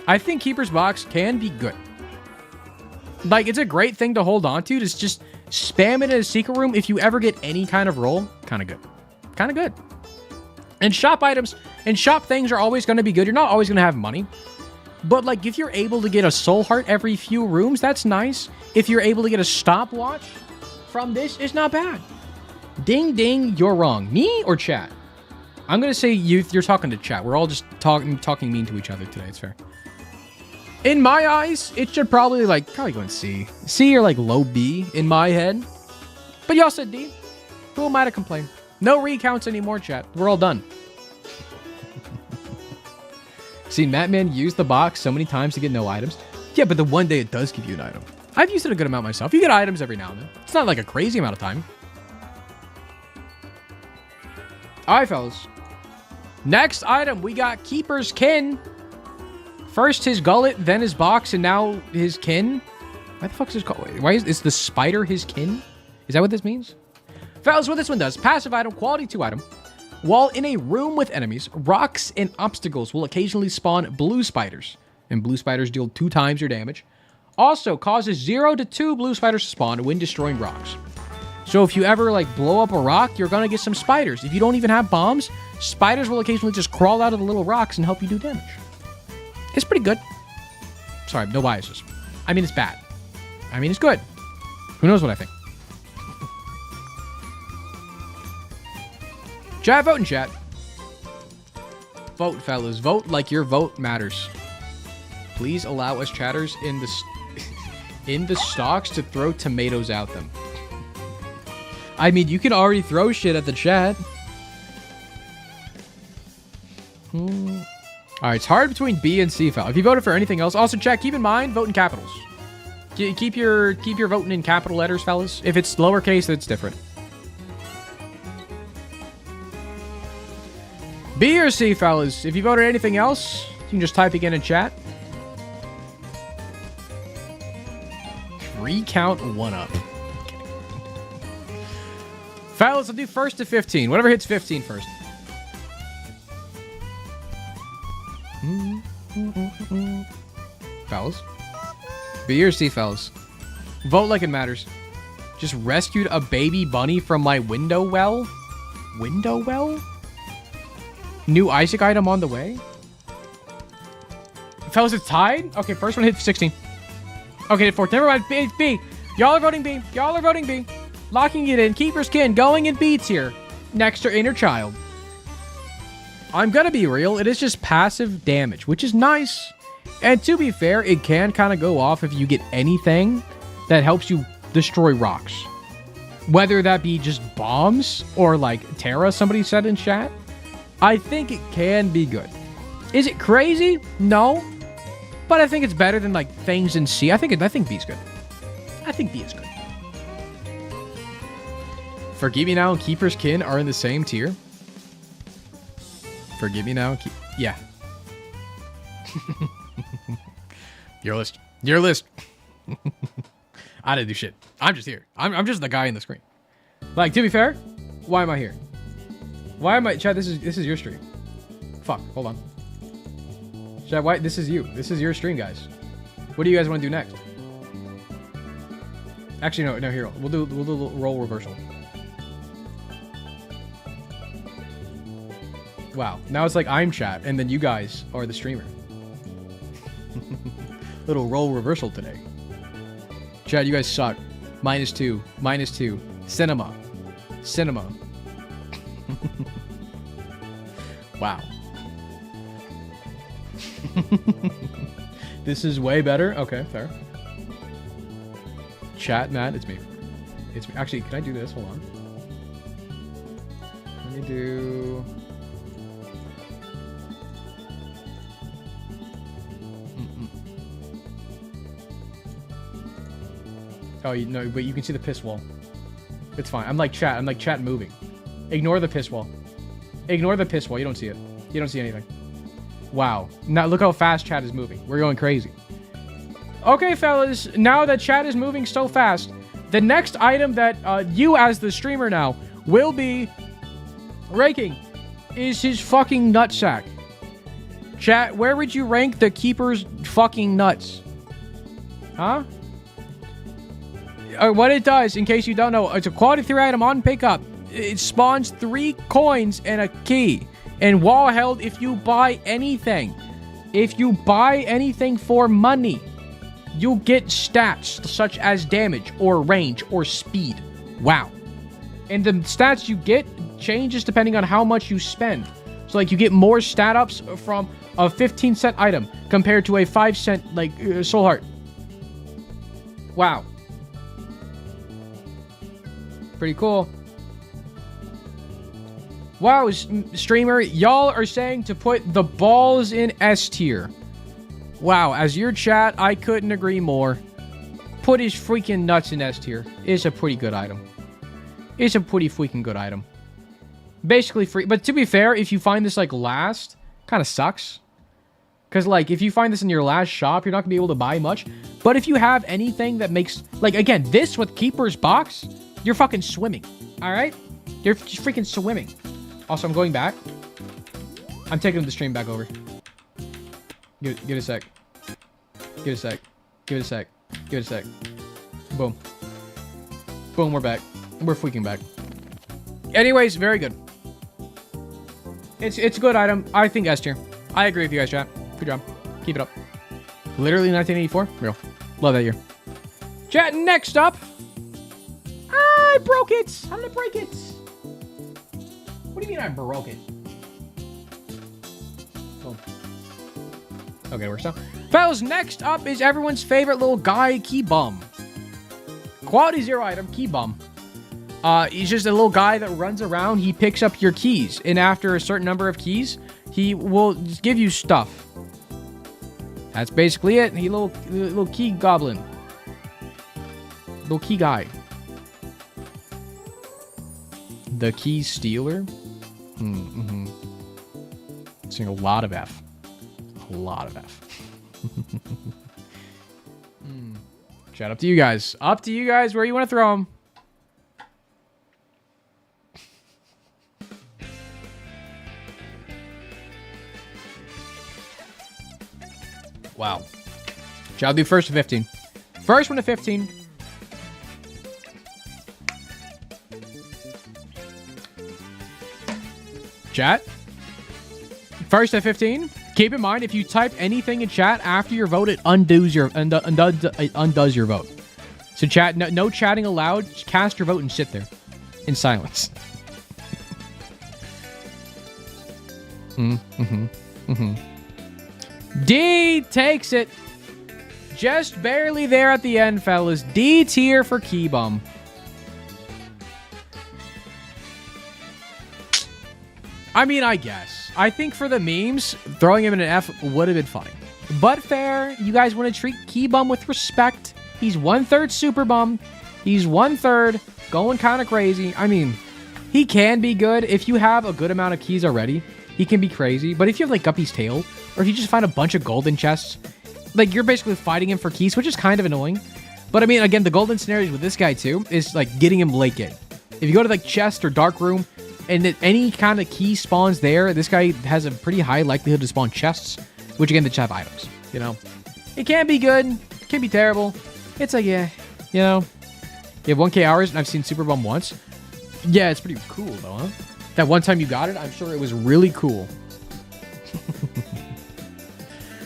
Speaker 1: I think Keeper's box can be good. Like, it's a great thing to hold on to. Just spam it in a secret room if you ever get any kind of roll. Kind of good. Kind of good. And shop items and shop things are always going to be good. You're not always going to have money. But, like, if you're able to get a soul heart every few rooms, that's nice. If you're able to get a stopwatch from this, it's not bad. Ding, ding, you're wrong. Me or chat? I'm going to say you're talking to chat. We're all just talking mean to each other today. It's fair. In my eyes, it should probably go in C. C or, like, low B in my head. But y'all said D. Who am I to complain? No recounts anymore, chat. We're all done. Seen Mattman use the box so many times to get no items. Yeah, but the one day it does give you an item. I've used it a good amount myself. You get items every now and then. It's not like a crazy amount of time. Alright, fellas. Next item, we got Keeper's Kin. First his gullet, then his box, and now his kin. Why the fuck is this called? Why is the spider his kin? Is that what this means? Fellas, what this one does. Passive item, quality 2 item. While in a room with enemies, rocks and obstacles will occasionally spawn blue spiders. And blue spiders deal 2 times your damage. Also causes 0 to 2 blue spiders to spawn when destroying rocks. So if you ever, like, blow up a rock, you're gonna get some spiders. If you don't even have bombs, spiders will occasionally just crawl out of the little rocks and help you do damage. It's pretty good. Sorry, no biases. I mean, it's bad. I mean, it's good. Who knows what I think? Chat, vote in chat. Vote, fellas. Vote like your vote matters. Please allow us chatters in the in the stocks to throw tomatoes at them. I mean, you can already throw shit at the chat. Alright, it's hard between B and C file. If you voted for anything else, also chat, keep in mind, vote in capitals. Keep your voting in capital letters, fellas. If it's lowercase, it's different. B or C, fellas. If you voted anything else, you can just type again in chat. Recount 1 up. Fellas, I'll do 1st to 15. Whatever hits 15 first. Fellas. B or C, fellas. Vote like it matters. Just rescued a baby bunny from my window well? Window well? New Isaac item on the way? Fellas, it's tied? Okay, first one hit 16. Okay, hit 4. Never mind. B, it's B. Y'all are voting B. Y'all are voting B. Locking it in. Keeper's kin. Going in B tier. Next to inner child. I'm gonna be real. It is just passive damage, which is nice. And to be fair, it can kind of go off if you get anything that helps you destroy rocks. Whether that be just bombs or like Terra, somebody said in chat. I think it can be good. Is it crazy? No. But I think it's better than like things in C. I think B's good. I think B is good. Forgive Me Now and Keeper's Kin are in the same tier. Forgive Me Now. Yeah. Your list. Your list. I didn't do shit. I'm just here. I'm just the guy in the screen. Like, to be fair, why am I here? Why am I... Chad, this is your stream. Fuck, hold on. Chad, why... This is you. This is your stream, guys. What do you guys want to do next? Actually, no, here. We'll do role reversal. Wow. Now it's like I'm chat, and then you guys are the streamer. Little role reversal today. Chad, you guys suck. -2. -2. Cinema. Cinema. Wow. This is way better. Okay, fair. Chat, Matt, it's me. It's me. Actually, can I do this? Hold on. Let me do... Oh, no, but you can see the piss wall. It's fine. I'm like chat moving. Ignore the piss wall. Ignore the piss wall. You don't see it. You don't see anything. Wow. Now look how fast chat is moving. We're going crazy. Okay, fellas. Now that chat is moving so fast, the next item that you as the streamer now will be ranking is his fucking nutsack. Chat, where would you rank the keeper's fucking nuts? Huh? What it does, in case you don't know, it's a quality 3 item on pickup. It spawns 3 coins and a key. And wall held if you buy anything. If you buy anything for money, you'll get stats such as damage or range or speed. Wow. And the stats you get changes depending on how much you spend. So like you get more stat ups from a 15-cent item compared to a 5-cent like soul heart. Wow. Pretty cool. Wow, streamer, y'all are saying to put the balls in S tier. Wow, as your chat, I couldn't agree more. Put his freaking nuts in S tier. It's a pretty good item. It's a pretty freaking good item. Basically free. But to be fair, if you find this like last, kind of sucks. Because like, if you find this in your last shop, you're not going to be able to buy much. But if you have anything that makes, like again, this with Keeper's Box, you're fucking swimming. Alright? You're freaking swimming. Also, I'm going back. I'm taking the stream back over. Give it a sec. Give it a sec. Give it a sec. Give it a sec. Boom. Boom, we're back. We're freaking back. Anyways, very good. It's a good item. I think S tier. I agree with you guys, chat. Good job. Keep it up. Literally 1984. Real. Love that year. Chat, next up. I broke it. How did I break it? What do you mean I broke it? Oh. Okay, we're still. Fellas, next up is everyone's favorite little guy, Key Bum. Quality 0 item, Key Bum. He's just a little guy that runs around. He picks up your keys, and after a certain number of keys, he will just give you stuff. That's basically it. He little key goblin. Little key guy. The key stealer. Seeing a lot of F. A lot of F. Shout out to you guys. Up to you guys where you want to throw them. Wow. Shall do first to 15. First one to 15. Chat. First to 15. Keep in mind, if you type anything in chat after your vote, it undoes your vote. So chat, no chatting allowed. Just cast your vote and sit there in silence. D takes it. Just barely there at the end, fellas. D tier for Key Bum. I mean, I guess. I think for the memes, throwing him in an F would have been funny. But fair, you guys want to treat Key Bum with respect. He's 1/3 Super Bum. He's 1/3 going kind of crazy. I mean, he can be good. If you have a good amount of keys already, he can be crazy. But if you have like Guppy's Tail, or if you just find a bunch of golden chests, like you're basically fighting him for keys, which is kind of annoying. But I mean, again, the golden scenarios with this guy too is like getting him late game. If you go to like chest or dark room, and that any kind of key spawns there, this guy has a pretty high likelihood to spawn chests, which again, the chat have items, you know? It can't be good, it can be terrible. It's like, yeah, you know? You have 1K hours, and I've seen Super Bum once. Yeah, it's pretty cool, though, huh? That one time you got it, I'm sure it was really cool.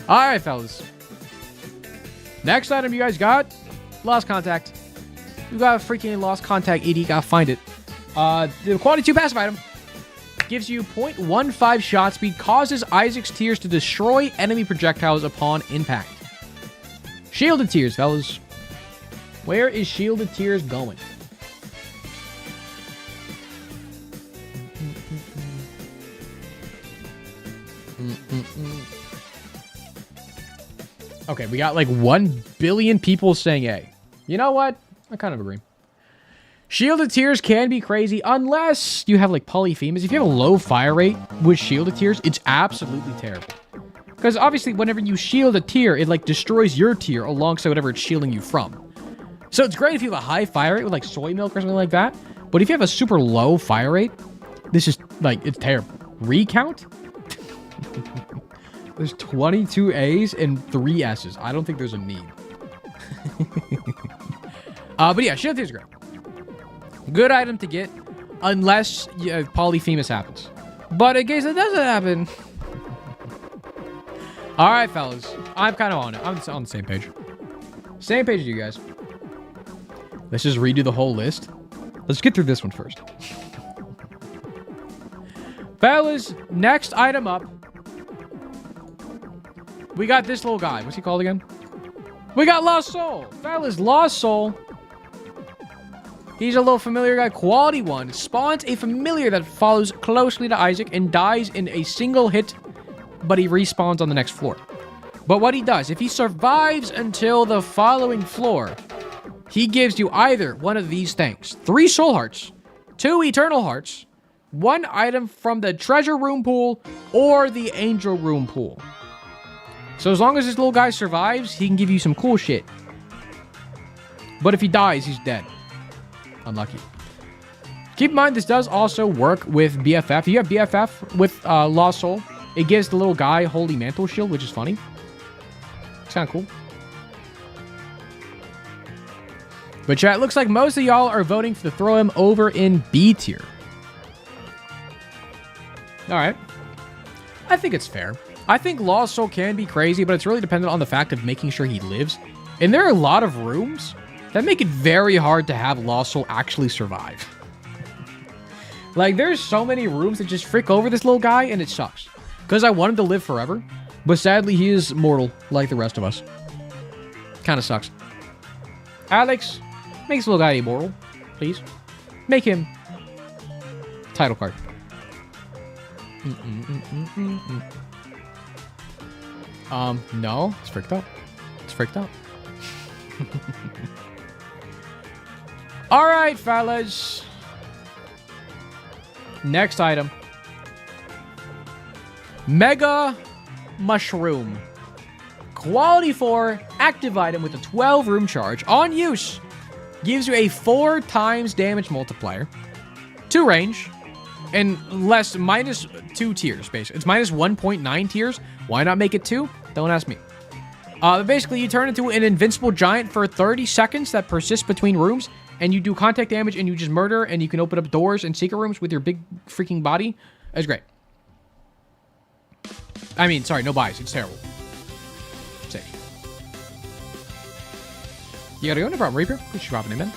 Speaker 1: Alright, fellas. Next item you guys got, Lost Contact. You got a freaking Lost Contact, ED, gotta find it. The quality 2 passive item gives you 0.15 shot speed, causes Isaac's tears to destroy enemy projectiles upon impact. Shielded tears, fellas. Where is shielded tears going? Okay, we got like 1 billion people saying A. You know what? I kind of agree. Shielded Tears can be crazy unless you have like polyphemus. If you have a low fire rate with Shielded Tears, it's absolutely terrible. Because obviously whenever you shield a tier, it like destroys your tier alongside whatever it's shielding you from. So it's great if you have a high fire rate with like soy milk or something like that. But if you have a super low fire rate, this is like, it's terrible. Recount? There's 22 A's and 3 S's. I don't think there's a need. But yeah, Shielded Tears is great. Good item to get, unless polyphemus happens. But in case it doesn't happen... Alright, fellas. I'm kind of on it. I'm on the same page. Same page as you guys. Let's just redo the whole list. Let's get through this one first. Fellas, next item up. We got this little guy. What's he called again? We got Lost Soul. Fellas, Lost Soul. He's a little familiar guy. Quality 1. Spawns a familiar that follows closely to Isaac and dies in a single hit, but he respawns on the next floor. But what he does, if he survives until the following floor, he gives you either one of these things. 3 soul hearts, 2 eternal hearts, 1 item from the treasure room pool or the angel room pool. So as long as this little guy survives, he can give you some cool shit. But if he dies, he's dead. Unlucky. Keep in mind, this does also work with BFF. If you have BFF with Lost Soul, it gives the little guy Holy Mantle Shield, which is funny. It's kind of cool. But chat, looks like most of y'all are voting to throw him over in B tier. All right. I think it's fair. I think Lost Soul can be crazy, but it's really dependent on the fact of making sure he lives. And there are a lot of rooms that make it very hard to have Lost Soul actually survive. Like, there's so many rooms that just frick over this little guy, and it sucks. Because I want him to live forever, but sadly, he is mortal like the rest of us. Kind of sucks. Alex, make this little guy immortal, please. Make him title card. No, it's freaked out. It's freaked out. All right, fellas. Next item. Mega Mushroom. Quality 4, active item with a 12 room charge. On use, gives you a 4 times damage multiplier, 2 range, and less minus 2 tiers, basically. It's minus 1.9 tiers. Why not make it 2? Don't ask me. Basically, you turn into an invincible giant for 30 seconds that persists between rooms, and you do contact damage, and you just murder, and you can open up doors and secret rooms with your big freaking body. That's great. I mean, sorry, no bias. It's terrible. Sick. You gotta go? No problem. Reaper? We should drop an amen.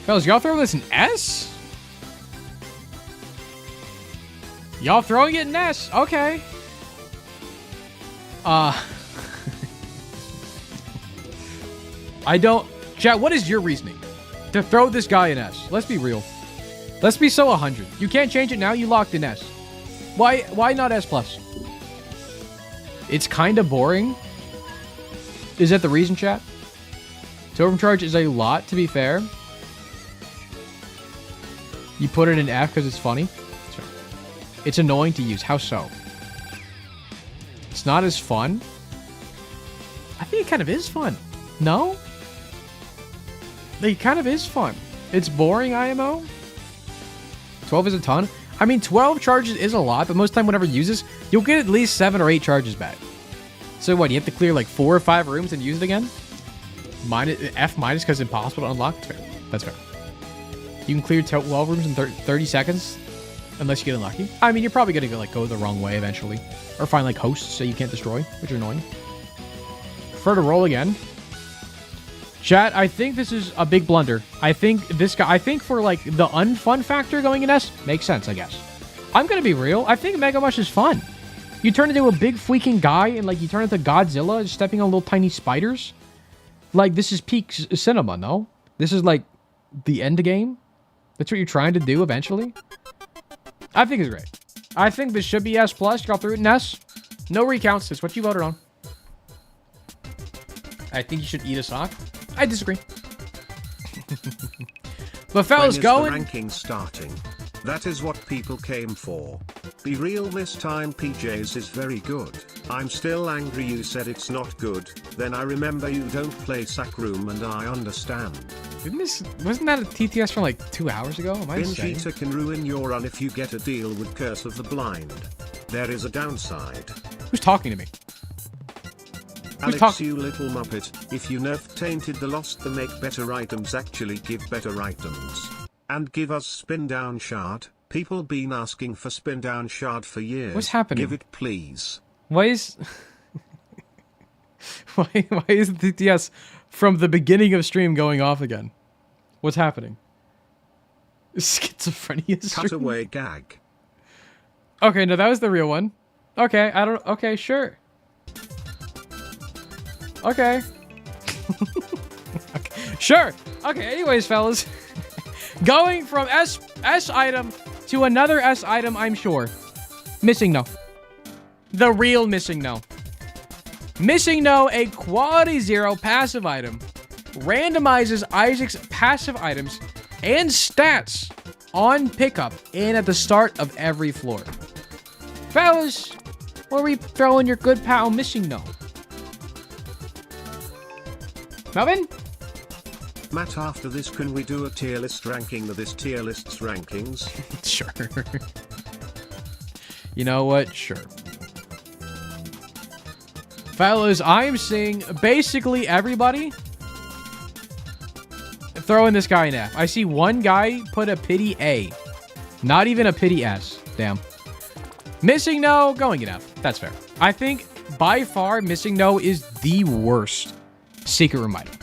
Speaker 1: Fellas, y'all throw this in S? Y'all throwing it in S? Okay. I don't... Chat, what is your reasoning to throw this guy in S? Let's be real. Let's be so 100. You can't change it now. You locked in S. Why not S+? It's kind of boring. Is that the reason, chat? To overcharge is a lot, to be fair. You put it in F because it's funny. Sorry. It's annoying to use. How so? It's not as fun. I think it kind of is fun. No? It kind of is fun. It's boring, IMO. 12 is a ton. I mean, 12 charges is a lot, but most of the time whenever you use this, you'll get at least 7 or 8 charges back. So what, you have to clear like 4 or 5 rooms and use it again? F minus because it's impossible to unlock? That's fair. That's fair. You can clear 12 rooms in 30 seconds unless you get unlucky. I mean, you're probably going to go the wrong way eventually. Or find like hosts that you can't destroy, which are annoying. Prefer to roll again. Chat, I think this is a big blunder. I think for like the unfun factor going in S, makes sense, I guess. I'm going to be real. I think Mega Mush is fun. You turn into a big freaking guy and like you turn into Godzilla stepping on little tiny spiders. Like this is peak cinema, no? This is like the end game. That's what you're trying to do eventually. I think it's great. I think this should be S+. Y'all threw it in S. No recounts. It's what you voted on. I think you should eat a sock. I disagree. But fellas, going.
Speaker 2: The ranking starting. That is what people came for. Be real this time, PJs is very good. I'm still angry you said it's not good. Then I remember you don't play Sack Room and I understand.
Speaker 1: Wasn't that a TTS from like 2 hours ago? Am I insane?
Speaker 2: Binge Eater can ruin your run if you get a deal with Curse of the Blind. There is a downside.
Speaker 1: Who's talking to me?
Speaker 2: Alex, you little muppet, if you nerf Tainted the Lost the make better items actually give better items. And give us Spin Down Shard, people been asking for Spin Down Shard for years.
Speaker 1: What's happening?
Speaker 2: Give it please.
Speaker 1: Why is... why is the TTS from the beginning of stream going off again? What's happening? Schizophrenia stream?
Speaker 2: Cutaway gag.
Speaker 1: Okay, no, that was the real one. Okay, okay, sure. Okay. Okay. Sure. Okay, anyways, fellas. Going from S item to another S item, I'm sure. Missing no. The real missing no. Missing no, a quality 0 passive item. Randomizes Isaac's passive items and stats on pickup and at the start of every floor. Fellas, where are we throwing your good pal missing no? Melvin?
Speaker 2: Matt, after this can we do a tier list ranking of this tier list's rankings?
Speaker 1: Sure. You know what? Sure. Fellas, I am seeing basically everybody throwing this guy an F. I see one guy put a pity A. Not even a pity S. Damn. Missing no, going an F. That's fair. I think by far missing no is the worst secret room item.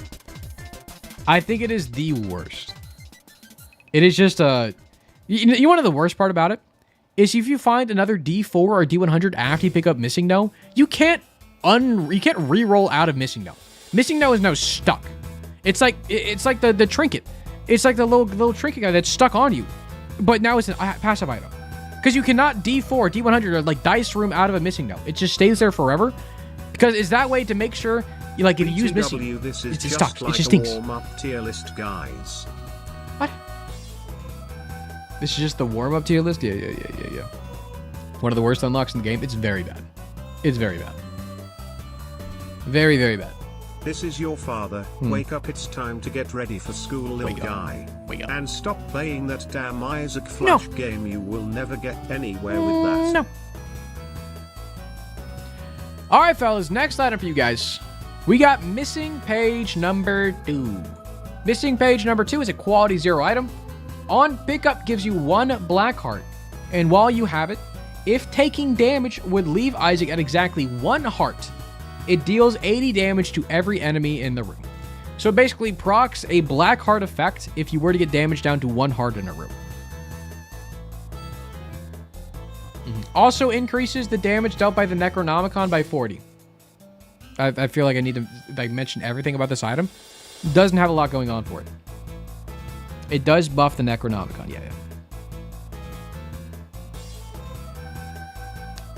Speaker 1: I think it is the worst. It is just a... You want to know the worst part about it? Is if you find another D4 or D100 after you pick up missing no, you can't re-roll out of missing no. Missing no is now stuck. It's like the trinket. It's like the little trinket guy that's stuck on you. But now it's a passive item. Because you cannot D4, D100, or like dice room out of a missing no. It just stays there forever. Because it's that way to make sure, if you use missing,
Speaker 2: this is
Speaker 1: it's stuck.
Speaker 2: Like
Speaker 1: it just stinks.
Speaker 2: Warm-up tier list, guys.
Speaker 1: What? This is just the warm-up tier list? Yeah. One of the worst unlocks in the game. It's very bad. It's very bad. Very, very bad.
Speaker 2: This is your father. Wake up, it's time to get ready for school, little guy.
Speaker 1: Wake up.
Speaker 2: And stop playing that damn Isaac Flash game. You will never get anywhere with that.
Speaker 1: No. Alright, fellas. Next item for you guys. We got missing page number 2. Missing page number 2 is a quality 0 item. On pickup gives you 1 black heart. And while you have it, if taking damage would leave Isaac at exactly 1 heart, it deals 80 damage to every enemy in the room. So it basically procs a black heart effect if you were to get damage down to 1 heart in a room. Also increases the damage dealt by the Necronomicon by 40. I feel like I need to mention everything about this item. Doesn't have a lot going on for it. It does buff the Necronomicon, yeah.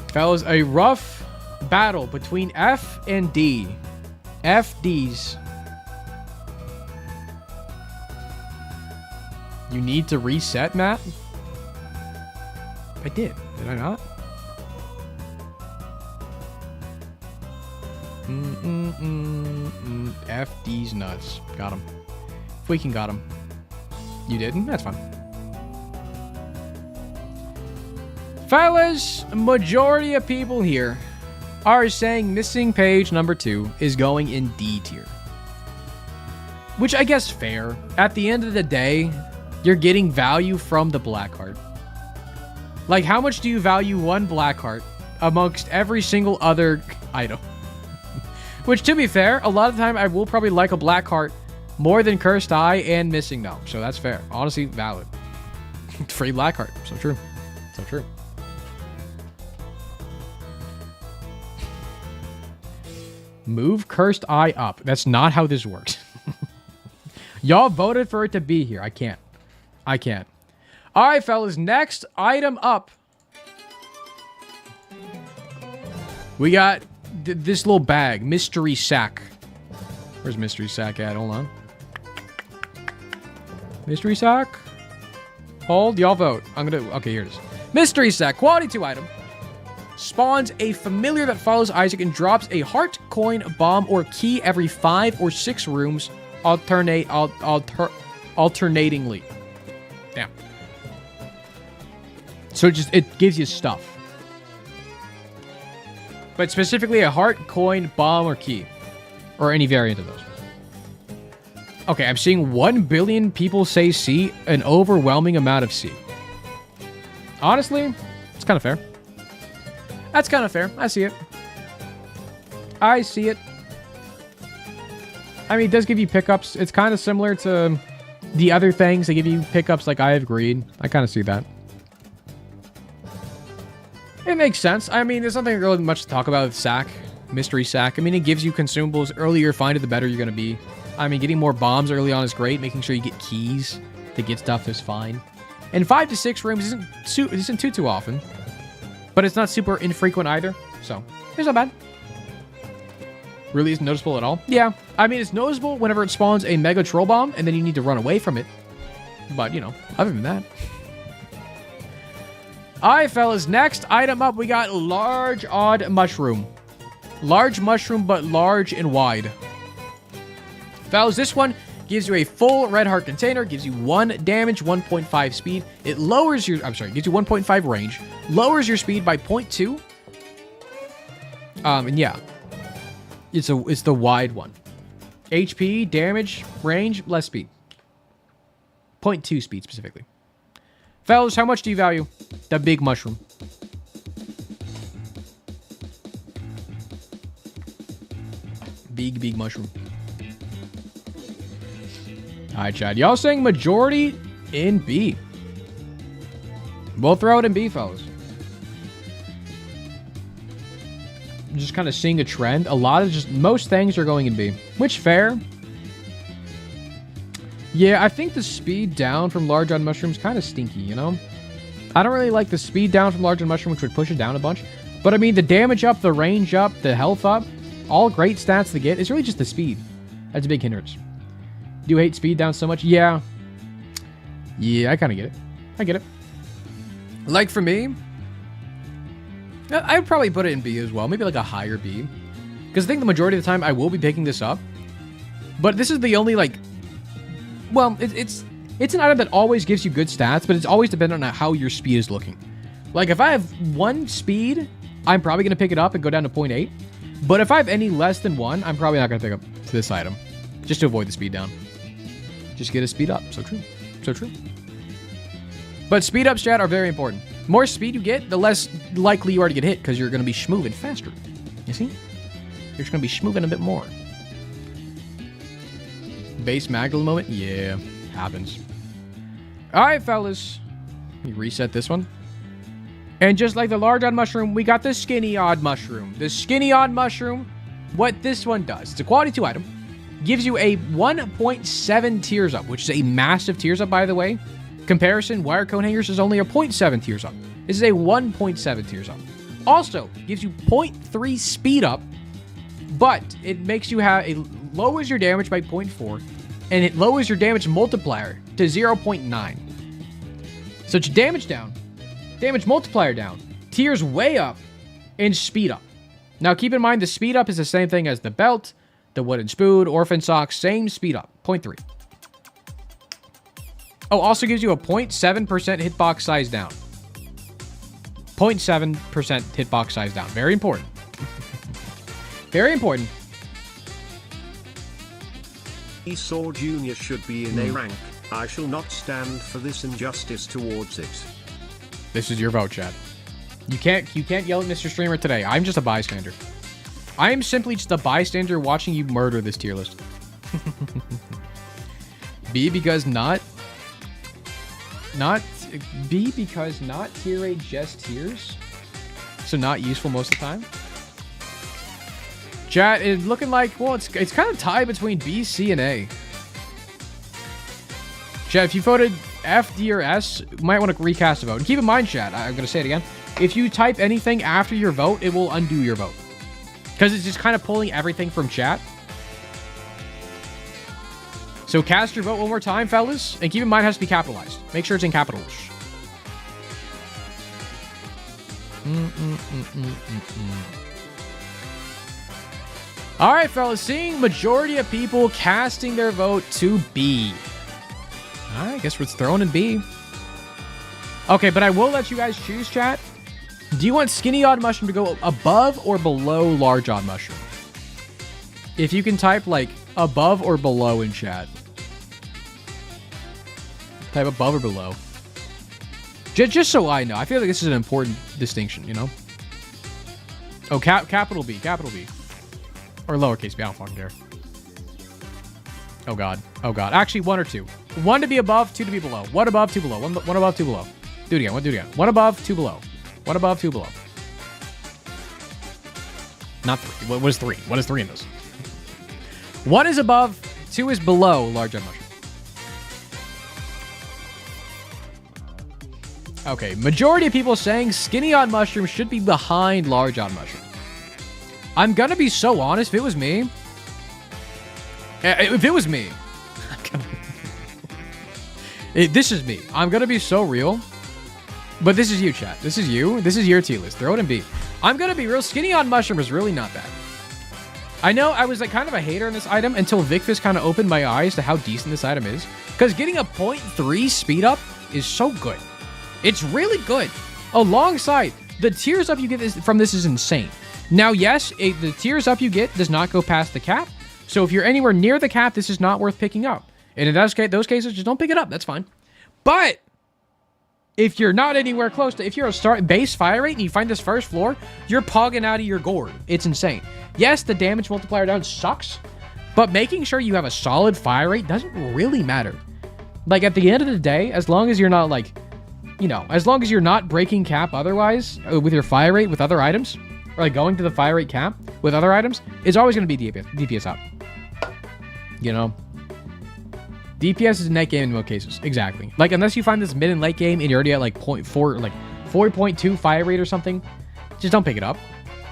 Speaker 1: Fellas, a rough battle between F and D. FDs. You need to reset, Matt? I did. Did I not? FD's nuts. Got him. Freaking got him. You didn't? That's fine. Fellas, majority of people here are saying missing page number 2 is going in D tier. Which I guess fair. At the end of the day, you're getting value from the black heart. Like, how much do you value 1 black heart amongst every single other item? Which, to be fair, a lot of the time I will probably like a black heart more than Cursed Eye and Missing No. So that's fair. Honestly, valid. Free black heart. So true. So true. Move Cursed Eye up. That's not how this works. Y'all voted for it to be here. I can't. I can't. All right, fellas. Next item up. We got this little bag. Mystery sack. Where's mystery sack at? Hold on. Mystery sack? Hold. Y'all vote. I'm going to... Okay, here it is. Mystery sack. Quality 2 item. Spawns a familiar that follows Isaac and drops a heart, coin, bomb, or key every 5 or 6 rooms alternatingly. Damn. So it gives you stuff. But specifically a heart, coin, bomb, or key. Or any variant of those. Okay, I'm seeing 1 billion people say C, an overwhelming amount of C. Honestly, it's kind of fair. That's kind of fair. I see it. I see it. I mean, it does give you pickups. It's kind of similar to the other things. They give you pickups like Eye of Greed. I kind of see that. It makes sense. I mean, there's nothing really much to talk about with Sack. Mystery Sack. I mean, it gives you consumables. Earlier you find it, the better you're going to be. I mean, getting more bombs early on is great. Making sure you get keys to get stuff is fine. And 5 to 6 rooms isn't too often. But it's not super infrequent either. So, it's not bad. Really isn't noticeable at all. Yeah. I mean, it's noticeable whenever it spawns a Mega Troll Bomb, and then you need to run away from it. But, you know, other than that. Alright, fellas. Next item up, we got Large Odd Mushroom. Large mushroom, but large and wide. Fellas, this one Gives you a full red heart container. Gives you 1 damage, 1.5 speed. It lowers your... I'm sorry. Gives you 1.5 range. Lowers your speed by 0.2. And yeah. It's the wide one. HP, damage, range, less speed. 0.2 speed specifically. Fellas, how much do you value the big mushroom? Big mushroom. Alright, Chad. Y'all saying majority in B. We'll throw it in B, fellas. I'm just kind of seeing a trend. Most things are going in B. Which, fair. Yeah, I think the speed down from large on mushrooms kind of stinky, you know? I don't really like the speed down from large on mushroom, which would push it down a bunch. But I mean, the damage up, the range up, the health up, all great stats to get. It's really just the speed. That's a big hindrance. Do you hate speed down so much? Yeah. Yeah, I kind of get it. I get it. Like for me, I would probably put it in B as well. Maybe like a higher B. Because I think the majority of the time I will be picking this up. But this is the only like... Well, it's an item that always gives you good stats, but it's always dependent on how your speed is looking. Like if I have 1 speed, I'm probably going to pick it up and go down to 0.8. But if I have any less than 1, I'm probably not going to pick up this item. Just to avoid the speed down. Just get a speed up. So true. So true. But speed ups, chat, are very important. More speed you get, the less likely you are to get hit, because you're going to be schmoving faster. You see? You're just going to be schmoving a bit more. Base Magdalene moment? Yeah. Happens. Alright, fellas. Let me reset this one. And just like the large odd mushroom, we got the skinny odd mushroom. The skinny odd mushroom, what this one does, it's a quality 2 item. Gives you a 1.7 tears up, which is a massive tears up, by the way. Comparison, wire cone hangers is only a 0.7 tears up. This is a 1.7 tears up. Also, gives you 0.3 speed up, but it makes you have it lowers your damage by 0.4, and it lowers your damage multiplier to 0.9. So it's damage down, damage multiplier down, tears way up, and speed up. Now keep in mind the speed up is the same thing as the belt, the wooden spoon, orphan socks, same speed up, 0.3. Oh, also gives you a 0.7% hitbox size down. 0.7% hitbox size down. Very important. Very important.
Speaker 2: Esau Jr. should be in A rank. I shall not stand for this injustice towards it.
Speaker 1: This is your vote, Chad. You can't yell at Mr. Streamer today. I'm just a bystander. I am simply just a bystander watching you murder this tier list. B because not B because not tier 8 just tiers. So not useful most of the time. Chat is looking like, well, it's kind of tied between B, C, and A. Chat, if you voted F, D, or S, you might want to recast a vote. And keep in mind, chat, I'm going to say it again. If you type anything after your vote, it will undo your vote. Because it's just kind of pulling everything from chat. So cast your vote one more time, fellas. And keep in mind it has to be capitalized. Make sure it's in capitals. All right, fellas. Seeing majority of people casting their vote to B. All right, I guess we're throwing in B. Okay, but I will let you guys choose, chat. Do you want skinny odd mushroom to go above or below large odd mushroom? If you can type like above or below in chat. Type above or below. Just so I know. I feel like this is an important distinction, you know? Oh, capital B. Capital B. Or lowercase b. I don't fucking care. Oh, God. Oh, God. Actually, 1 or 2. 1 to be above, 2 to be below. 1 above, 2 below. 1 above, 2 below. Do it again. Do it again. 1 above, 2 below. 1 above, 2 below. Not 3. What is 3? What is 3 in this? 1 is above, 2 is below large odd mushroom. Okay, majority of people saying skinny odd mushroom should be behind large odd mushroom. I'm gonna be so honest, if it was me... this is me. I'm gonna be so real. But this is you, chat. This is you. This is your tier list. Throw it in B. I'm gonna be real. Skinny odd mushroom is really not bad. I know I was like kind of a hater on this item until Vicfist kind of opened my eyes to how decent this item is. Because getting a 0.3 speed up is so good. It's really good. Alongside, the tiers up you get from this is insane. Now, yes, the tiers up you get does not go past the cap. So if you're anywhere near the cap, this is not worth picking up. And in those cases, just don't pick it up. That's fine. But if you're not anywhere close to, if you're a base fire rate and you find this first floor, you're pogging out of your gourd. It's insane. Yes, the damage multiplier down sucks, but making sure you have a solid fire rate doesn't really matter. Like, at the end of the day, as long as you're not, like, you know, as long as you're not breaking cap otherwise with your fire rate with other items, or like going to the fire rate cap with other items, it's always going to be DPS up. You know? DPS is a net game in most cases. Exactly. Like, unless you find this mid and late game and you're already at like 0.4, like 4.2 fire rate or something, just don't pick it up.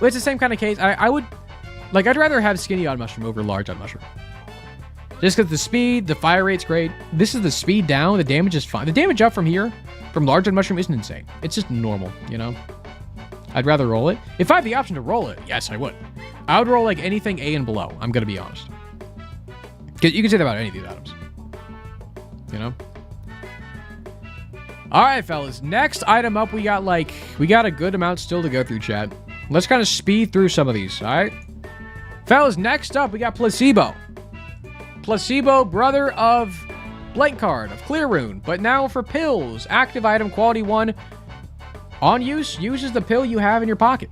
Speaker 1: But it's the same kind of case. I would, like, I'd rather have skinny odd mushroom over large odd mushroom. Just because the speed, the fire rate's great. This is the speed down. The damage is fine. The damage up from here, from large odd mushroom, isn't insane. It's just normal, you know? I'd rather roll it. If I had the option to roll it, yes, I would. I would roll like anything A and below. I'm going to be honest. You can say that about any of these items. You know? Alright, fellas. Next item up, we got a good amount still to go through, chat. Let's kind of speed through some of these, alright? Fellas, next up, we got Placebo. Placebo, brother of Blank Card, of Clear Rune. But now for pills. Active item, quality 1. On use, uses the pill you have in your pocket.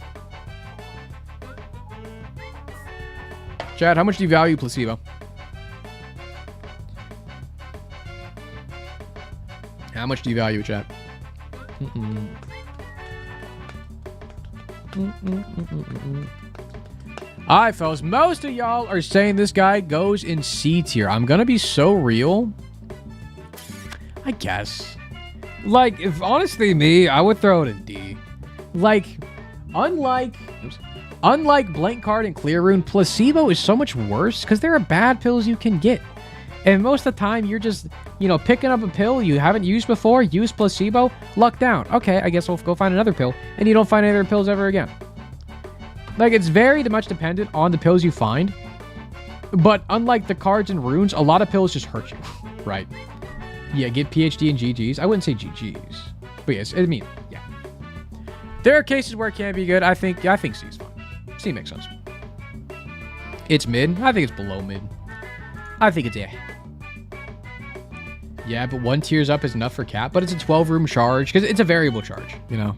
Speaker 1: Chat, how much do you value Placebo? How much do you value it, chat? Alright, fellas. Most of y'all are saying this guy goes in C tier. I'm gonna be so real. I guess. Like, if honestly me, I would throw it in D. Like, unlike Blank Card and Clear Rune, Placebo is so much worse because there are bad pills you can get. And most of the time, you're just, you know, picking up a pill you haven't used before, use Placebo, luck down. Okay, I guess we'll go find another pill. And you don't find any other pills ever again. Like, it's very much dependent on the pills you find. But unlike the cards and runes, a lot of pills just hurt you, right? Yeah, get PhD and GGs. I wouldn't say GGs. But yes, I mean, yeah. There are cases where it can be good. I think C is fine. C makes sense. It's mid. I think it's below mid. I think it's yeah, but 1 tiers up is enough for cap, but it's a 12-room charge, because it's a variable charge, you know?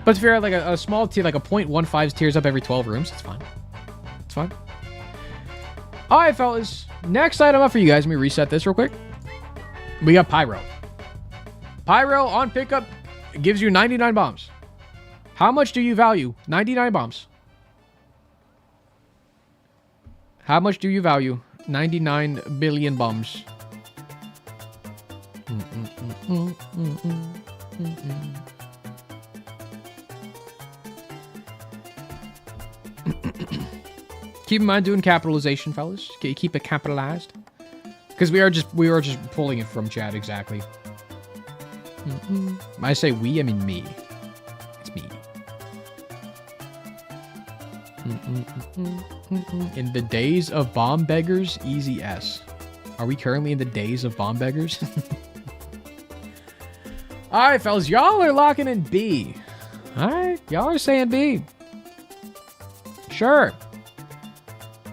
Speaker 1: But if you're at like a small tier, like a 0.15 tiers up every 12 rooms, it's fine. It's fine. Alright, fellas. Next item up for you guys. Let me reset this real quick. We got Pyro. Pyro on pickup gives you 99 bombs. How much do you value 99 bombs? How much do you value 99 billion bombs? Keep in mind doing capitalization, fellas. Keep it capitalized. Because we are just pulling it from chat, exactly. When I say we, I mean me. It's me. In the days of bomb beggars, easy S. Are we currently in the days of bomb beggars? Alright, fellas. Y'all are locking in B. Alright. Y'all are saying B. Sure.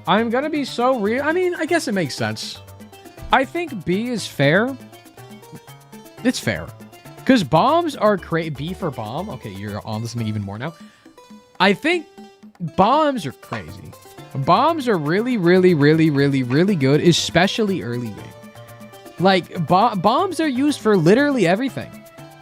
Speaker 1: I'm gonna be so real. I mean, I guess it makes sense. I think B is fair. It's fair. Because bombs are B for bomb. Okay, you're on listening even more now. I think bombs are crazy. Bombs are really, really, really, really, really good, especially early game. Like, bombs are used for literally everything.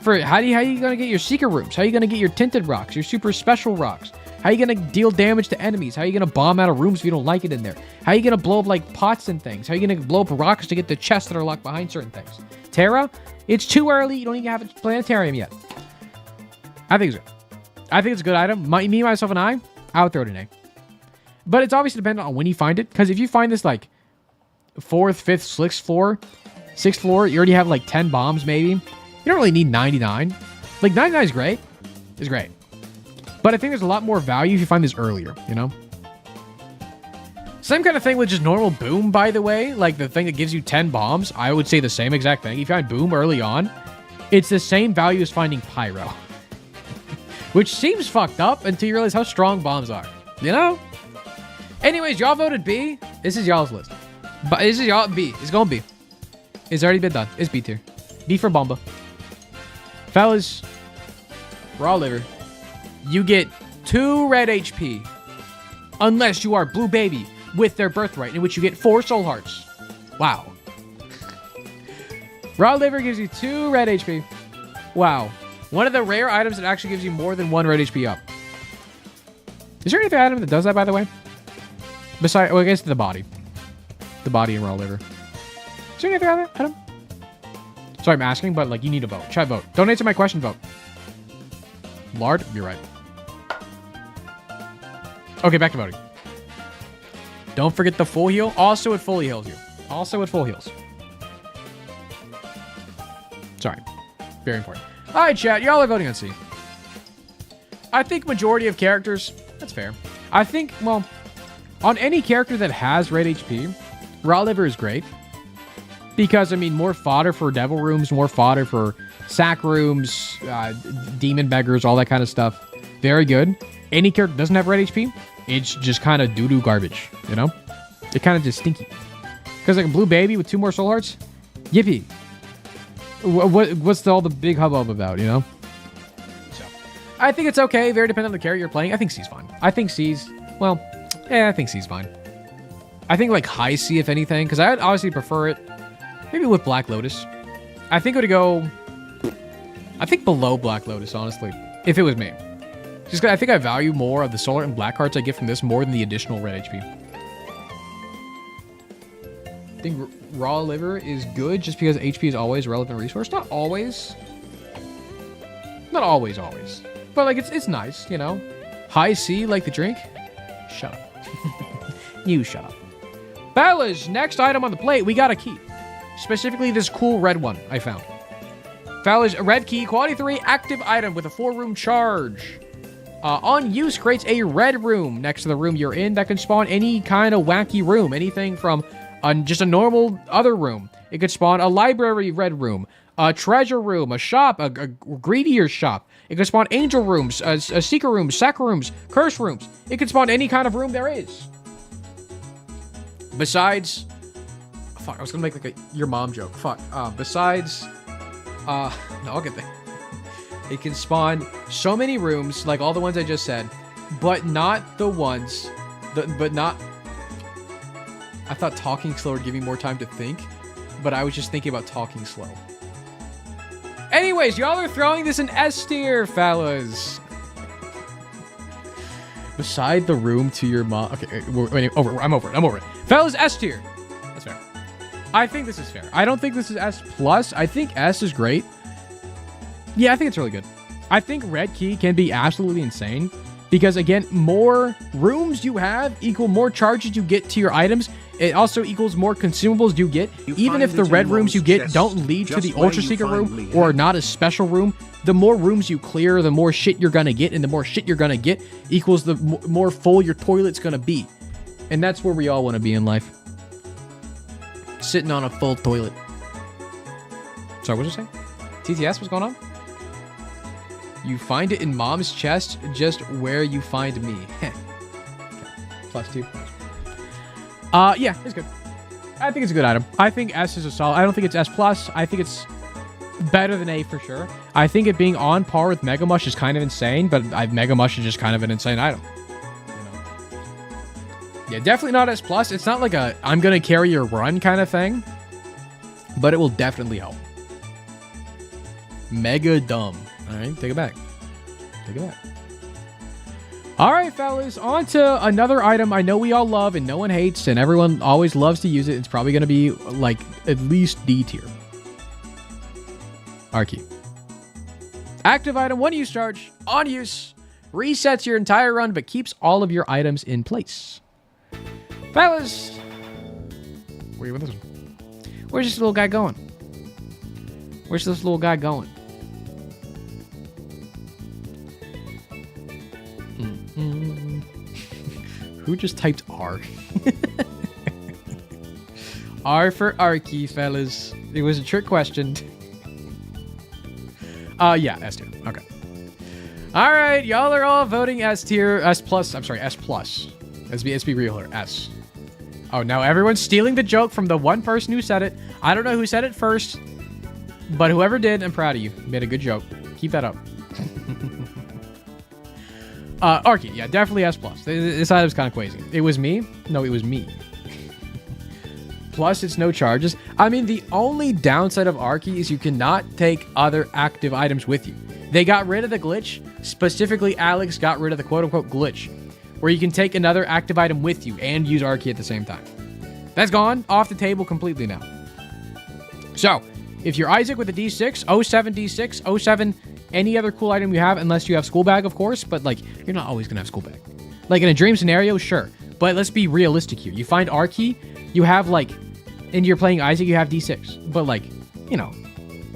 Speaker 1: For how you gonna get your secret rooms? How you gonna get your tinted rocks, your super special rocks? How you gonna deal damage to enemies? How you gonna bomb out of rooms if you don't like it in there? How you gonna blow up like pots and things? How you gonna blow up rocks to get the chests that are locked behind certain things? Terra, it's too early. You don't even have a planetarium yet. I think it's good. I think it's a good item. Me, myself, and I would throw it in A. But it's obviously dependent on when you find it. Because if you find this like 4th, 5th, 6th floor, you already have like 10 bombs maybe. You don't really need 99. Like 99 is great. It's great. But I think there's a lot more value if you find this earlier, you know? Same kind of thing with just normal boom, by the way. Like the thing that gives you 10 bombs. I would say the same exact thing. If you find boom early on, it's the same value as finding pyro. Which seems fucked up until you realize how strong bombs are. You know? Anyways, y'all voted B. This is y'all's list. But this is y'all B. It's going B. It's already been done. It's B tier. B for Bomba. Fellas, raw liver. You get 2 red HP. Unless you are Blue Baby with their birthright, in which you get 4 soul hearts. Wow. Raw liver gives you 2 red HP. Wow. One of the rare items that actually gives you more than 1 red HP up. Is there any other item that does that, by the way? Besides, well, I guess the body. The body and raw liver. Is there any other item? Sorry, I'm asking, but like, you need to vote. Chat vote. Don't answer my question, vote. Lard, you're right. Okay, back to voting. Don't forget the full heal. Also, it fully heals you. Also, it full heals. Sorry. Very important. All right, chat. Y'all are voting on C. I think majority of characters, that's fair. I think, well, on any character that has red HP, raw liver is great. Because, I mean, more fodder for devil rooms, more fodder for sack rooms, demon beggars, all that kind of stuff. Very good. Any character that doesn't have red HP, it's just kind of doo-doo garbage, you know? They're kind of just stinky. Because like a Blue Baby with 2 more soul hearts, yippee. What's all the big hubbub about, you know? So, I think it's okay. Very dependent on the character you're playing. I think C's fine. I think C's, well, I think C's fine. I think like high C, if anything, because I'd obviously prefer it maybe with Black Lotus. I think it would go, I think below Black Lotus, honestly, if it was me. Just 'cause I think I value more of the solar and black hearts I get from this more than the additional red HP. I think raw liver is good just because HP is always a relevant resource. Not always. Not always. But like it's nice, you know? High C like the drink? Shut up. You shut up. Fellas, next item on the plate, we got a key. Specifically this cool red one I found. Fellas, a red key, quality 3, active item with a 4-room charge. On use, creates a red room next to the room you're in that can spawn any kind of wacky room. Anything from just a normal other room. It could spawn a library red room, a treasure room, a shop, a greedier shop. It could spawn angel rooms, a seeker rooms, sack rooms, curse rooms. It could spawn any kind of room there is. Besides... Fuck, I was gonna make like a your mom joke. Fuck. Besides... no, I'll get there. It can spawn so many rooms, like all the ones I just said, but not the ones... but not... I thought talking slow would give me more time to think, but I was just thinking about talking slow. Anyways, y'all are throwing this in S tier, fellas. Beside the room to your mom... Okay, I'm over it. Fellas, S tier. That's fair. I think this is fair. I don't think this is S+. I think S is great. Yeah, I think it's really good. I think red key can be absolutely insane because, again, more rooms you have equal more charges you get to your items. It also equals more consumables you get. Even if the red rooms you get don't lead to the Ultra Seeker room or are not a special room, the more rooms you clear, the more shit you're going to get. And the more shit you're going to get equals the more full your toilet's going to be. And that's where we all want to be in life. Sitting on a full toilet. Sorry, what did you say? TTS, what's going on? You find it in mom's chest, just where you find me. Okay. +2. Yeah, it's good. I think it's a good item. I think S is a solid. I don't think it's S+. I think it's better than A for sure. I think it being on par with Mega Mush is kind of insane, but Mega Mush is just kind of an insane item. You know? Yeah, definitely not S+. It's not like a I'm going to carry your run kind of thing, but it will definitely help. Mega dumb. All right, take it back. Take it back. All right, fellas, on to another item I know we all love and no one hates and everyone always loves to use it. It's probably going to be like at least D tier. R-Key. Active item, 1 use charge, on use, resets your entire run but keeps all of your items in place. Fellas, where are you with this one? Where's this little guy going? Where's this little guy going? Who just typed R? R for Arky, fellas. It was a trick question. Yeah, S tier. Okay. All right, y'all are all voting S tier, S plus. I'm sorry, S plus. Let's be real here. S. Oh, now everyone's stealing the joke from the one person who said it. I don't know who said it first, but whoever did, I'm proud of you. You made a good joke. Keep that up. Arky, yeah, definitely S plus. This item's kind of crazy. It was me? No, it was me. Plus, it's no charges. I mean, the only downside of Arky is you cannot take other active items with you. They got rid of the glitch. Specifically, Alex got rid of the quote-unquote glitch, where you can take another active item with you and use Arky at the same time. That's gone off the table completely now. So, if you're Isaac with a D6, 07 D6, 07 any other cool item you have, unless you have school bag, of course, but like, you're not always gonna have school bag. Like in a dream scenario, sure. But let's be realistic here. You find Arky, you have like, and you're playing Isaac, you have D6. But like, you know,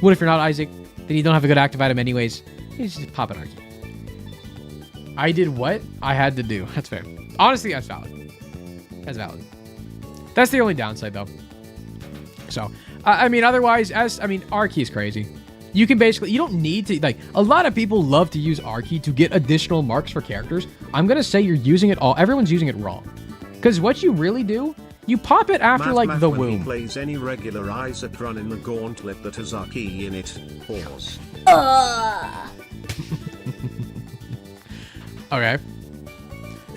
Speaker 1: what if you're not Isaac? Then you don't have a good active item anyways. You just pop an Arky. I did what I had to do. That's fair. Honestly, that's valid. That's valid. That's the only downside, though. So, I mean, otherwise, Arky is crazy. You can basically, you don't need to, like, a lot of people love to use Arky to get additional marks for characters. I'm going to say you're using it all. Everyone's using it wrong. Because what you really do, you pop it after, like, the
Speaker 2: when
Speaker 1: womb.
Speaker 2: He plays any regular Isaac run in the Gauntlet that has Arky in it. Pause.
Speaker 1: Okay.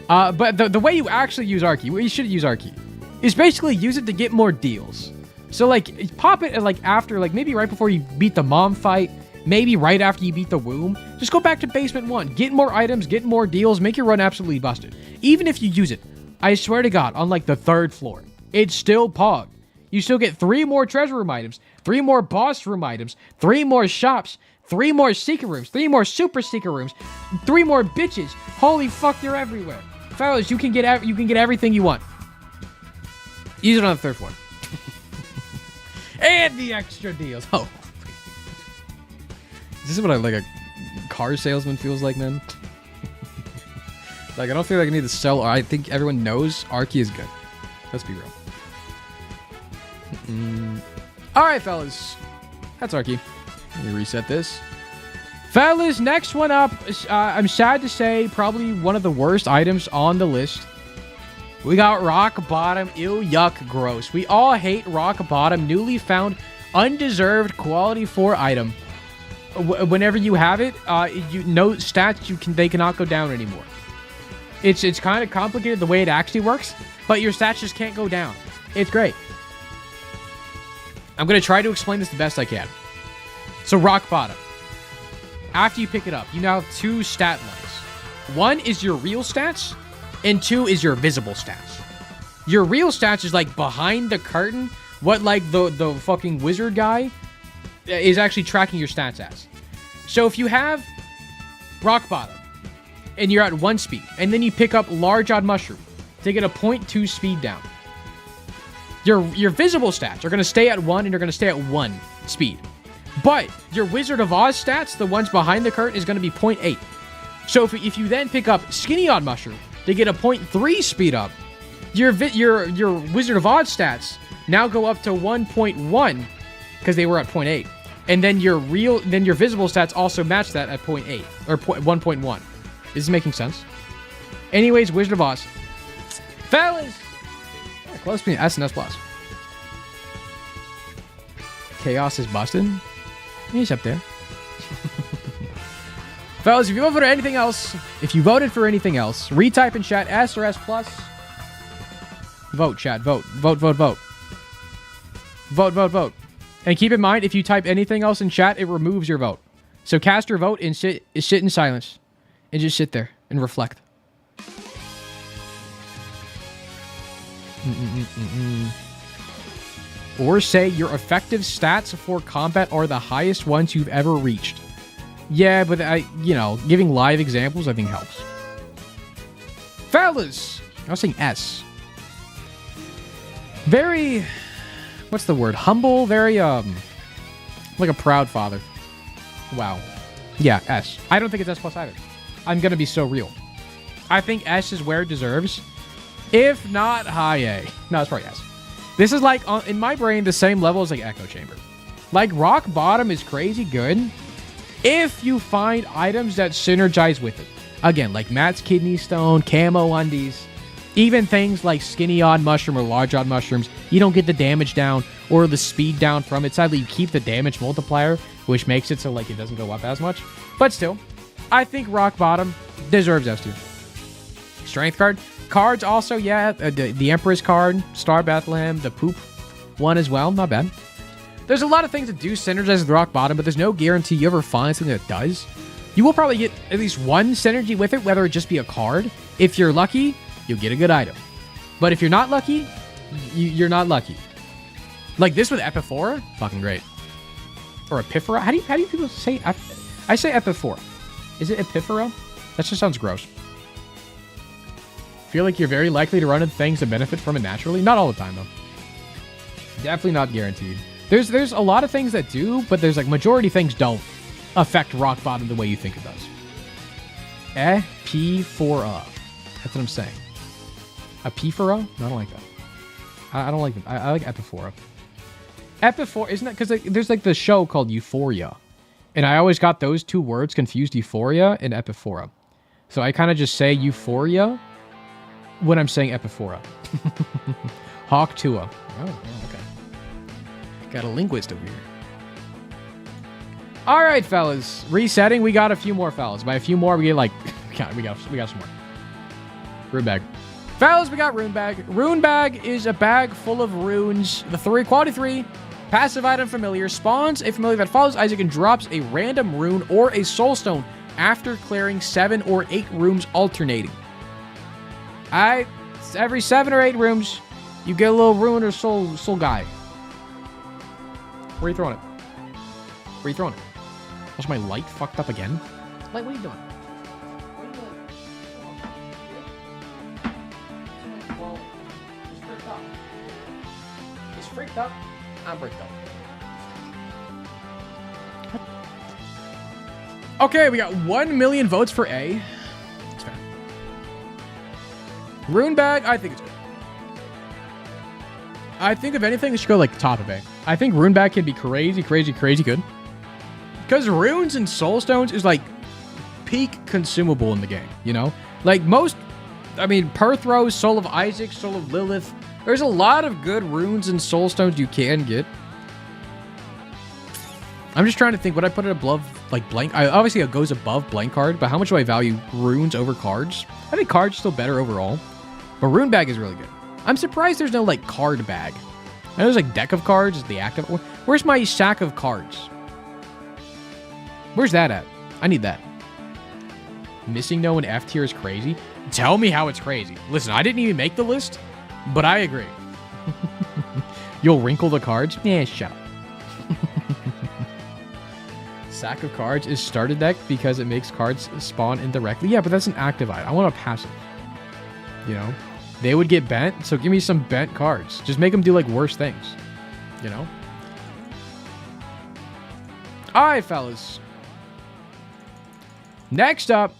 Speaker 1: But the way you actually use Arky, what you should use Arky, is basically use it to get more deals. So, like, pop it, like, after, like, maybe right before you beat the mom fight, maybe right after you beat the womb. Just go back to Basement 1. Get more items, get more deals, make your run absolutely busted. Even if you use it, I swear to God, on, like, the 3rd floor, it's still Pog. You still get 3 more treasure room items, 3 more boss room items, 3 more shops, 3 more secret rooms, 3 more super secret rooms, 3 more bitches. Holy fuck, you're everywhere. Fellas, you can get everything you want. Use it on the 3rd floor. And the extra deals. Oh. Is this what a car salesman feels like, man? Like, I don't feel like I need to sell. I think everyone knows Arky is good. Let's be real. All right, fellas. That's Arky. Let me reset this. Fellas, next one up. I'm sad to say, probably one of the worst items on the list. We got Rock Bottom. Ew, yuck, gross. We all hate Rock Bottom. Newly found, undeserved quality 4 item. Whenever you have it, no stats they cannot go down anymore. It's kind of complicated the way it actually works, but your stats just can't go down. It's great. I'm gonna try to explain this the best I can. So Rock Bottom. After you pick it up, you now have 2 stat lines. 1 is your real stats, and 2 is your visible stats. Your real stats is like behind the curtain, what like the fucking wizard guy is actually tracking your stats as. So if you have Rock Bottom, and you're at 1 speed, and then you pick up Large Odd Mushroom to get a 0.2 speed down, your visible stats are going to stay at 1, and you're going to stay at 1 speed. But your Wizard of Oz stats, the ones behind the curtain, is going to be 0.8. So if you then pick up Skinny Odd Mushroom to get a 0.3 speed up, your Wizard of Oz stats now go up to 1.1 because they were at 0.8. And then your visible stats also match that at 0.8 or 1.1. Is this making sense? Anyways, Wizard of Oz. Fellas! Yeah, close between S and S+. Chaos is busted. He's up there. Fellas, if you voted for anything else, retype in chat S or S+. Vote, chat. Vote. Vote, vote, vote. Vote, vote, vote. And keep in mind, if you type anything else in chat, it removes your vote. So cast your vote and sit in silence. And just sit there and reflect. Or say your effective stats for combat are the highest ones you've ever reached. Yeah, but giving live examples I think helps. Fellas! I was saying S. Very... What's the word? Humble, very, like a proud father. Wow. Yeah, S. I don't think it's S+ either. I'm gonna be so real. I think S is where it deserves. If not, high A. No, it's probably S. This is like, in my brain, the same level as like Echo Chamber. Like, rock bottom is crazy good if you find items that synergize with it. Again, like Matt's Kidney Stone, Camo Undies, even things like Skinny Odd Mushroom or Large Odd Mushrooms, you don't get the damage down or the speed down from it. Sadly, you keep the damage multiplier, which makes it so like it doesn't go up as much. But still, I think rock bottom deserves S tier. Strength card. Cards also, yeah, the Empress card, Star Bethlehem, the Poop one as well, not bad. There's a lot of things that do synergize with rock bottom, but there's no guarantee you ever find something that does. You will probably get at least one synergy with it, whether it just be a card. If you're lucky, you'll get a good item. But if you're not lucky, you're not lucky. Like this with Epiphora, fucking great. Or Epiphora. How do you people say? I say Epiphora. Is it Epiphora? That just sounds gross. Feel like you're very likely to run into things that benefit from it naturally. Not all the time though. Definitely not guaranteed. There's a lot of things that do, but there's like majority things don't affect rock bottom the way you think it does. Epiphora. That's what I'm saying. Epiphora? No, I don't like that. I don't like it. I like Epiphora. Epiphora, isn't that because there's like the show called Euphoria, and I always got those two words confused, Euphoria and Epiphora. So I kind of just say Euphoria when I'm saying Epiphora. Hawk Tua. Oh, okay. Got a linguist over here. All right, fellas. Resetting. We got a few more, fellas. By a few more, we get like... we got some more. Rune bag. Fellas, we got rune bag. Rune bag is a bag full of runes. The quality 3 passive item familiar spawns a familiar that follows Isaac and drops a random rune or a soul stone after clearing 7 or 8 rooms alternating. Every 7 or 8 rooms, you get a little rune or soul guy. Where are you throwing it? Where are you throwing it? Was my light fucked up again? Light, what are you doing? It's freaked up. I'm freaked up. Okay, we got 1 million votes for A. It's fair. Rune bag, I think it's good. I think if anything, it should go like top of A. I think rune bag can be crazy good. Because runes and soul stones is like peak consumable in the game, you know? Like most, I mean, Perthros, Soul of Isaac, Soul of Lilith. There's a lot of good runes and soul stones you can get. I'm just trying to think, would I put it above, like, blank? Obviously, it goes above blank card, but how much do I value runes over cards? I think cards are still better overall, but rune bag is really good. I'm surprised there's no, like, card bag. I know there's, like, deck of cards, is the active. Where's my sack of cards? Where's that at? I need that. Missing no in F tier is crazy. Tell me how it's crazy. Listen, I didn't even make the list, but I agree. You'll wrinkle the cards? Yeah, shut up. Sack of cards is starter deck because it makes cards spawn indirectly. Yeah, but that's an active item. I want a passive. You know? They would get bent, so give me some bent cards. Just make them do, like, worse things. You know? Alright, fellas. Next up,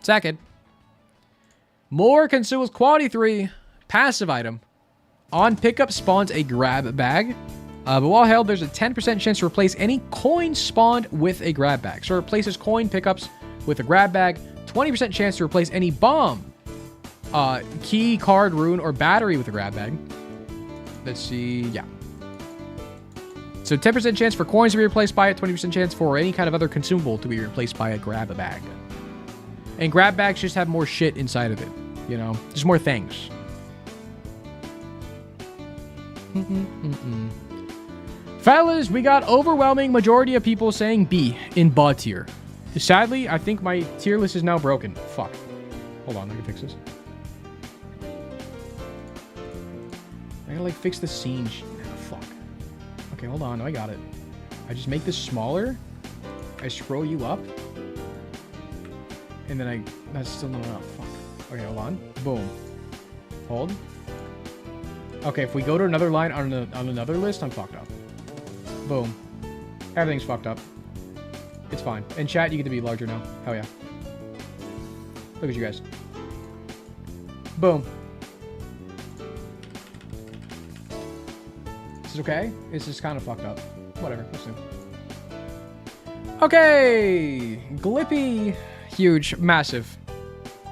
Speaker 1: second. More consumables quality 3 passive item. On pickup spawns a grab bag. But while held, there's a 10% chance to replace any coin spawned with a grab bag. So it replaces coin pickups with a grab bag. 20% chance to replace any bomb, key, card, rune, or battery with a grab bag. Let's see. Yeah. So 10% chance for coins to be replaced by it. 20% chance for any kind of other consumable to be replaced by a grab bag. And grab bags just have more shit inside of it. You know? Just more things. Fellas, we got overwhelming majority of people saying B in BA tier. Sadly, I think my tier list is now broken. Fuck. Hold on, I can fix this. I gotta like fix the scene. Fuck. Okay, hold on. No, I got it. I just make this smaller. I scroll you up. And then that's still not enough. Fuck. Okay, hold on. Boom. Hold. Okay, if we go to another line on another list, I'm fucked up. Boom. Everything's fucked up. It's fine. In chat, you get to be larger now. Hell yeah. Look at you guys. Boom. This is okay. This is kind of fucked up. Whatever. We'll see. Okay. Glippy. Huge. Massive.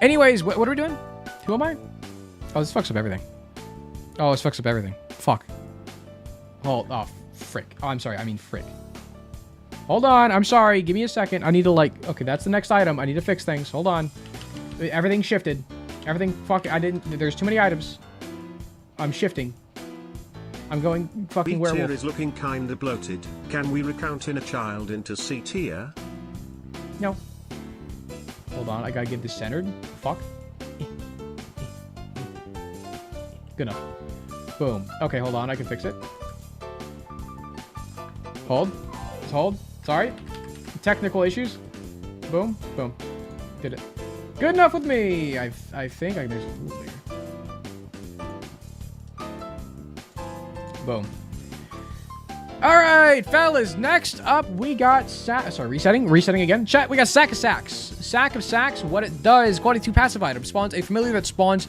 Speaker 1: Anyways, what are we doing? Who am I? Oh, this fucks up everything. Oh, this fucks up everything. Fuck. Oh, frick. Oh, I'm sorry. I mean frick. Hold on. I'm sorry. Give me a second. I need to like... Okay, that's the next item. I need to fix things. Hold on. Everything shifted. Everything... Fuck. I didn't... There's too many items. I'm shifting. I'm going fucking
Speaker 2: B
Speaker 1: werewolf.
Speaker 2: tier is looking kinda bloated. Can we recount Inner Child into C tier?
Speaker 1: No. Hold on. I gotta get this centered. Fuck. Good enough. Boom. Okay, hold on. I can fix it. Hold. Just hold. Sorry. Technical issues. Boom. Boom. Did it. Good enough with me. I think I can do something here. Boom. All right, fellas. Next up, we got resetting again. Chat. We got Sack of Sacks. Sack of Sacks. What it does: quality 2 passive item spawns a familiar that spawns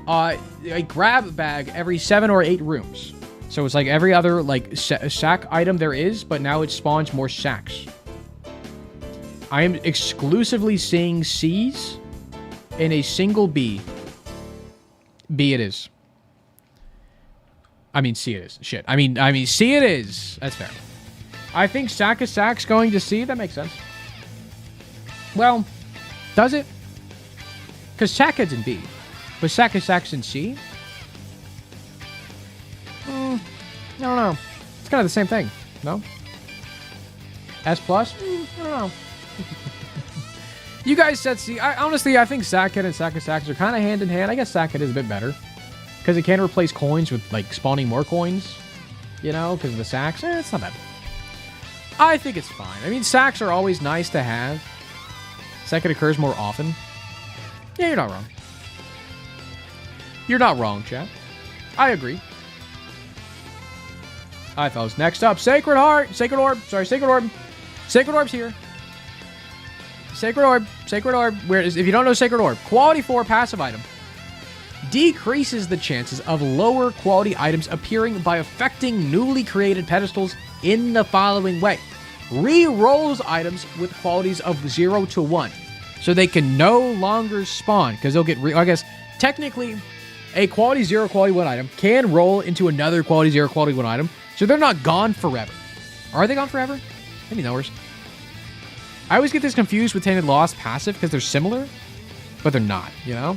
Speaker 1: a grab bag every 7 or 8 rooms. So it's like every other like sack item there is, but now it spawns more sacks. I am exclusively seeing C's in a single B. B it is. I mean, C it is. Shit. I mean, C it is. That's fair. I think Sack of Sacks going to C. That makes sense. Well, does it? Because Sackhead's in B. But Sack of Sacks in C? I don't know. It's kind of the same thing. No? S+? I don't know. You guys said C. Honestly, I think Sackhead and Sack of Sacks are kind of hand in hand. I guess Sackhead is a bit better. Because it can replace coins with, like, spawning more coins. You know, because of the sacks. It's not bad. I think it's fine. I mean, sacks are always nice to have. Second occurs more often. Yeah, you're not wrong. You're not wrong, chat. I agree. Alright, fellas. Next up, Sacred Heart. Sacred Orb. Sorry, Sacred Orb. Sacred Orb's here. Sacred Orb. Sacred Orb. If you don't know Sacred Orb, quality 4 passive item. Decreases the chances of lower quality items appearing by affecting newly created pedestals in the following way. Re-rolls items with qualities of 0 to 1. So they can no longer spawn, because they'll get I guess, technically, a quality 0, quality 1 item can roll into another quality 0, quality 1 item. So they're not gone forever. Are they gone forever? Maybe no worse. I always get this confused with Tainted Lost passive, because they're similar, but they're not, you know?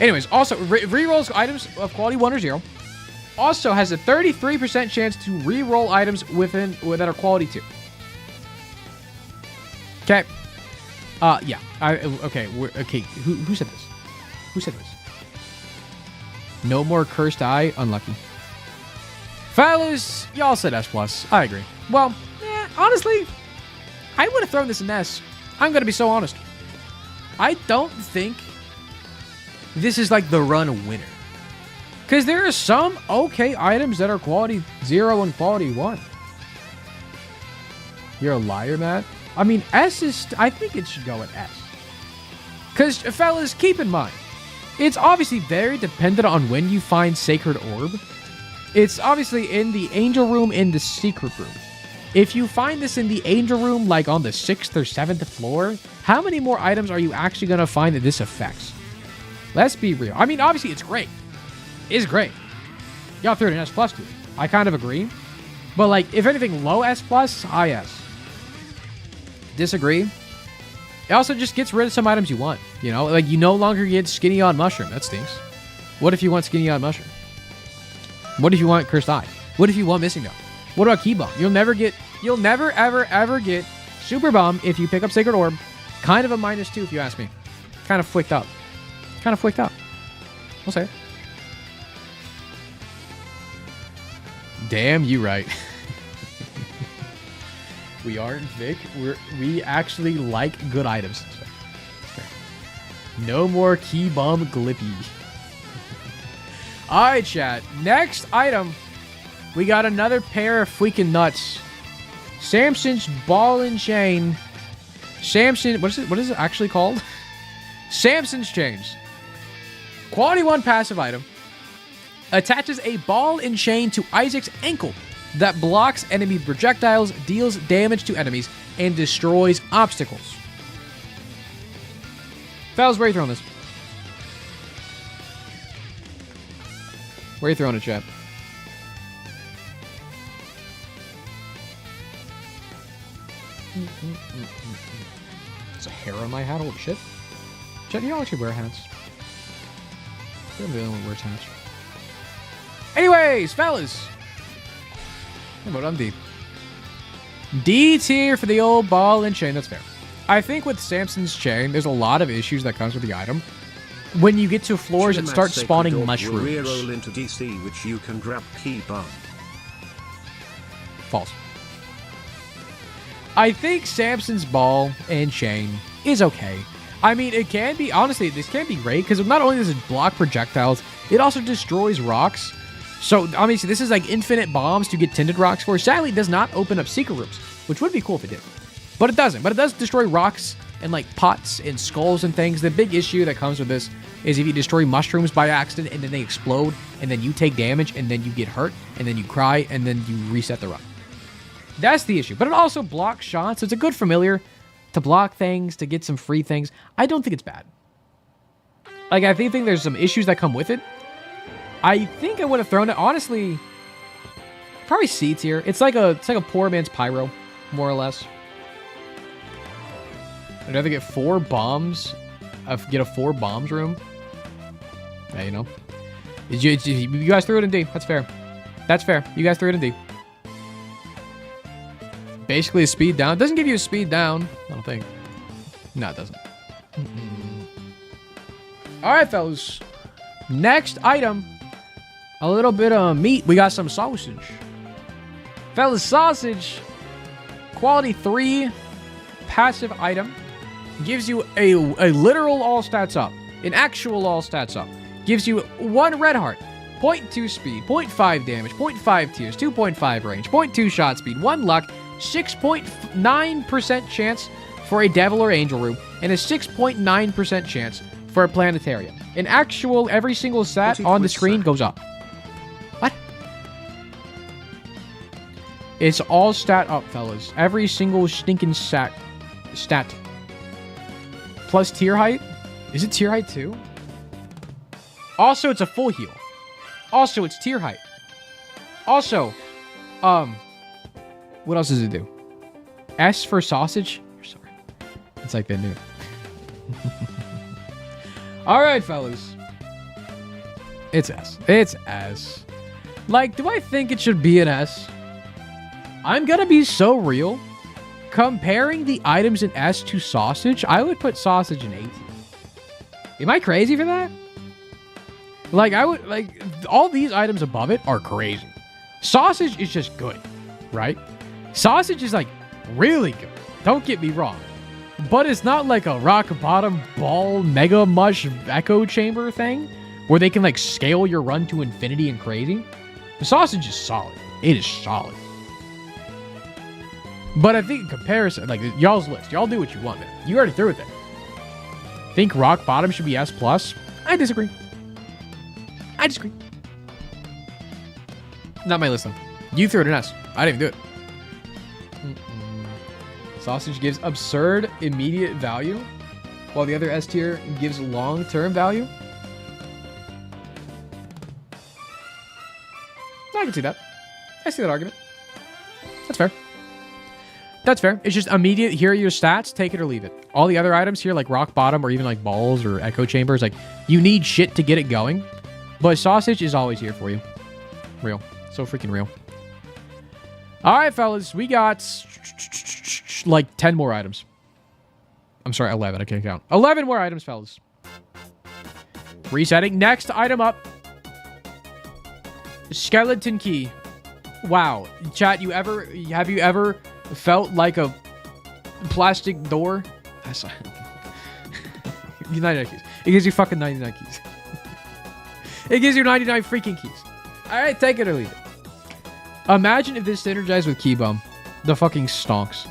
Speaker 1: Anyways, also, re-rolls items of quality 1 or 0. Also has a 33% chance to re-roll items that are quality 2. Okay. Yeah. Okay. Who said this? Who said this? No more cursed eye. Unlucky. Fellas, y'all said S+. I agree. Well, honestly, I would have thrown this in S. I'm going to be so honest. I don't think this is like the run winner. Because there are some okay items that are quality 0 and quality 1. You're a liar, Matt. I mean, S is... I think it should go at S. Because, fellas, keep in mind, it's obviously very dependent on when you find Sacred Orb. It's obviously in the Angel Room, in the Secret Room. If you find this in the Angel Room, like on the 6th or 7th floor, how many more items are you actually going to find that this affects? Let's be real. I mean, obviously, it's great. It's great. Y'all threw it an S+ to it. I kind of agree. But, like, if anything, low S+, high S. Disagree. It also just gets rid of some items you want. You know, like, you no longer get Skinny on Mushroom. That stinks. What if you want Skinny on Mushroom? What if you want Cursed Eye? What if you want Missing Dog? What about Key Bomb? You'll never, ever get Super Bomb if you pick up Sacred Orb. Kind of a -2 if you ask me. Kind of flicked up. Kind of flicked up. We'll say it. Damn, you right. We aren't Vic. We actually like good items. No more Key Bomb Glippy. Alright, chat. Next item. We got another pair of freaking nuts. Samson's Ball and Chain. Samson... What is it actually called? Samson's Chains. Quality 1 passive item. attaches a ball and chain to Isaac's ankle that blocks enemy projectiles, deals damage to enemies, and destroys obstacles. Fellas, where are you throwing this? Where are you throwing it, chat? There's a hair on my hat. Holy shit. Chat, you don't actually wear hats. I'm the only one who wears hats. Anyways, fellas. How about on D? D tier for the old ball and chain. That's fair. I think with Samson's chain, there's a lot of issues that comes with the item. When you get to floors that start spawning mushrooms.
Speaker 2: Reroll into DC, which you can grab key bump.
Speaker 1: False. I think Samson's ball and chain is okay. I mean, it can be, honestly, this can be great because not only does it block projectiles, it also destroys rocks. So, obviously, this is like infinite bombs to get tinted rocks for. Sadly, it does not open up secret rooms, which would be cool if it did. But it doesn't. But it does destroy rocks and like pots and skulls and things. The big issue that comes with this is if you destroy mushrooms by accident and then they explode and then you take damage and then you get hurt and then you cry and then you reset the run. That's the issue. But it also blocks shots. So it's a good familiar to block things, to get some free things. I don't think it's bad. Like, I think there's some issues that come with it. I think I would have thrown it, honestly, probably C tier. It's like a poor man's pyro, more or less. I'd rather get 4 bombs, get a 4 bombs room. Yeah, you know. You guys threw it in D. That's fair. That's fair. You guys threw it in D. Basically a speed down. It doesn't give you a speed down, I don't think. No, it doesn't. Alright, fellas. Next item. A little bit of meat. We got some sausage. Fellas, sausage. Quality 3. Passive item. Gives you a literal all stats up. An actual all stats up. Gives you 1 red heart. 0.2 speed. 0.5 damage. 0.5 tears. 2.5 range. 0.2 shot speed. 1 luck. 6.9% chance for a devil or angel room. And a 6.9% chance for a planetarium. An actual every single stat on the screen goes up. What? It's all stat up, fellas. Every single stinking stat. Plus tier height? Is it tier height too? Also, it's a full heal. Also, it's tier height. Also, what else does it do? S for sausage? Sorry. It's like that new. Alright, fellas. It's S. It's S. Like, do I think it should be an S? I'm gonna be so real. Comparing the items in S to sausage, I would put sausage in A tier. Am I crazy for that? Like, all these items above it are crazy. Sausage is just good, right? Sausage is, like, really good. Don't get me wrong. But it's not like a rock bottom ball mega mush echo chamber thing where they can, like, scale your run to infinity and crazy. The sausage is solid. It is solid. But I think in comparison, like, y'all's list, y'all do what you want, man. You already threw it there. Think rock bottom should be S+? I disagree. I disagree. Not my list, though. You threw it in S. I didn't even do it. Sausage gives absurd immediate value, while the other S tier gives long-term value. I can see that. I see that argument. That's fair. That's fair. It's just immediate. Here are your stats. Take it or leave it. All the other items here, like rock bottom or even like balls or echo chambers, like you need shit to get it going. But sausage is always here for you. Real. So freaking real. All right, fellas. We got like 10 more items. I'm sorry, 11. I can't count. 11 more items, fellas. Resetting. Next item up. Skeleton key. Wow. Chat, have you ever felt like a plastic door? That's 99 keys. It gives you fucking 99 keys. It gives you 99 freaking keys. Alright, take it or leave it. Imagine if this synergized with Key Bum. The fucking stonks.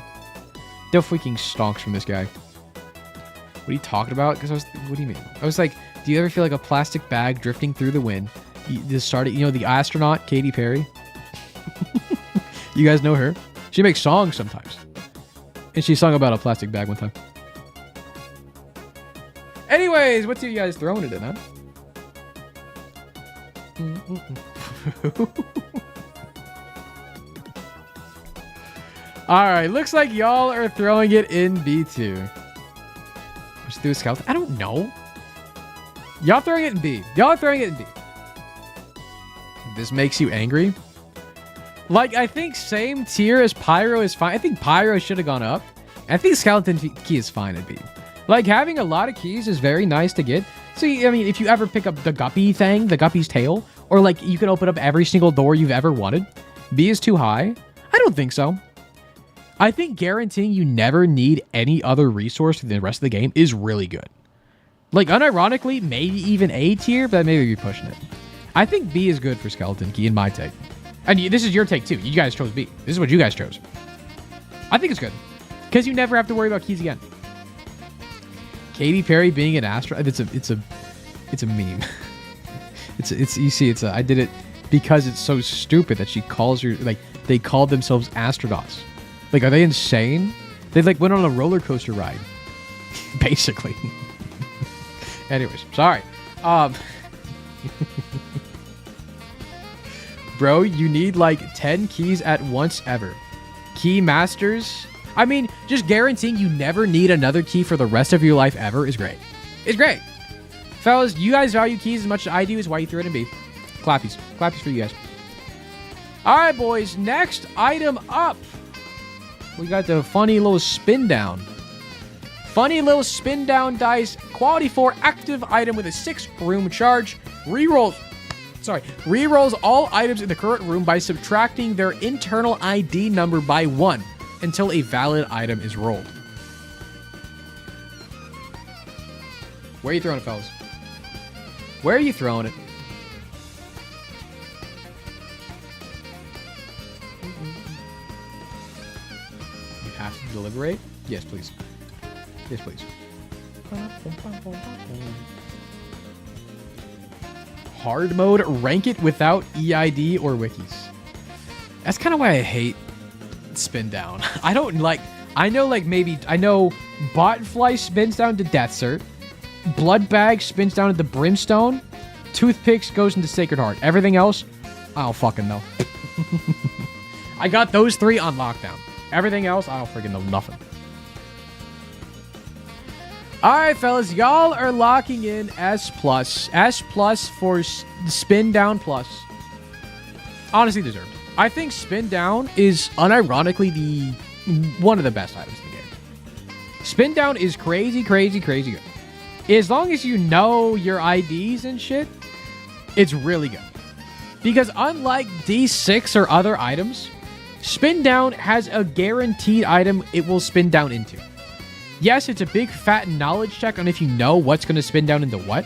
Speaker 1: The freaking stonks from this guy. What are you talking about? Because what do you mean? I was like, do you ever feel like a plastic bag drifting through the wind? This started, you know, the astronaut, Katy Perry. You guys know her? She makes songs sometimes. And she sung about a plastic bag one time. Anyways, what's you guys throwing it in, huh? Alright, looks like y'all are throwing it in B2. Let's do a scout. I don't know. Y'all throwing it in B. Y'all are throwing it in B. This makes you angry? Like, I think same tier as Pyro is fine. I think Pyro should have gone up. I think Skeleton Key is fine at B. Like, having a lot of keys is very nice to get. So, I mean, if you ever pick up the Guppy thing, the Guppy's tail, or like you can open up every single door you've ever wanted, B is too high? I don't think so. I think guaranteeing you never need any other resource for the rest of the game is really good. Like, unironically, maybe even A tier, but maybe you're pushing it. I think B is good for Skeleton Key in my take. And this is your take too. You guys chose B. This is what you guys chose. I think it's good. Because you never have to worry about keys again. Katy Perry being an astronaut, it's a meme. I did it because it's so stupid that she calls her, like, they called themselves astronauts. Like, are they insane? They like went on a roller coaster ride. Basically. Anyways, sorry. Bro, you need like 10 keys at once ever. Key masters. I mean, just guaranteeing you never need another key for the rest of your life ever is great. It's great. Fellas, you guys value keys as much as I do, is why you threw it in B. Clappies. Clappies for you guys. Alright, boys. Next item up. We got the funny little spin down. Funny little spin down dice. Quality 4 active item with a 6 room charge. Rerolls all items in the current room by subtracting their internal ID number by 1 until a valid item is rolled. Where are you throwing it, fellas? Where are you throwing it? You have to deliberate? Yes, please. Yes, please. Hard mode, rank it without EID or wikis. That's kind of why I hate spin down. I know Botfly spins down to Death Cert. Blood Bag spins down into Brimstone. Toothpicks goes into Sacred Heart. Everything else, I don't fucking know. I got those 3 on lockdown. Everything else, I don't freaking know nothing. Alright, fellas, y'all are locking in S+. S+ for Spin Down Plus. Honestly deserved. I think Spin Down is unironically one of the best items in the game. Spin Down is crazy, crazy, crazy good. As long as you know your IDs and shit, it's really good. Because unlike D6 or other items, Spin Down has a guaranteed item it will spin down into. Yes, it's a big fat knowledge check on if you know what's going to spin down into what,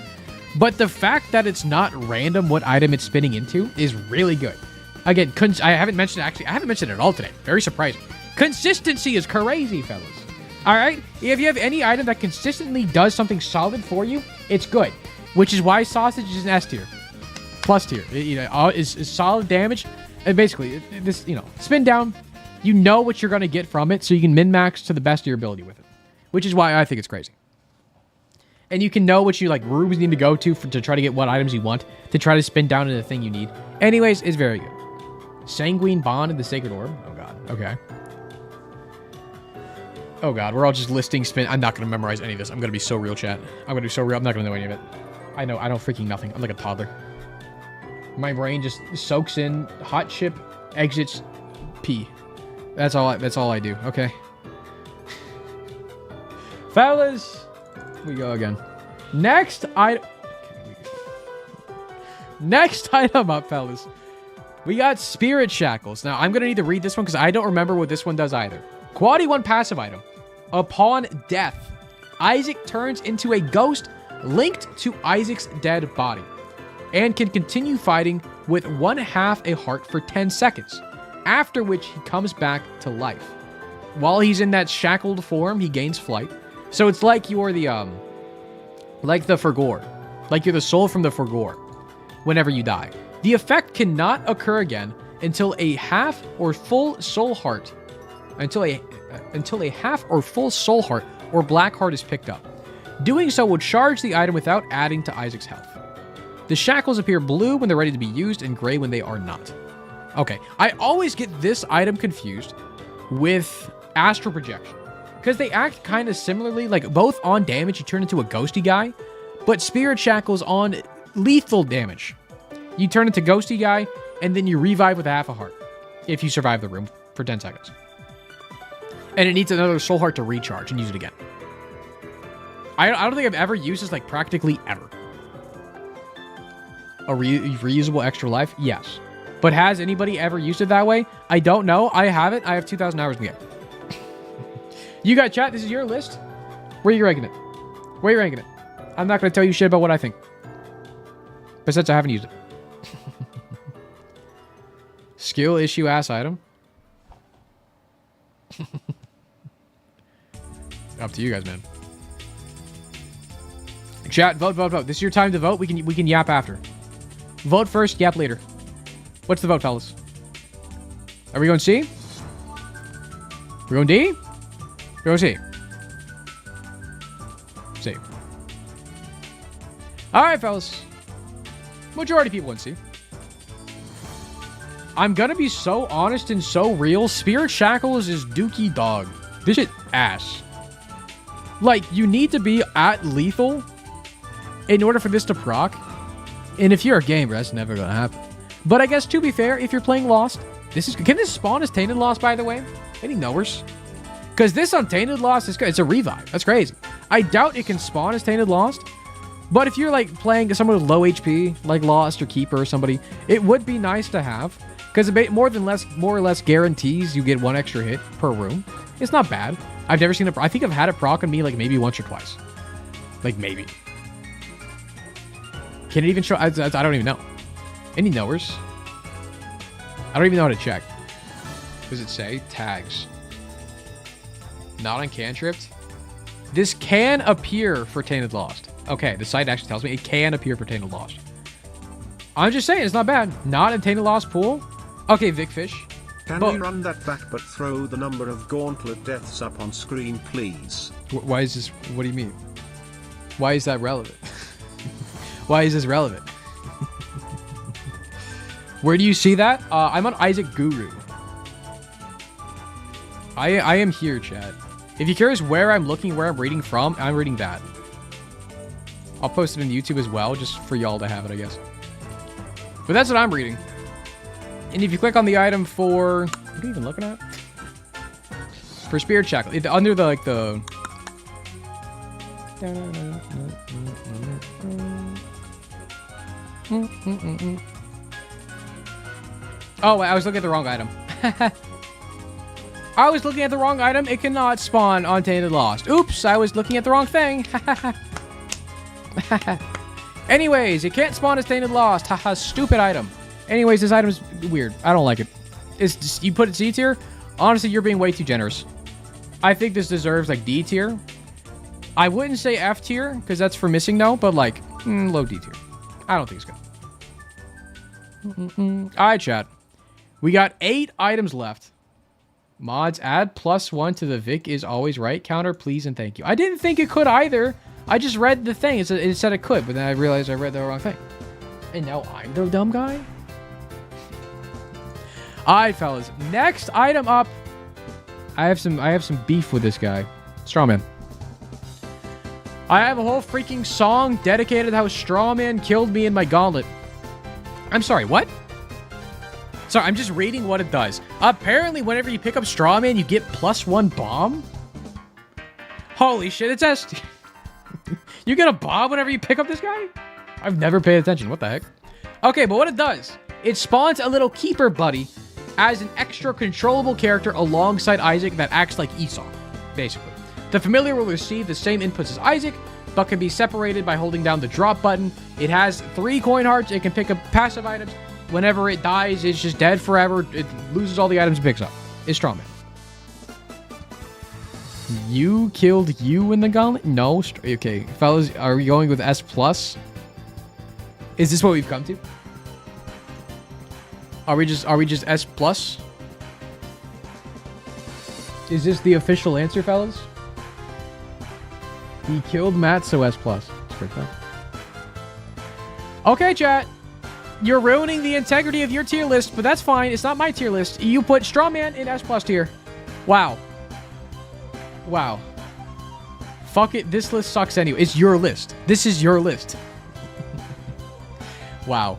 Speaker 1: but the fact that it's not random what item it's spinning into is really good. Again, I haven't mentioned it at all today. Very surprising. Consistency is crazy, fellas. Alright? If you have any item that consistently does something solid for you, it's good. Which is why Sausage is an S tier. Plus tier. Is solid damage. And basically, this, spin down, you know what you're going to get from it, so you can min-max to the best of your ability with it. Which is why I think it's crazy. And you can know what you, rooms need to go to try to get what items you want, to try to spin down into the thing you need. Anyways, it's very good. Sanguine Bond and the Sacred Orb. Oh, God. Okay. Oh, God. We're all just listing spin. I'm not going to memorize any of this. I'm going to be so real, chat. I'm going to be so real. I'm not going to know any of it. I know freaking nothing. I'm like a toddler. My brain just soaks in hot chip, exits P. That's all I do. Okay. Fellas, we go again. Next item up, fellas. We got Spirit Shackles. Now, I'm going to need to read this one because I don't remember what this one does either. Quality 1 passive item. Upon death, Isaac turns into a ghost linked to Isaac's dead body and can continue fighting with 1/2 a heart for 10 seconds, after which he comes back to life. While he's in that shackled form, he gains flight. So it's like you're the Forgore. Like you're the soul from the Forgore. whenever you die. The effect cannot occur again until a half or full soul heart, until a half or full soul heart or black heart is picked up. Doing so will charge the item without adding to Isaac's health. The shackles appear blue when they're ready to be used and gray when they are not. Okay, I always get this item confused with astral projection because they act kind of similarly. Like both on damage, you turn into a ghosty guy, but spirit shackles on lethal damage, you turn into ghosty guy, and then you revive with a half a heart if you survive the room for 10 seconds. And it needs another soul heart to recharge and use it again. I don't think I've ever used this, like, practically ever. A reusable extra life? Yes. But has anybody ever used it that way? I don't know. I haven't. I have 2,000 hours in the game. You got chat. This is your list. Where are you ranking it? Where are you ranking it? I'm not going to tell you shit about what I think. Besides, I haven't used it. Skill issue ass item. Up to you guys, man. Chat, vote, vote, vote. This is your time to vote. We can yap after. Vote first, yap later. What's the vote, fellas? Are we going C? We're going D? We're going C. C. Alright, fellas. Majority of people in C. I'm gonna be so honest and so real. Spirit Shackles is dookie dog. This shit ass. Like, you need to be at lethal in order for this to proc. And if you're a gamer, that's never gonna happen. But I guess, to be fair, if you're playing Lost, can this spawn as Tainted Lost, by the way? Any knowers? Because this on Tainted Lost, it's a revive. That's crazy. I doubt it can spawn as Tainted Lost. But if you're, like, playing someone with low HP, like Lost or Keeper or somebody, it would be nice to have. Because it more or less guarantees you get one extra hit per room. It's not bad. I've never seen it. I think I've had it proc on me, like, maybe once or twice. Like, maybe. Can it even show? I don't even know. Any knowers? I don't even know how to check. Does it say? Tags. Not on cantripped. This can appear for Tainted Lost. Okay, the site actually tells me it can appear for Tainted Lost. I'm just saying, it's not bad. Not in Tainted Lost pool. Okay, Vic Fish.
Speaker 2: Can we run that back but throw the number of Gauntlet deaths up on screen, please?
Speaker 1: Why is this? What do you mean? Why is that relevant? Why is this relevant? Where do you see that? I'm on Isaac Guru. I am here, chat. If you're curious where I'm looking, where I'm reading from, I'm reading that. I'll post it on YouTube as well, just for y'all to have it, I guess. But that's what I'm reading. And if you click on the item for... What are you even looking at? For Spirit Shackle. Under the, like, the... Oh, I was looking at the wrong item. I was looking at the wrong item. It cannot spawn on Tainted Lost. Oops, I was looking at the wrong thing. Anyways, it can't spawn as Tainted Lost. Haha, stupid item. Anyways, this item is weird. I don't like it. It's just, you put it C tier? Honestly, you're being way too generous. I think this deserves, like, D tier. I wouldn't say F tier, because that's for missing no, but, like, low D tier. I don't think it's good. Alright, chat. We got 8 items left. Mods, add +1 to the Vic is always right counter, please and thank you. I didn't think it could either. I just read the thing. It said it could, but then I realized I read the wrong thing. And now I'm the dumb guy? Alright, fellas. Next item up. I have some beef with this guy. Strawman. I have a whole freaking song dedicated to how Strawman killed me in my gauntlet. I'm sorry, what? Sorry, I'm just reading what it does. Apparently, whenever you pick up Strawman, you get +1 bomb. Holy shit, it says... You get a bomb whenever you pick up this guy? I've never paid attention. What the heck? Okay, but what it does, it spawns a little keeper buddy as an extra controllable character alongside Isaac that acts like Esau, basically. The familiar will receive the same inputs as Isaac, but can be separated by holding down the drop button. It has 3 coin hearts. It can pick up passive items. Whenever it dies, it's just dead forever. It loses all the items it picks up. It's Strawman. You killed you in the gauntlet? No. Okay, fellas, are we going with S+? Is this what we've come to? Are we just S plus? Is this the official answer, fellas? He killed Matt, so S plus. That's pretty fun. Okay, chat. You're ruining the integrity of your tier list, but that's fine. It's not my tier list. You put Strawman in S plus tier. Wow. Wow. Fuck it. This list sucks anyway. It's your list. This is your list. Wow.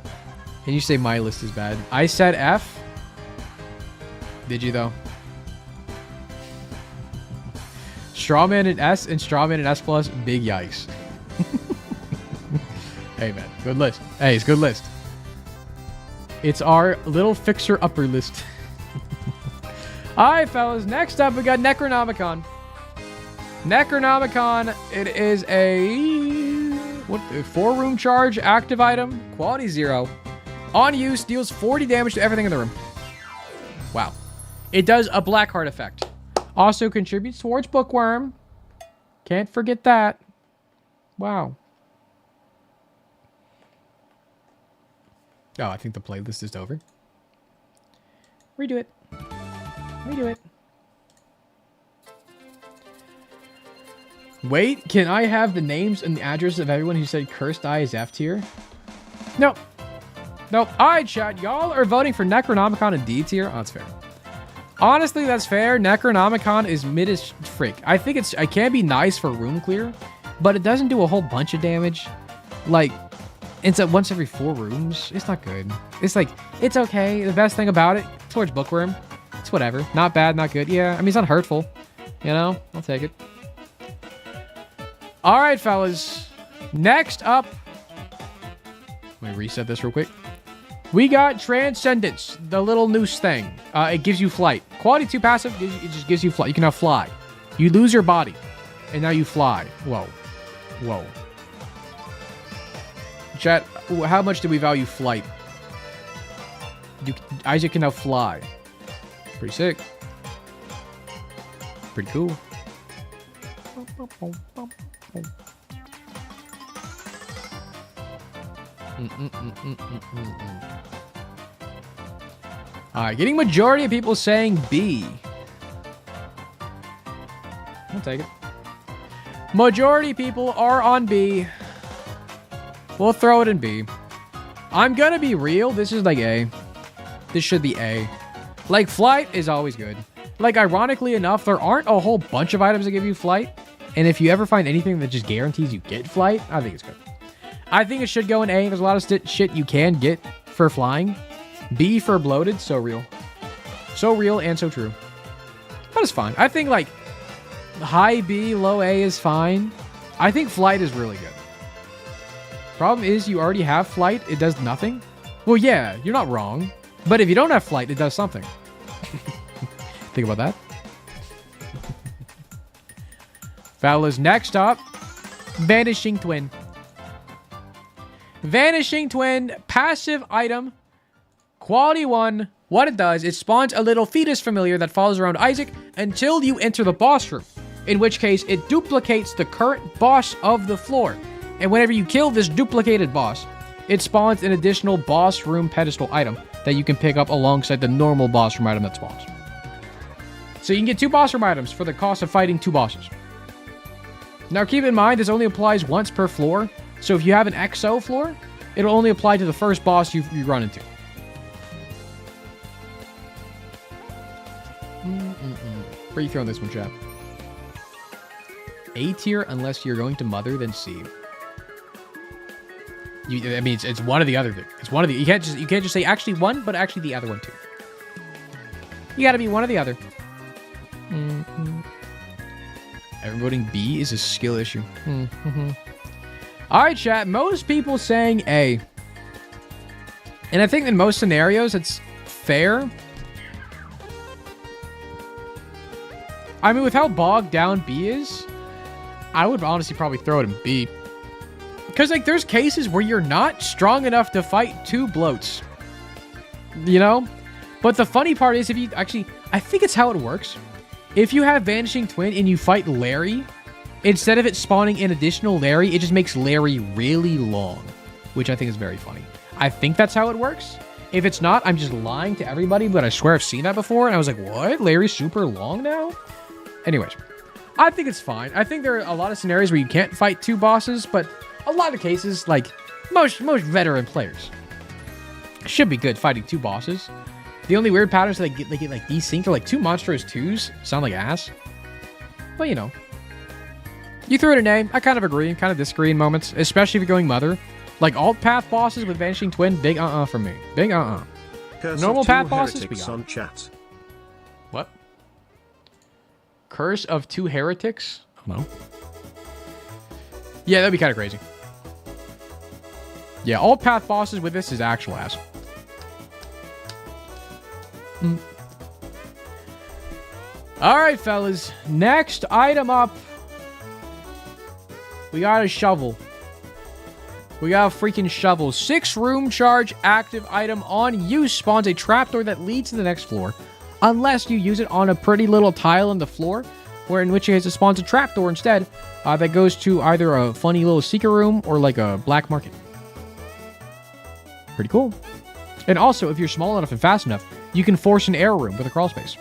Speaker 1: Can you say my list is bad? I said F. Did you, though? Strawman in S and Strawman in S plus. Big yikes. Hey, man. Good list. Hey, it's a good list. It's our little fixer-upper list. Alright, fellas. Next up, we got Necronomicon. Necronomicon, it is a... what? A 4-room charge, active item, quality 0. On use, deals 40 damage to everything in the room. Wow. It does a black heart effect. Also contributes towards Bookworm. Can't forget that. Wow. Oh, I think the playlist is over. Redo it. Redo it. Wait, can I have the names and the address of everyone who said Cursed Eye is F tier? Nope. Nope. Alright, chat. Y'all are voting for Necronomicon in D tier? Oh, that's fair. Honestly, that's fair. Necronomicon is mid as frick. I think it can be nice for room clear, but it doesn't do a whole bunch of damage. Like, it's at once every 4 rooms. It's not good. It's like, it's okay. The best thing about it, towards Bookworm, it's whatever. Not bad, not good. Yeah, I mean, it's not hurtful. You know? I'll take it. Alright, fellas. Next up. Let me reset this real quick. We got Transcendence, the little noose thing. It gives you flight. Quality 2 passive, it just gives you flight. You can now fly. You lose your body, and now you fly. Whoa. Whoa. Chat, how much do we value flight? Isaac can now fly. Pretty sick. Pretty cool. Alright, getting majority of people saying B. I'll take it. Majority people are on B. We'll throw it in B. I'm gonna be real. This is like A. This should be A. Like, flight is always good. Like, ironically enough, there aren't a whole bunch of items that give you flight. And if you ever find anything that just guarantees you get flight, I think it's good. I think it should go in A. There's a lot of shit you can get for flying. B for bloated. So real. So real and so true. But it's fine. I think, like, high B, low A is fine. I think flight is really good. Problem is, you already have flight. It does nothing. Well, yeah, you're not wrong. But if you don't have flight, it does something. Think about that. Fellas, next up, Vanishing Twin. Vanishing Twin, passive item, quality 1. What it does, it spawns a little fetus familiar that follows around Isaac until you enter the boss room, in which case it duplicates the current boss of the floor. And whenever you kill this duplicated boss, it spawns an additional boss room pedestal item that you can pick up alongside the normal boss room item that spawns. So you can get 2 boss room items for the cost of fighting 2 bosses. Now keep in mind, this only applies once per floor. So if you have an XO floor, it'll only apply to the first boss you run into. Where are you throwing this one, chat? A tier unless you're going to mother, then C. I mean, it's one or the other. It's one of the. You can't just say actually one, but actually the other one too. You got to be one or the other. Everyone voting B is a skill issue. All right, chat. Most people saying A, and I think in most scenarios it's fair. I mean, with how bogged down B is, I would honestly probably throw it in B. Because, like, there's cases where you're not strong enough to fight 2 bloats. You know? But the funny part is, if you actually... I think it's how it works. If you have Vanishing Twin and you fight Larry, instead of it spawning an additional Larry, it just makes Larry really long. Which I think is very funny. I think that's how it works. If it's not, I'm just lying to everybody, but I swear I've seen that before, and I was like, what? Larry's super long now? Anyways, I think it's fine. I think there are a lot of scenarios where you can't fight 2 bosses, but a lot of cases, like, most veteran players should be good fighting 2 bosses. The only weird patterns that they get like desynced are like 2 monstrous 2s. Sound like ass. But, you know. You threw it a name. I kind of agree. Kind of disagree in moments. Especially if you're going Mother. Like, alt path bosses with Vanishing Twin, big for me. Big Normal path bosses, we got.
Speaker 2: On chat.
Speaker 1: What? Curse of 2 heretics? Oh, no. Yeah, that'd be kind of crazy. Yeah, alt path bosses with this is actual ass. Alright, fellas. Next item up. We got a shovel. We got a freaking shovel. 6 room charge active item on use spawns a trapdoor that leads to the next floor. Unless you use it on a pretty little tile on the floor, where in which case it spawns a trapdoor instead that goes to either a funny little secret room or like a black market. Pretty cool. And also, if you're small enough and fast enough, you can force an air room with a crawl space.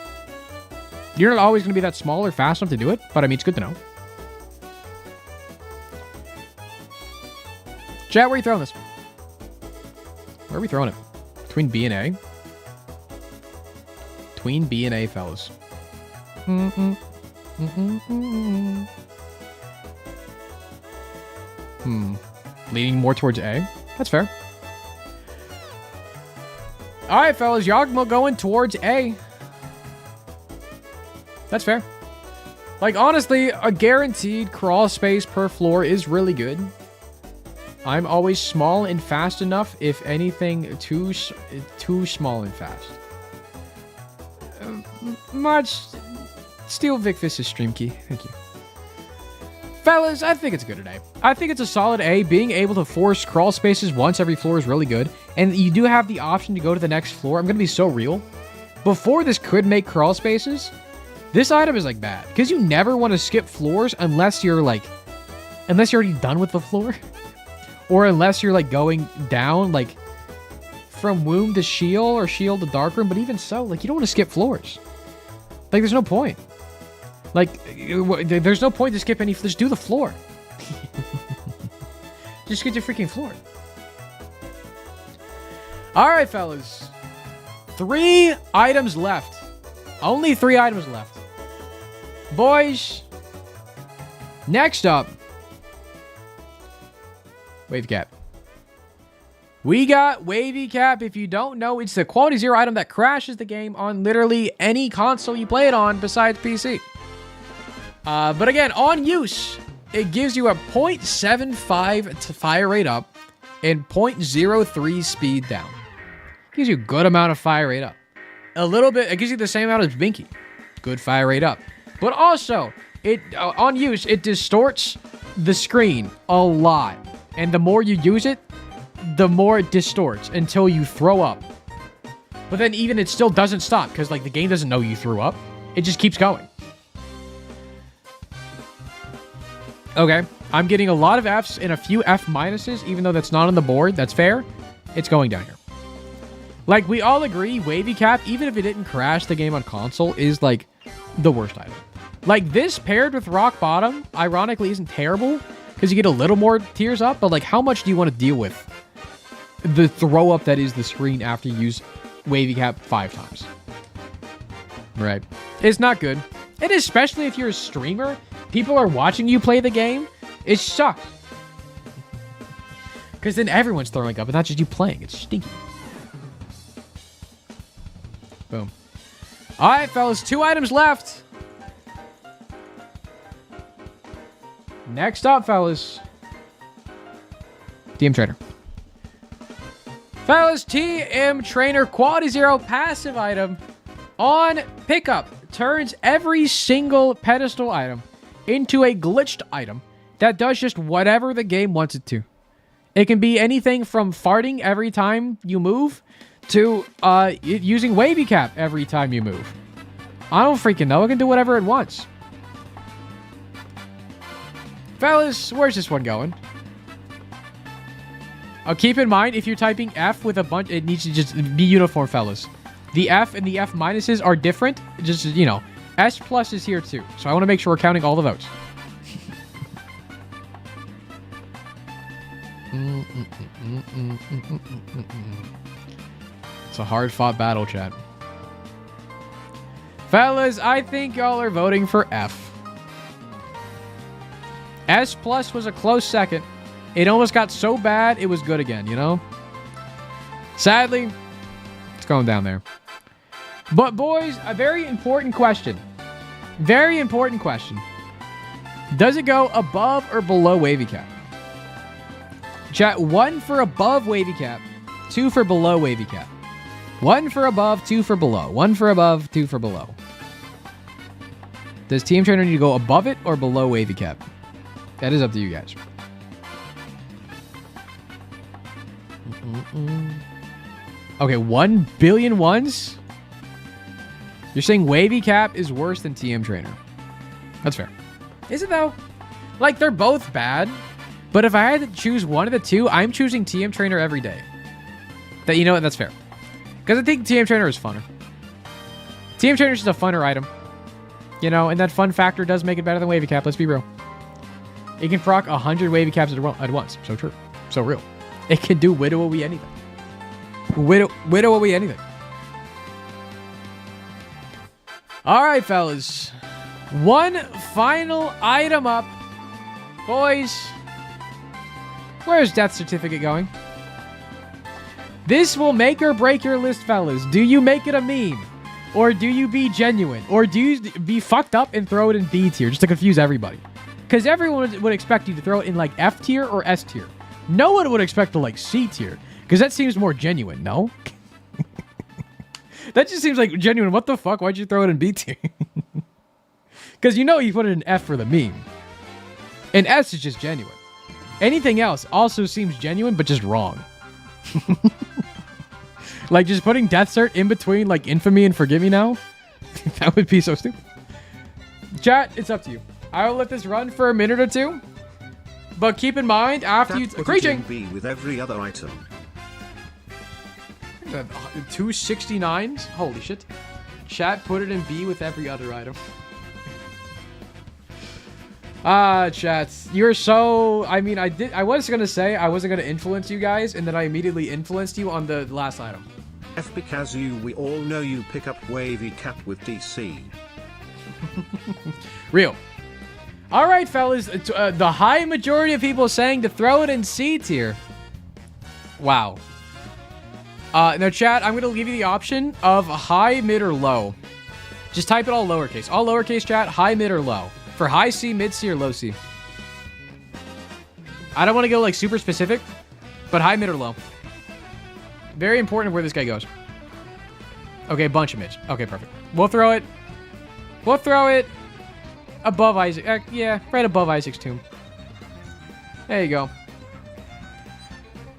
Speaker 1: You're not always going to be that small or fast enough to do it, but I mean, it's good to know. Chat, where are you throwing this? Where are we throwing it? Between B and A? Between B and A, fellas. Leaning more towards A? That's fair. Alright, fellas. Yagmo going towards A. That's fair. Like, honestly, a guaranteed crawl space per floor is really good. I'm always small and fast enough, if anything, too small and fast. Steel Vicfist is stream key. Thank you. Fellas, I think it's good today. I think it's a solid A. Being able to force crawl spaces once every floor is really good. And you do have the option to go to the next floor. I'm going to be so real. Before this could make crawl spaces, this item is like bad. Because you never want to skip floors unless you're already done with the floor. Or unless you're like going down like from womb to shield or shield to darkroom. But even so, like, you don't want to skip floors. Like, there's no point. Like, there's no point to skip any. Just do the floor. Just get your freaking floor. All right, fellas. 3 items left. Only 3 items left. Boys. Next up. Wave cap. We got Wavy Cap. If you don't know, it's the quality 0 item that crashes the game on literally any console you play it on besides PC. But again, on use, it gives you a 0.75 to fire rate up and 0.03 speed down. Gives you a good amount of fire rate up. A little bit, it gives you the same amount as Binky. Good fire rate up. But also, it on use, it distorts the screen a lot. And the more you use it, the more it distorts until you throw up. But then even it still doesn't stop because like the game doesn't know you threw up. It just keeps going. Okay, I'm getting a lot of Fs and a few F minuses, even though that's not on the board. That's fair. It's going down here. Like, we all agree, Wavy Cap, even if it didn't crash the game on console, is like the worst item. Like, this paired with Rock Bottom, ironically, isn't terrible because you get a little more tears up, but like, how much do you want to deal with the throw up that is the screen after you use Wavy Cap 5 times? Right. It's not good. And especially if you're a streamer, people are watching you play the game, it sucks. Because then everyone's throwing up, and not just you playing. It's stinky. Boom. All right, fellas, 2 items left. Next up, fellas. TM Trainer. Fellas, TM Trainer quality 0 passive item on pickup turns every single pedestal item into a glitched item that does just whatever the game wants it to. It can be anything from farting every time you move to using Wavy Cap every time you move. I don't freaking know. It can do whatever it wants. Fellas, where's this one going? Keep in mind, if you're typing F with a bunch, it needs to just be uniform, fellas. The F and the F minuses are different. Just, you know, S plus is here too. So I want to make sure we're counting all the votes. It's a hard-fought battle, chat. Fellas, I think y'all are voting for F. S plus was a close second. It almost got so bad, it was good again, you know? Sadly, it's going down there. But boys, a very important question. Very important question. Does it go above or below wavy cap? Chat, 1 for above wavy cap, 2 for below wavy cap. 1 for above, 2 for below. 1 for above, 2 for below. Does Team Trainer need to go above it or below wavy cap? That is up to you guys. Okay, 1 billion ones? You're saying wavy cap is worse than TM Trainer. That's fair. Is it though? Like, they're both bad. But if I had to choose one of the two, I'm choosing TM Trainer every day. You know what? That's fair. Because I think TM Trainer is funner. TM Trainer is just a funner item. You know, and that fun factor does make it better than wavy cap. Let's be real. It can proc 100 wavy caps at once. So true. So real. It can do widow-y anything. Widow-y anything. Alright, fellas. One final item up. Boys. Where's Death Certificate going? This will make or break your list, fellas. Do you make it a meme? Or do you be genuine? Or do you be fucked up and throw it in B tier just to confuse everybody? Because everyone would expect you to throw it in like F tier or S tier. No one would expect to like C tier. Because that seems more genuine, no? That just seems like genuine. What the fuck? Why'd you throw it in B tier? Because you know you put it in F for the meme. And S is just genuine. Anything else also seems genuine, but just wrong. Like just putting Death Cert in between like Infamy and Forgive Me Now? That would be so stupid. Chat, it's up to you. I will let this run for a minute or two. But keep in mind, after you... Preaching!
Speaker 2: B with every other item.
Speaker 1: 269s? Holy shit. Chat, put it in B with every other item. Chats, you're so... I mean, I was gonna say I wasn't gonna influence you guys, and then I immediately influenced you on the last item.
Speaker 2: F because we all know you pick up wavy cap with DC.
Speaker 1: Real. Alright, fellas, the high majority of people saying to throw it in C tier. Wow. Now, chat, I'm gonna give you the option of high, mid, or low. Just type it all lowercase. All lowercase, chat, high, mid, or low. For high C, mid C, or low C. I don't want to go like super specific, but high, mid, or low. Very important where this guy goes. Okay, bunch of mids. Okay, perfect. We'll throw it. We'll throw it above Isaac. Yeah, right above Isaac's tomb. There you go.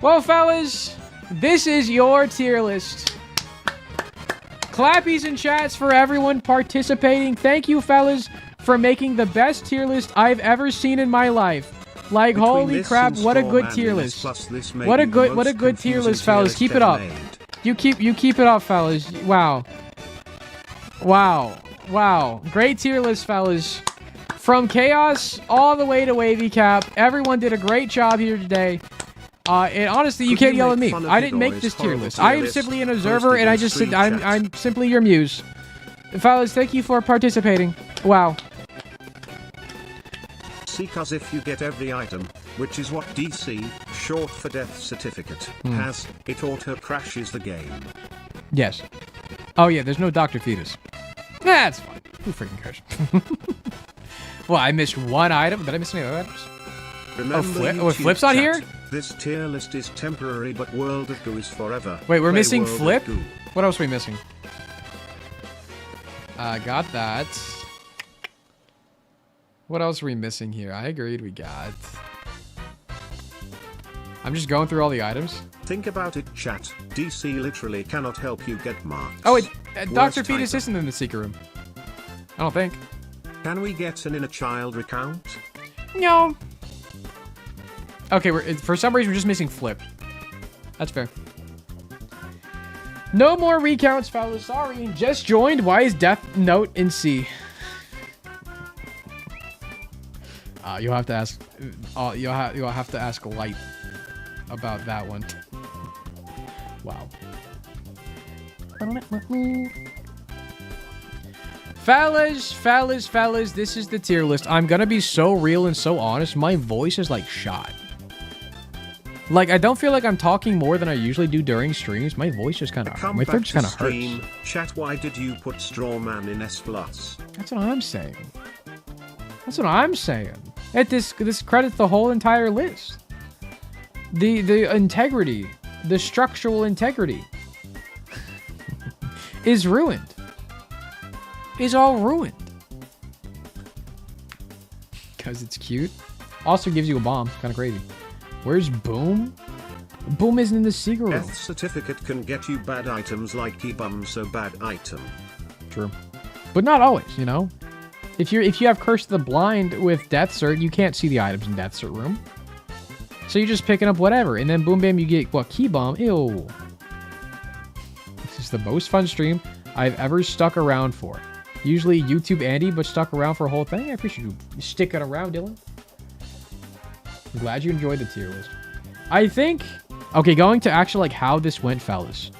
Speaker 1: Well, fellas, this is your tier list. Clappies and chats for everyone participating. Thank you, fellas, for making the best tier list I've ever seen in my life. Like, holy crap, what a good tier list. What a good tier list, fellas. Keep it up. You keep it up, fellas. Wow. Wow. Great tier list, fellas. From chaos all the way to wavy cap. Everyone did a great job here today. And honestly, you can't yell at me. I didn't make this tier list. I am simply an observer, and I'm simply your muse. Fellas, thank you for participating. Wow.
Speaker 2: Because if you get every item, which is what DC, short for Death Certificate, has, it auto-crashes the game.
Speaker 1: Yes. Oh yeah, there's no Dr. Fetus. That's fine. Who freaking cares? Well, I missed one item. Did I miss any other items?
Speaker 2: Remember
Speaker 1: Flip's not here?
Speaker 2: This tier list is temporary, but World of Goo is forever.
Speaker 1: Wait, we're
Speaker 2: Play
Speaker 1: missing
Speaker 2: World
Speaker 1: Flip?
Speaker 2: of Goo.
Speaker 1: What else are we missing? Got that. What else are we missing here? I agreed we got... I'm just going through all the items.
Speaker 2: Think about it, chat. DC literally cannot help you get marks.
Speaker 1: Oh, wait. Dr. Fetus isn't in the secret room. I don't think.
Speaker 2: Can we get an inner child recount?
Speaker 1: No. Okay, for some reason we're just missing Flip. That's fair. No more recounts, fellas. Sorry. Just joined. Why is Death Note in C? You'll have to ask. You'll have to ask Light about that one. Wow. Fellas, this is the tier list. I'm gonna be so real and so honest. My voice is like shot. Like, I don't feel like I'm talking more than I usually do during streams. My voice just kind of, my throat just kind of hurts.
Speaker 2: Chat, why did you put Strawman in S+?
Speaker 1: That's what I'm saying. That's what I'm saying. This credits the whole entire list. The integrity, the structural integrity is ruined. Is all ruined. Because it's cute. Also gives you a bomb. Kind of crazy. Where's Boom? Boom isn't in the secret room.
Speaker 2: Death certificate can get you bad items like Key-Bum, so bad item.
Speaker 1: True. But not always, you know? If you have Curse of the Blind with Death Cert, you can't see the items in Death Cert room. So you're just picking up whatever. And then boom bam, you get, what, Key-Bum? Ew. This is the most fun stream I've ever stuck around for. Usually YouTube Andy, but stuck around for a whole thing. I appreciate you sticking around, Dylan. I'm glad you enjoyed the tier list. I think... Okay, going to actually like how this went, fellas.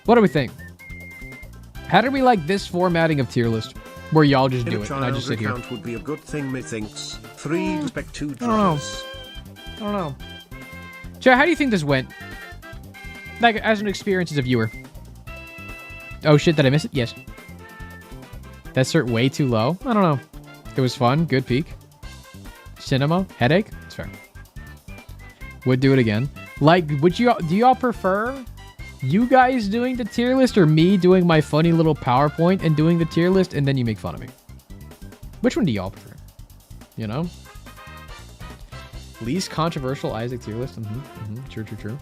Speaker 1: What do we think? How did we like this formatting of tier list? Where y'all just do it and I just sit here.
Speaker 2: Would be a good thing, methinks. 3 respect 2
Speaker 1: I don't know. Chat, how do you think this went? Like, as an experience as a viewer. Oh shit, did I miss it? Yes. That's way too low? I don't know. It was fun. Good peak. Cinema? Headache? It's fair. Would do it again. Like, do y'all prefer you guys doing the tier list or me doing my funny little PowerPoint and doing the tier list and then you make fun of me? Which one do y'all prefer? You know? Least controversial Isaac tier list? True.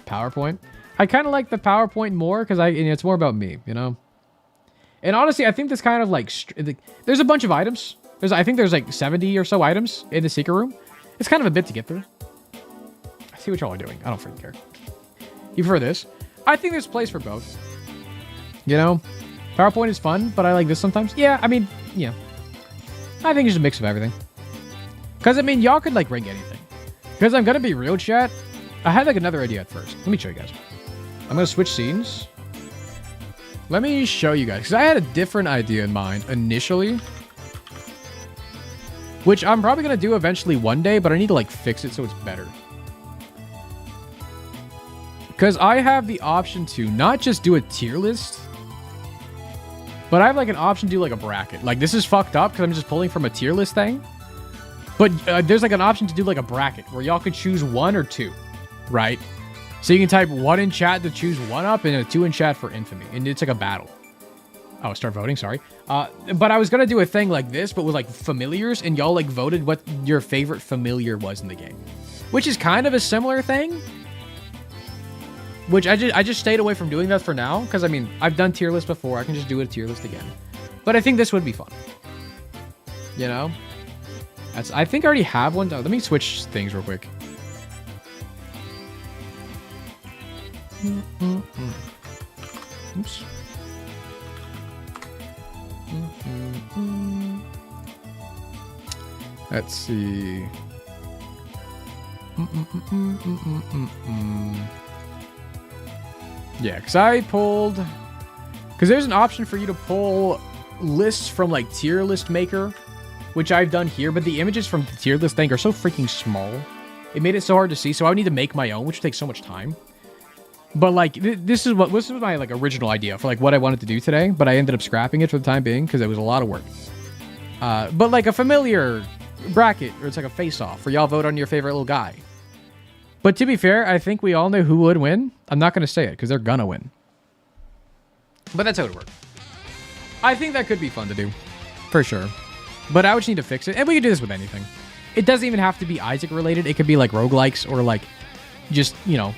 Speaker 1: PowerPoint? I kind of like the PowerPoint more because it's more about me, you know? And honestly, I think this kind of like... There's a bunch of items. I think there's like 70 or so items in the secret room. It's kind of a bit to get through. I see what y'all are doing. I don't freaking care. You prefer this? I think there's place for both. You know? PowerPoint is fun, but I like this sometimes. Yeah, I mean, yeah. I think it's a mix of everything. Because, I mean, y'all could like rank anything. Because I'm going to be real, chat. I had like another idea at first. Let me show you guys. I'm going to switch scenes. Let me show you guys. Because I had a different idea in mind initially. Which I'm probably going to do eventually one day, but I need to like fix it so it's better. Because I have the option to not just do a tier list, but I have like an option to do like a bracket. Like this is fucked up because I'm just pulling from a tier list thing. But there's like an option to do like a bracket where y'all could choose 1 or 2, right? So you can type 1 in chat to choose 1 up and a 2 in chat for infamy. And it's like a battle. Oh, start voting, sorry. But I was going to do a thing like this, but with like familiars, and y'all like voted what your favorite familiar was in the game. Which is kind of a similar thing. Which I just stayed away from doing that for now, because I mean, I've done tier lists before, I can just do a tier list again. But I think this would be fun. You know? I think I already have one. Let me switch things real quick. Oops. Let's see. Yeah, because I pulled... Because there's an option for you to pull lists from, like, tier list maker, which I've done here, but the images from the tier list thing are so freaking small. It made it so hard to see, so I would need to make my own, which takes so much time. But, like, this is my, like, original idea for, like, what I wanted to do today, but I ended up scrapping it for the time being, because it was a lot of work. But, like, a familiar bracket, or it's like a face-off, where y'all vote on your favorite little guy. But to be fair, I think we all know who would win. I'm not going to say it, because they're gonna win. But that's how it works. I think that could be fun to do. For sure. But I would just need to fix it. And we can do this with anything. It doesn't even have to be Isaac related. It could be like roguelikes or like just, you know,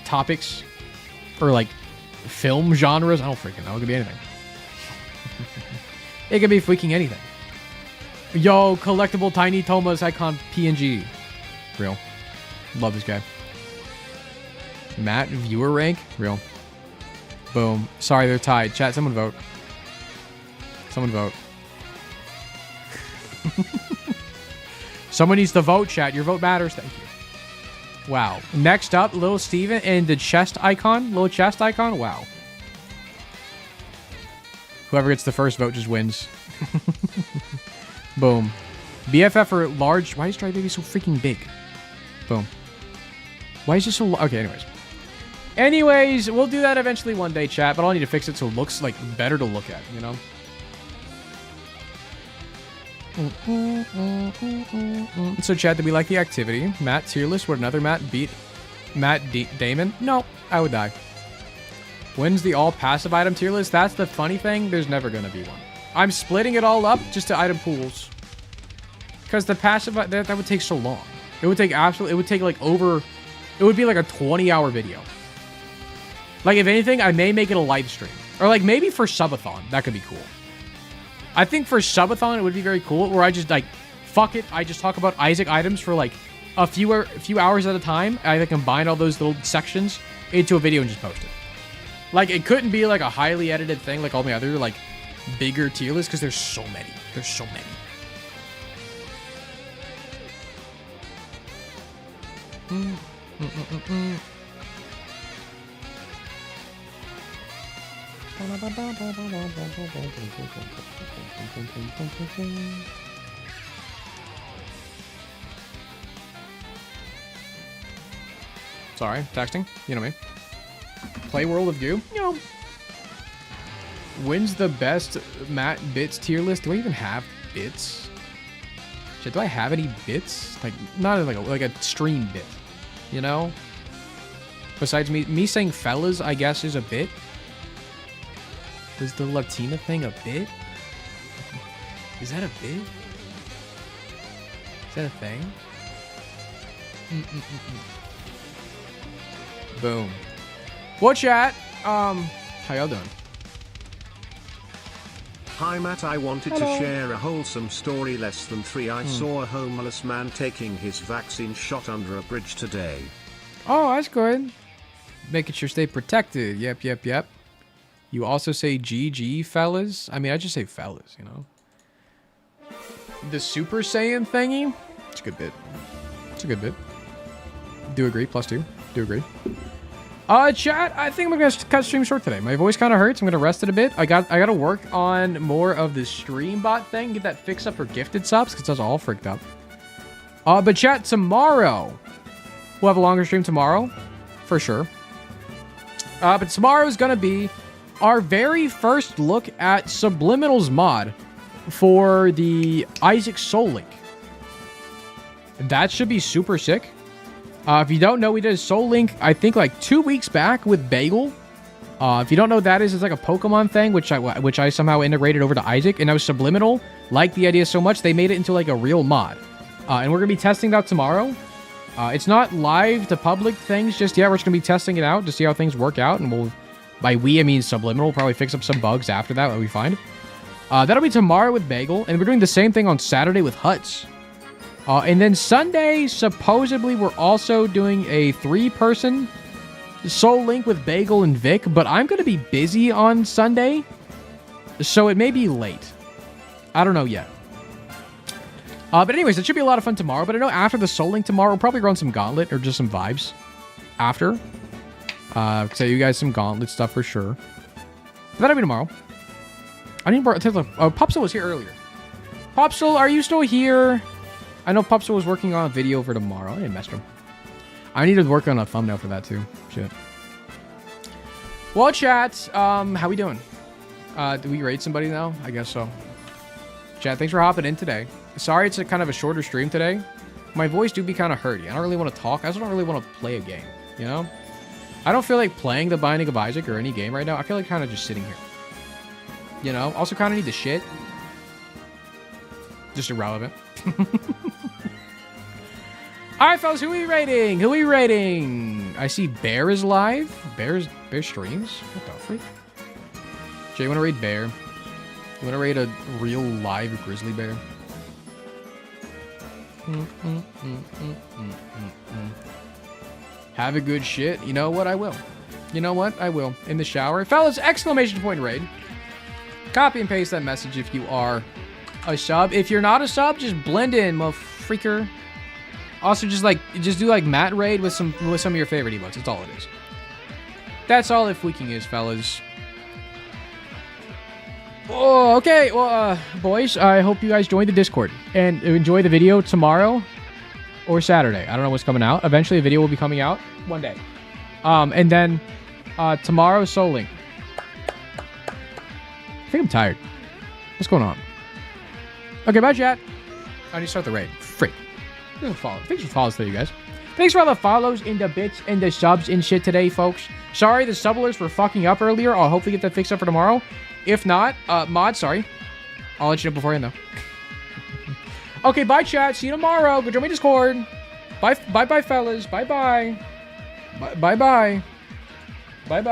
Speaker 1: topics. Or like film genres. I don't freaking know. It could be anything. It could be freaking anything. Yo, collectible Tiny Thomas icon PNG. Real. Love this guy. Matt, viewer rank? Real. Boom. Sorry, they're tied. Chat, someone vote. Someone vote. Someone needs to vote, chat. Your vote matters. Thank you. Wow. Next up, Little Steven and the chest icon. Little chest icon. Wow. Whoever gets the first vote just wins. Boom. BFF for large. Why is Dry Baby so freaking big? Boom. Why is it so... Okay, anyways. Anyways, we'll do that eventually one day, chat. But I'll need to fix it so it looks like better to look at, you know? So, chat, did we like the activity? Matt tier list. Would another Matt beat Matt Damon? No, I would die. When's the all passive item tier list? That's the funny thing. There's never going to be one. I'm splitting it all up just to item pools. Because the passive, that would take so long. It would take absolutely, it would take like over, it would be like a 20-hour video. Like, if anything, I may make it a live stream. Or like maybe for subathon. That could be cool. I think for subathon, it would be very cool. Where I just like, fuck it. I just talk about Isaac items for like a few hours at a time. I combine all those little sections into a video and just post it. Like, it couldn't be like a highly edited thing like all the other like bigger tier lists because there's so many. There's so many. Sorry, texting. You know me. Play World of Goo. You know. When's the best Matt bits tier list? Do I even have bits? Shit, do I have any bits? Like, not like a stream bit. You know? Besides me saying fellas, I guess, is a bit. Is the Latina thing a bit? Is that a bit? Is that a thing? Boom. What chat? How y'all doing?
Speaker 2: Hi Matt, I wanted
Speaker 1: Hello.
Speaker 2: to share a wholesome story. Less than 3 I saw a homeless man taking his vaccine shot under a bridge today.
Speaker 1: Oh, that's good. Making sure stay protected. Yep. You also say GG, fellas? I mean, I just say fellas, you know? The Super Saiyan thingy? It's a good bit. It's a good bit. Do agree. +2. Do agree. Chat, I think I'm gonna cut stream short today. My voice kind of hurts. I'm gonna rest it a bit. I gotta work on more of the stream bot thing. Get that fixed up for gifted subs, because that's all freaked up. But chat, tomorrow. We'll have a longer stream tomorrow. For sure. But tomorrow is gonna be our very first look at Subliminal's mod for the Isaac Soul Link. That should be super sick. If you don't know, we did a Soul Link, I think, like 2 weeks back with Bagel. If you don't know what that is, it's like a Pokemon thing, which I somehow integrated over to Isaac, and that was Subliminal. Liked the idea so much, they made it into like a real mod. And we're going to be testing it out tomorrow. It's not live to public things just yet. We're just going to be testing it out to see how things work out, and we'll, by we, I mean Subliminal, we'll probably fix up some bugs after that we find. That'll be tomorrow with Bagel, and we're doing the same thing on Saturday with Huts. And then Sunday, supposedly, we're also doing a 3-person Soul Link with Bagel and Vic, but I'm going to be busy on Sunday, so it may be late. I don't know yet. But anyways, it should be a lot of fun tomorrow, but I know after the Soul Link tomorrow, we'll probably run some Gauntlet or just some vibes after. Say you guys some Gauntlet stuff for sure. But that'll be tomorrow. I need more. Popsicle was here earlier. Popsicle, are you still here? I know Popsicle was working on a video for tomorrow. I didn't mess with him. I need to work on a thumbnail for that too. Shit. Well, chat, how we doing? Do we rate somebody now? I guess so. Chat, thanks for hopping in today. Sorry it's a kind of a shorter stream today. My voice do be kind of hurty. I don't really want to talk. I also don't really want to play a game, you know? I don't feel like playing The Binding of Isaac or any game right now. I feel like kind of just sitting here. You know? Also kind of need to shit. Just irrelevant. Alright, fellas, who are we rating? Who are we rating? I see Bear is live. Bear streams? What the freak? Jay, you want to raid Bear? You want to raid a real live grizzly bear? have a good shit. You know what? I will. You know what? I will. In the shower. Fellas, exclamation point raid. Copy and paste that message if you are a sub. If you're not a sub, just blend in, motherfreaker. Also, just do like Matt raid with some of your favorite emotes. That's all it is. That's all if Weeking is, fellas. Oh, okay. Well, boys, I hope you guys joined the Discord and enjoy the video tomorrow or Saturday. I don't know what's coming out. Eventually, a video will be coming out one day. And then tomorrow, Soul Link. I think I'm tired. What's going on? Okay, bye, chat. I need to start the raid. Freak. Thanks for follows today, you guys. Thanks for all the follows and the bits and the subs and shit today, folks. Sorry the sublers were fucking up earlier. I'll hopefully get that fixed up for tomorrow. If not, mod, sorry. I'll let you know beforehand, though. Okay, bye, chat. See you tomorrow. Go join my Discord. Bye, fellas. Bye-bye. Bye-bye. Bye-bye.